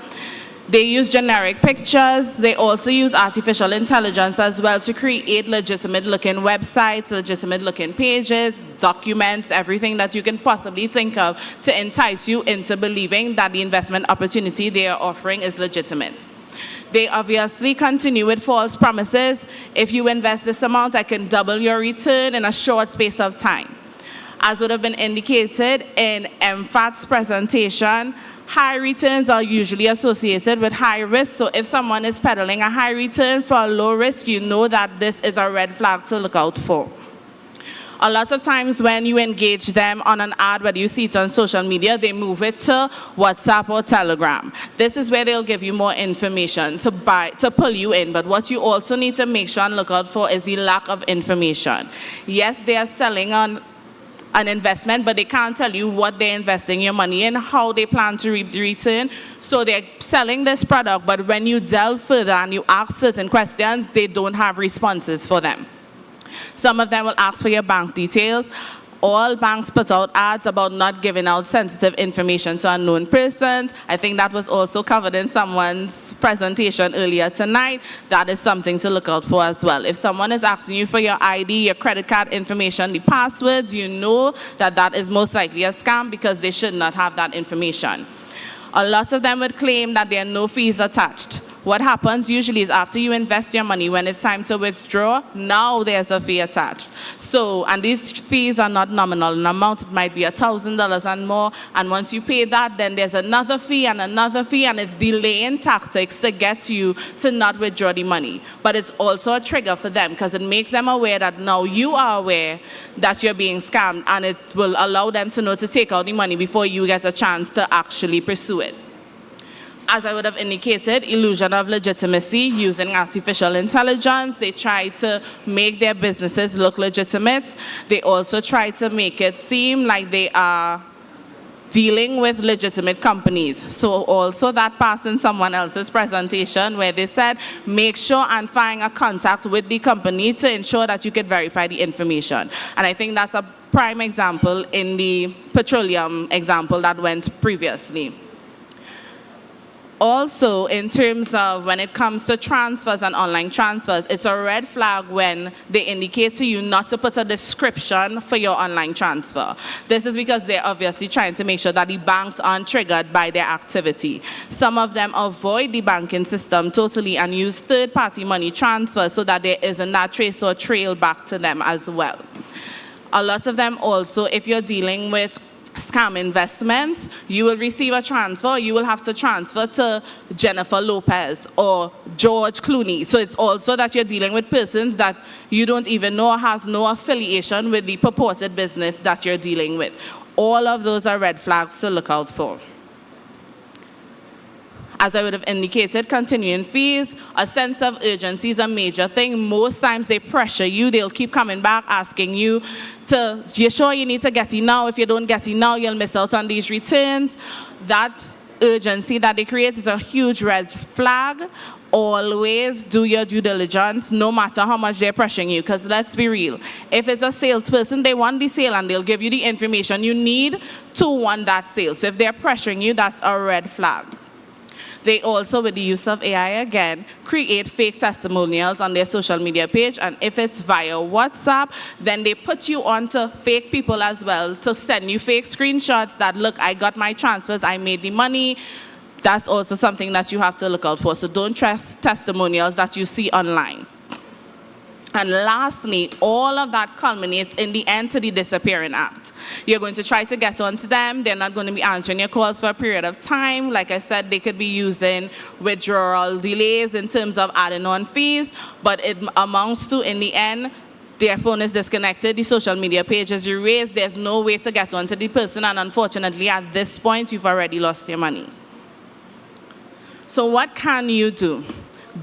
They use generic pictures. They also use artificial intelligence as well to create legitimate-looking websites, legitimate-looking pages, documents, everything that you can possibly think of to entice you into believing that the investment opportunity they are offering is legitimate. They obviously continue with false promises. If you invest this amount, I can double your return in a short space of time. As would have been indicated in MFAT's presentation, high returns are usually associated with high risk. So if someone is peddling a high return for a low risk, you know that this is a red flag to look out for. A lot of times when you engage them on an ad, whether you see it on social media, they move it to WhatsApp or Telegram. This is where they'll give you more information to pull you in. But what you also need to make sure and look out for is the lack of information. Yes, they are selling on an investment, but they can't tell you what they're investing your money in, how they plan to reap the return. So they're selling this product, but when you delve further and you ask certain questions, they don't have responses for them. Some of them will ask for your bank details. All banks put out ads about not giving out sensitive information to unknown persons. I think that was also covered in someone's presentation earlier tonight. That is something to look out for as well. If someone is asking you for your ID, your credit card information, the passwords, you know that that is most likely a scam because they should not have that information. A lot of them would claim that there are no fees attached. What happens usually is after you invest your money, when it's time to withdraw, now there's a fee attached. So, and these fees are not nominal in amount. It might be $1,000 and more. And once you pay that, then there's another fee, and it's delaying tactics to get you to not withdraw the money. But it's also a trigger for them because it makes them aware that now you are aware that you're being scammed, and it will allow them to know to take out the money before you get a chance to actually pursue it. As I would have indicated, illusion of legitimacy using artificial intelligence. They try to make their businesses look legitimate. They also try to make it seem like they are dealing with legitimate companies. So also that passed in someone else's presentation where they said, make sure and find a contact with the company to ensure that you can verify the information. And I think that's a prime example in the petroleum example that went previously. also, in terms of when it comes to transfers and online transfers, it's a red flag when they indicate to you not to put a description for your online transfer. This is because they're obviously trying to make sure that the banks aren't triggered by their activity. Some of them avoid the banking system totally and use third-party money transfers so that there isn't that trace or trail back to them as well. A lot of them also, if you're dealing with scam investments, you will receive a transfer, you will have to transfer to Jennifer Lopez or George Clooney. So it's also that you're dealing with persons that you don't even know, has no affiliation with the purported business that you're dealing with. All of those are red flags to look out for. As I would have indicated, continuing fees, a sense of urgency is a major thing. Most times they pressure you. They'll keep coming back asking you you're sure you need to get it now? If you don't get it now, you'll miss out on these returns. That urgency that they create is a huge red flag. Always do your due diligence, no matter how much they're pressuring you. Because let's be real, if it's a salesperson, they want the sale and they'll give you the information you need to want that sale. So if they're pressuring you, that's a red flag. They also, with the use of AI again, create fake testimonials on their social media page, and if it's via WhatsApp, then they put you onto fake people as well to send you fake screenshots that, look, I got my transfers, I made the money. That's also something that you have to look out for. So don't trust testimonials that you see online. And lastly, all of that culminates in the end to the disappearing act. You're going to try to get onto them. They're not going to be answering your calls for a period of time. Like I said, they could be using withdrawal delays in terms of adding on fees, but it amounts to, in the end, their phone is disconnected, the social media page is erased, there's no way to get onto the person, and unfortunately, at this point, you've already lost your money. So what can you do?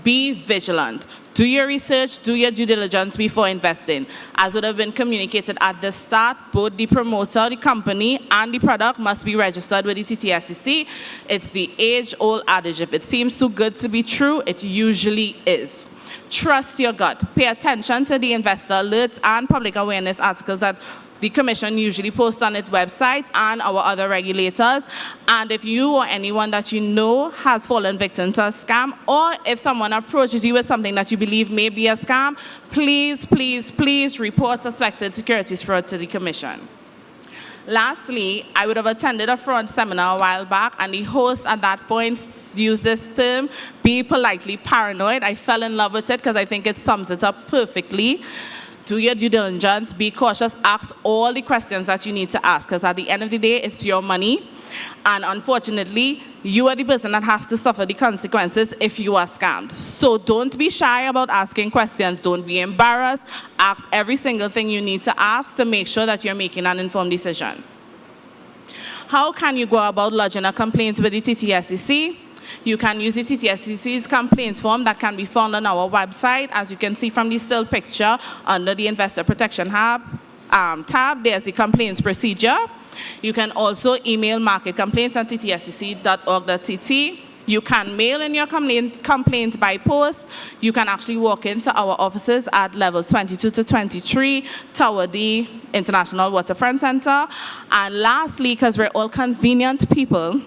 Be vigilant. Do your research, do your due diligence before investing. As would have been communicated at the start, both the promoter, the company, and the product must be registered with the TTSEC. It's the age-old adage. If it seems too good to be true, it usually is. Trust your gut. Pay attention to the investor alerts and public awareness articles that the Commission usually posts on its website and our other regulators. And if you or anyone that you know has fallen victim to a scam, or if someone approaches you with something that you believe may be a scam, please, please, please report suspected securities fraud to the Commission. Lastly, I would have attended a fraud seminar a while back, and the host at that point used this term, be politely paranoid. I fell in love with it because I think it sums it up perfectly. Do your due diligence, be cautious, ask all the questions that you need to ask, because at the end of the day, it's your money. And unfortunately, you are the person that has to suffer the consequences if you are scammed. So don't be shy about asking questions. Don't be embarrassed. Ask every single thing you need to ask to make sure that you're making an informed decision. How can you go about lodging a complaint with the TTSEC? You can use the TTSEC's complaints form that can be found on our website. As you can see from the still picture, under the Investor Protection tab, there's the complaints procedure. You can also email marketcomplaints@ttsec.org.tt. You can mail in your complaint by post. You can actually walk into our offices at levels 22 to 23, Tower D, International Waterfront Center. And lastly, because we're all convenient people,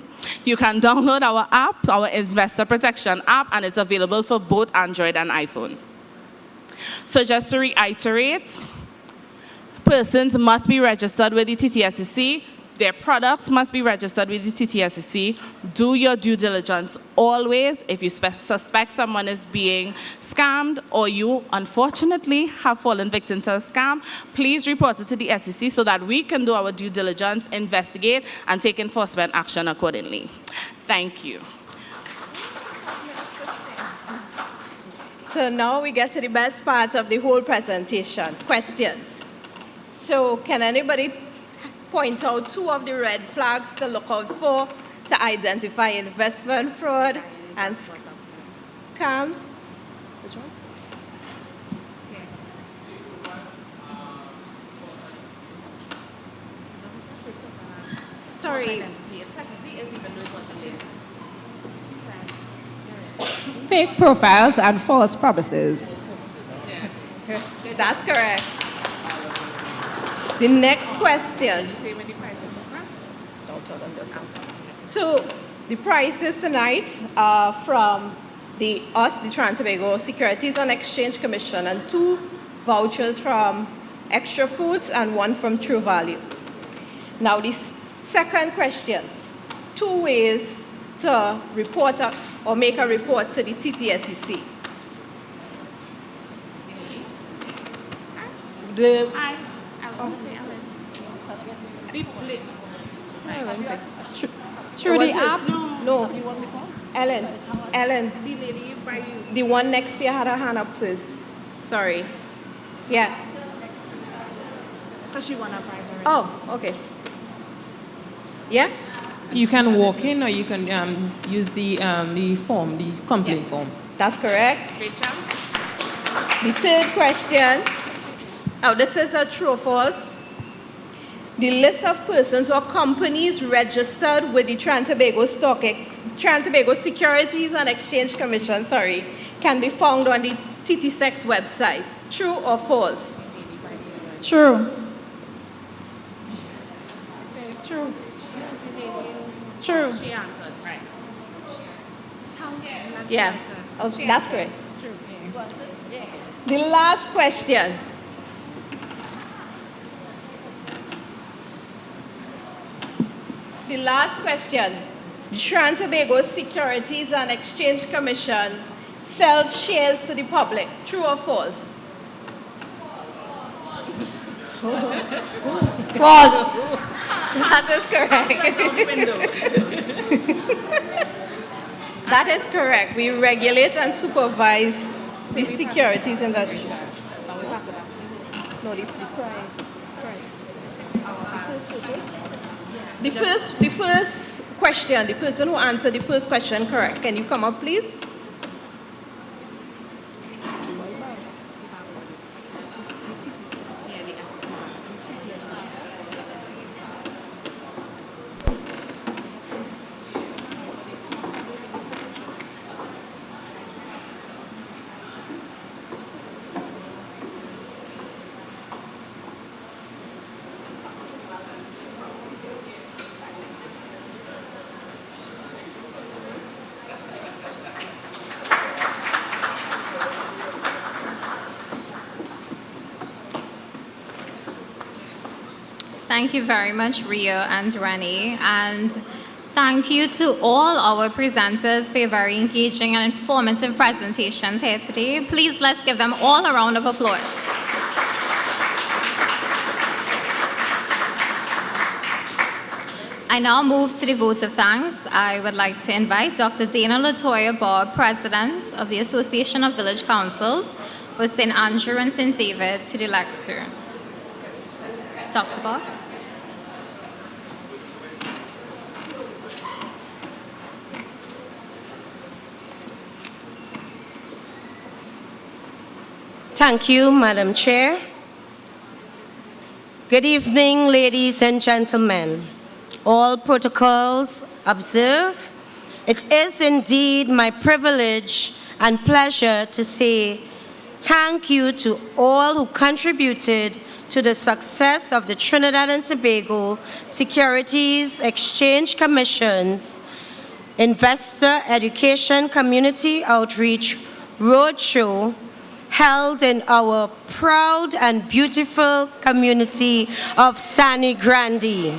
you can download our app, our Investor Protection app, and it's available for both Android and iPhone. So just to reiterate, persons must be registered with the TTSEC. Their products must be registered with the TTSEC. Do your due diligence always. If you suspect someone is being scammed or you, unfortunately, have fallen victim to a scam, please report it to the SEC so that we can do our due diligence, investigate, and take enforcement action accordingly. Thank you. So now we get to the best part of the whole presentation, questions. So can anybody point out two of the red flags to look out for to identify investment fraud and scams? Which one? Sorry. Fake profiles and false promises. That's correct. The next question. You say when the price is different? Don't tell them this. So The prizes tonight are from the Trinidad and Tobago Securities and Exchange Commission, and 2 vouchers from Extra Foods and 1 from True Value. Now, the second question, 2 ways to report or make a report to the TTSEC. Through the app? No. Ellen. The one next to you had her hand up first. Sorry. Yeah. Because she won a prize already. Oh, okay. Yeah? You can walk in or you can use the form, the complaint form. That's correct. The third question. Now, this is a true or false. The list of persons or companies registered with the Trinidad and Tobago Securities and Exchange Commission, can be found on the TTSEC's website. True or false? True. True. True. She answered, right. Yeah. Okay, that's correct. The last question. The last question. The Trinidad and Tobago Securities and Exchange Commission sells shares to the public. True or false? False. That is correct. That is correct. We regulate and supervise the securities industry. No, the price. The first question, the person who answered the first question correct. Can you come up, please? Thank you very much, Rio and Rennie, and thank you to all our presenters for your very engaging and informative presentations here today. Please, let's give them all a round of applause. I now move to the vote of thanks. I would like to invite Dr. Dana Latoya Bob, President of the Association of Village Councils for St. Andrew and St. David, to the lectern. Dr. Bob. Thank you, Madam Chair. Good evening, ladies and gentlemen. All protocols observed. It is indeed my privilege and pleasure to say thank you to all who contributed to the success of the Trinidad and Tobago Securities Exchange Commission's Investor Education Community Outreach Roadshow held in our proud and beautiful community of Sangre Grande.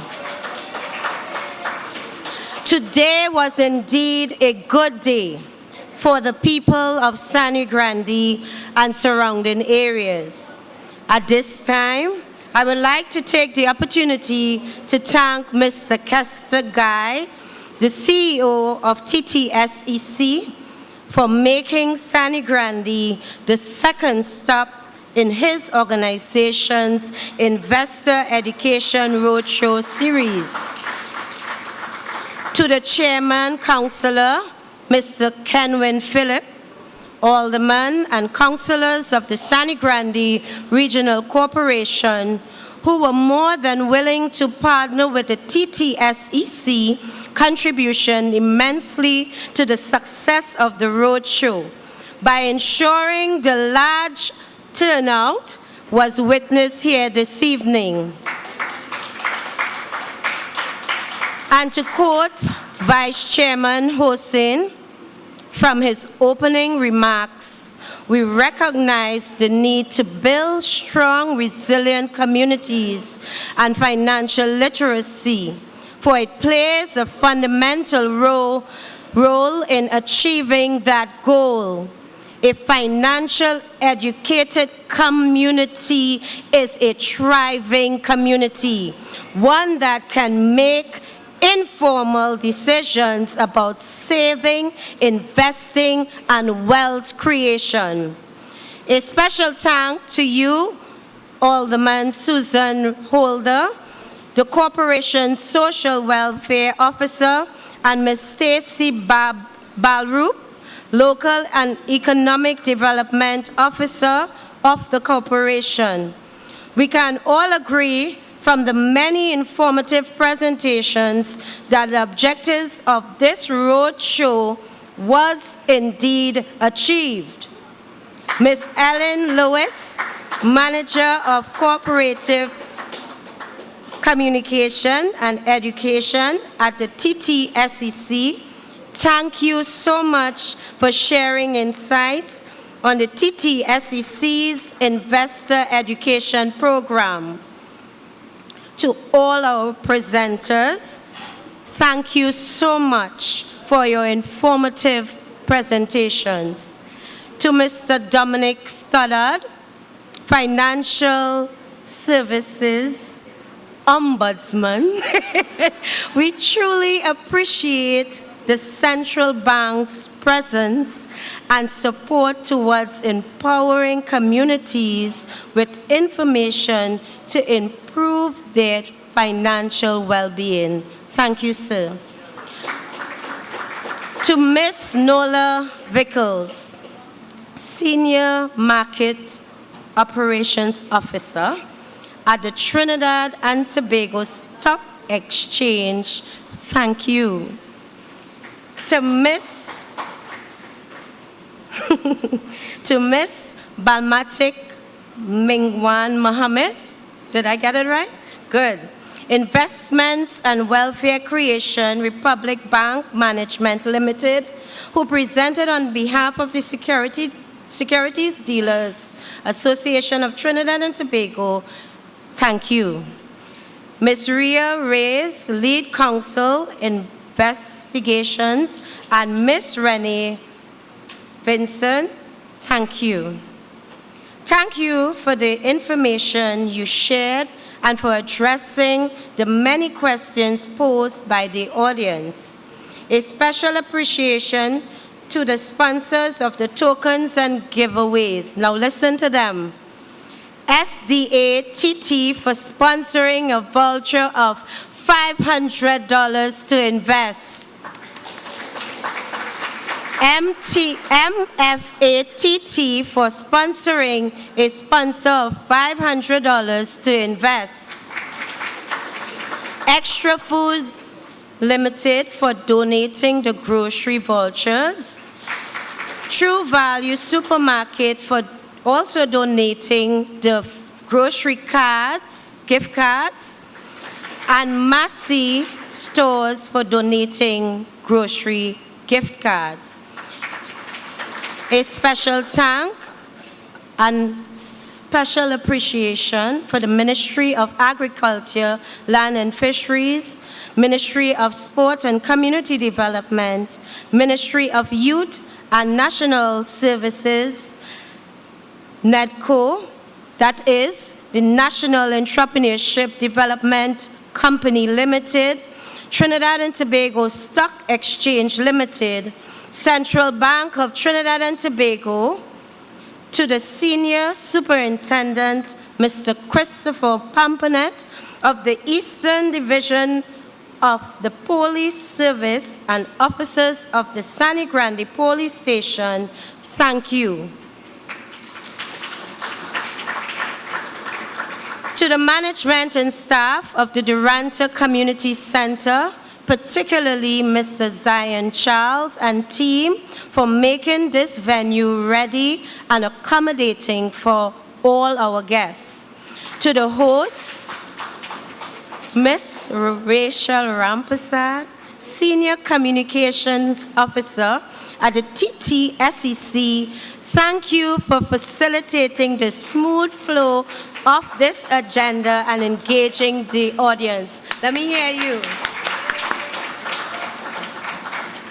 Today was indeed a good day for the people of Sangre Grande and surrounding areas. At this time, I would like to take the opportunity to thank Mr. Kester Guy, the CEO of TTSEC, for making Sangre Grande the second stop in his organization's Investor Education Roadshow series. To the Chairman, Councillor, Mr. Kenwin Phillip, Aldermen and Councillors of the Sangre Grande Regional Corporation, who were more than willing to partner with the TTSEC, contribution immensely to the success of the roadshow by ensuring the large turnout was witnessed here this evening. And to quote Vice Chairman Hossein, from his opening remarks, we recognize the need to build strong, resilient communities and financial literacy, for it plays a fundamental role in achieving that goal. A financial educated community is a thriving community, one that can make informal decisions about saving, investing, and wealth creation. A special thank to you, Alderman Susan Holder, the Corporation's Social Welfare Officer, and Ms. Stacy Balrup, Local and Economic Development Officer of the Corporation. We can all agree from the many informative presentations that the objectives of this roadshow was indeed achieved. Ms. Ellen Lewis, Manager of Cooperative Communication and Education at the TTSEC, thank you so much for sharing insights on the TTSEC's Investor Education Program. To all our presenters, thank you so much for your informative presentations. To Mr. Dominic Stoddard, Financial Services Ombudsman, we truly appreciate the central bank's presence and support towards empowering communities with information to improve their financial well-being. Thank you, sir. To Ms. Nola Vickles, Senior Market Operations Officer at the Trinidad and Tobago Stock Exchange, thank you. To Ms. Balmatic Mingwan Mohammed, did I get it right? Good. Investments and Welfare Creation Republic Bank Management Limited, who presented on behalf of the Securities Dealers Association of Trinidad and Tobago, thank you. Ms. Ria Reyes, Lead Counsel Investigations, and Ms. Renee Vincent, thank you. Thank you for the information you shared and for addressing the many questions posed by the audience. A special appreciation to the sponsors of the tokens and giveaways. Now listen to them. SDA-TT for sponsoring a voucher of $500 to invest. MFA-TT for sponsoring a sponsor of $500 to invest. Extra Foods Limited for donating the grocery vouchers. True Value Supermarket for also donating the grocery cards, gift cards, and Massey Stores for donating grocery gift cards. A special thanks and special appreciation for the Ministry of Agriculture, Land and Fisheries, Ministry of Sport and Community Development, Ministry of Youth and National Services, NEDCO, that is the National Entrepreneurship Development Company Limited, Trinidad and Tobago Stock Exchange Limited, Central Bank of Trinidad and Tobago, to the Senior Superintendent, Mr. Christopher Pampanet of the Eastern Division of the Police Service and officers of the Sangre Grande Police Station, thank you. To the management and staff of the Duranta Community Center, particularly Mr. Zion Charles and team, for making this venue ready and accommodating for all our guests. To the hosts, Ms. Rachel Rampasad, Senior Communications Officer at the TTSEC, thank you for facilitating the smooth flow of this agenda and engaging the audience. Let me hear you.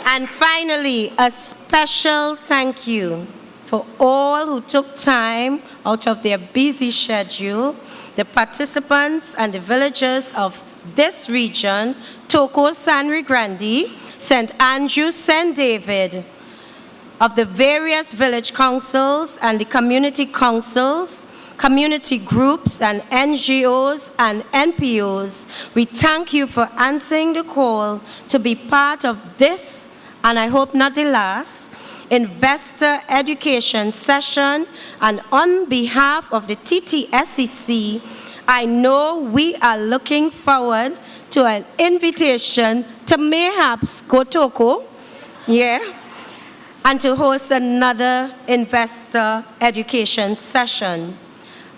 And finally, a special thank you for all who took time out of their busy schedule, the participants and the villagers of this region, Toko, Sangre, Grande, St. Andrew, St. David, of the various village councils and the community councils, community groups and NGOs and NPOs. We thank you for answering the call to be part of this, and I hope not the last, investor education session. And on behalf of the TTSEC, I know we are looking forward to an invitation to mayhaps go Toko, and to host another investor education session.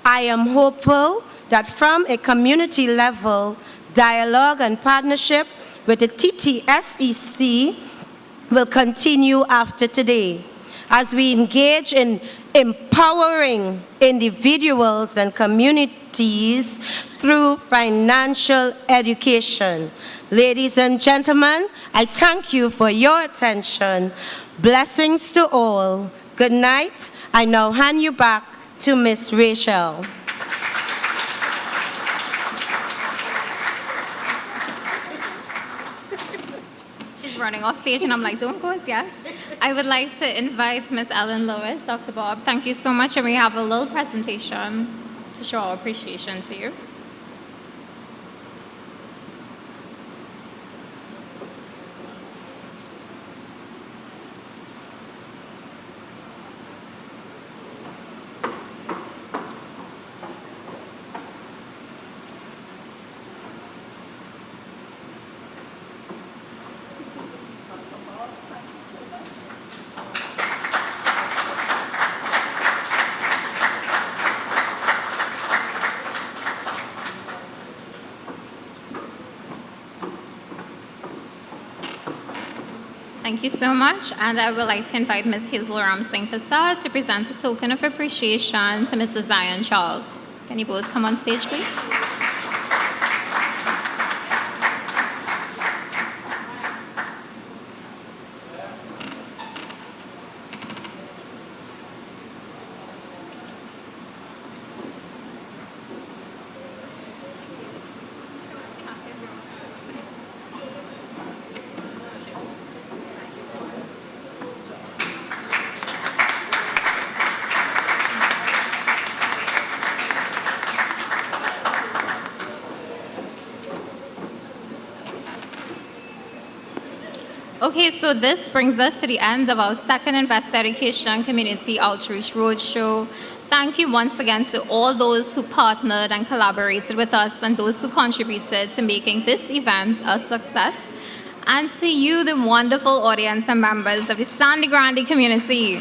I am hopeful that from a community level, dialogue and partnership with the TTSEC will continue after today as we engage in empowering individuals and communities through financial education. Ladies and gentlemen, I thank you for your attention. Blessings to all. Good night. I now hand you back to Miss Rachel. She's running off stage and I'm like, don't go yet. I would like to invite Miss Ellen Lewis, Dr. Bob. Thank you so much, and we have a little presentation to show our appreciation to you. Thank you so much, and I would like to invite Ms. Hazel Ram Singh Prasad to present a token of appreciation to Mr. Zion Charles. Can you both come on stage, please? Okay, so this brings us to the end of our second Investor Education Community Outreach Roadshow. Thank you once again to all those who partnered and collaborated with us and those who contributed to making this event a success. And to you, the wonderful audience and members of the Sangre Grande community.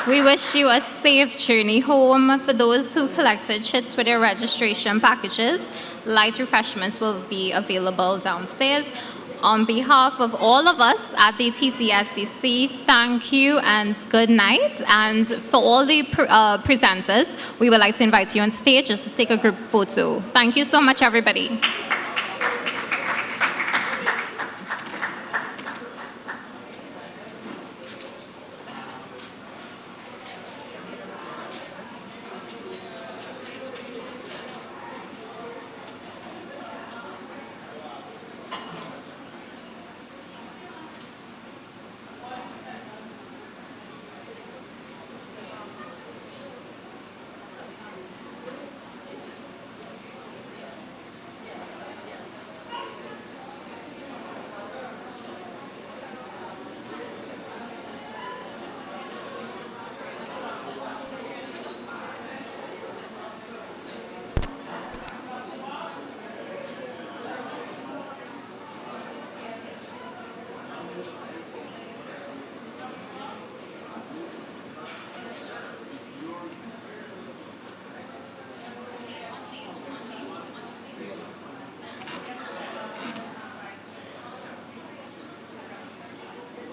We wish you a safe journey home. For those who collected chits with their registration packages, light refreshments will be available downstairs. On behalf of all of us at the TTSEC, thank you and good night. And for all the presenters, we would like to invite you on stage just to take a group photo. Thank you so much, everybody.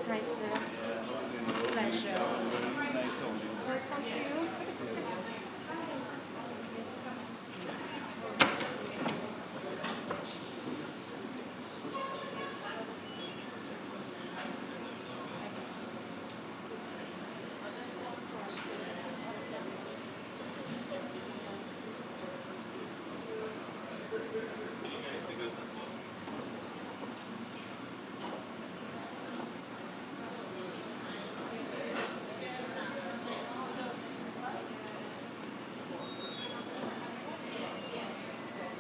Hi, sir.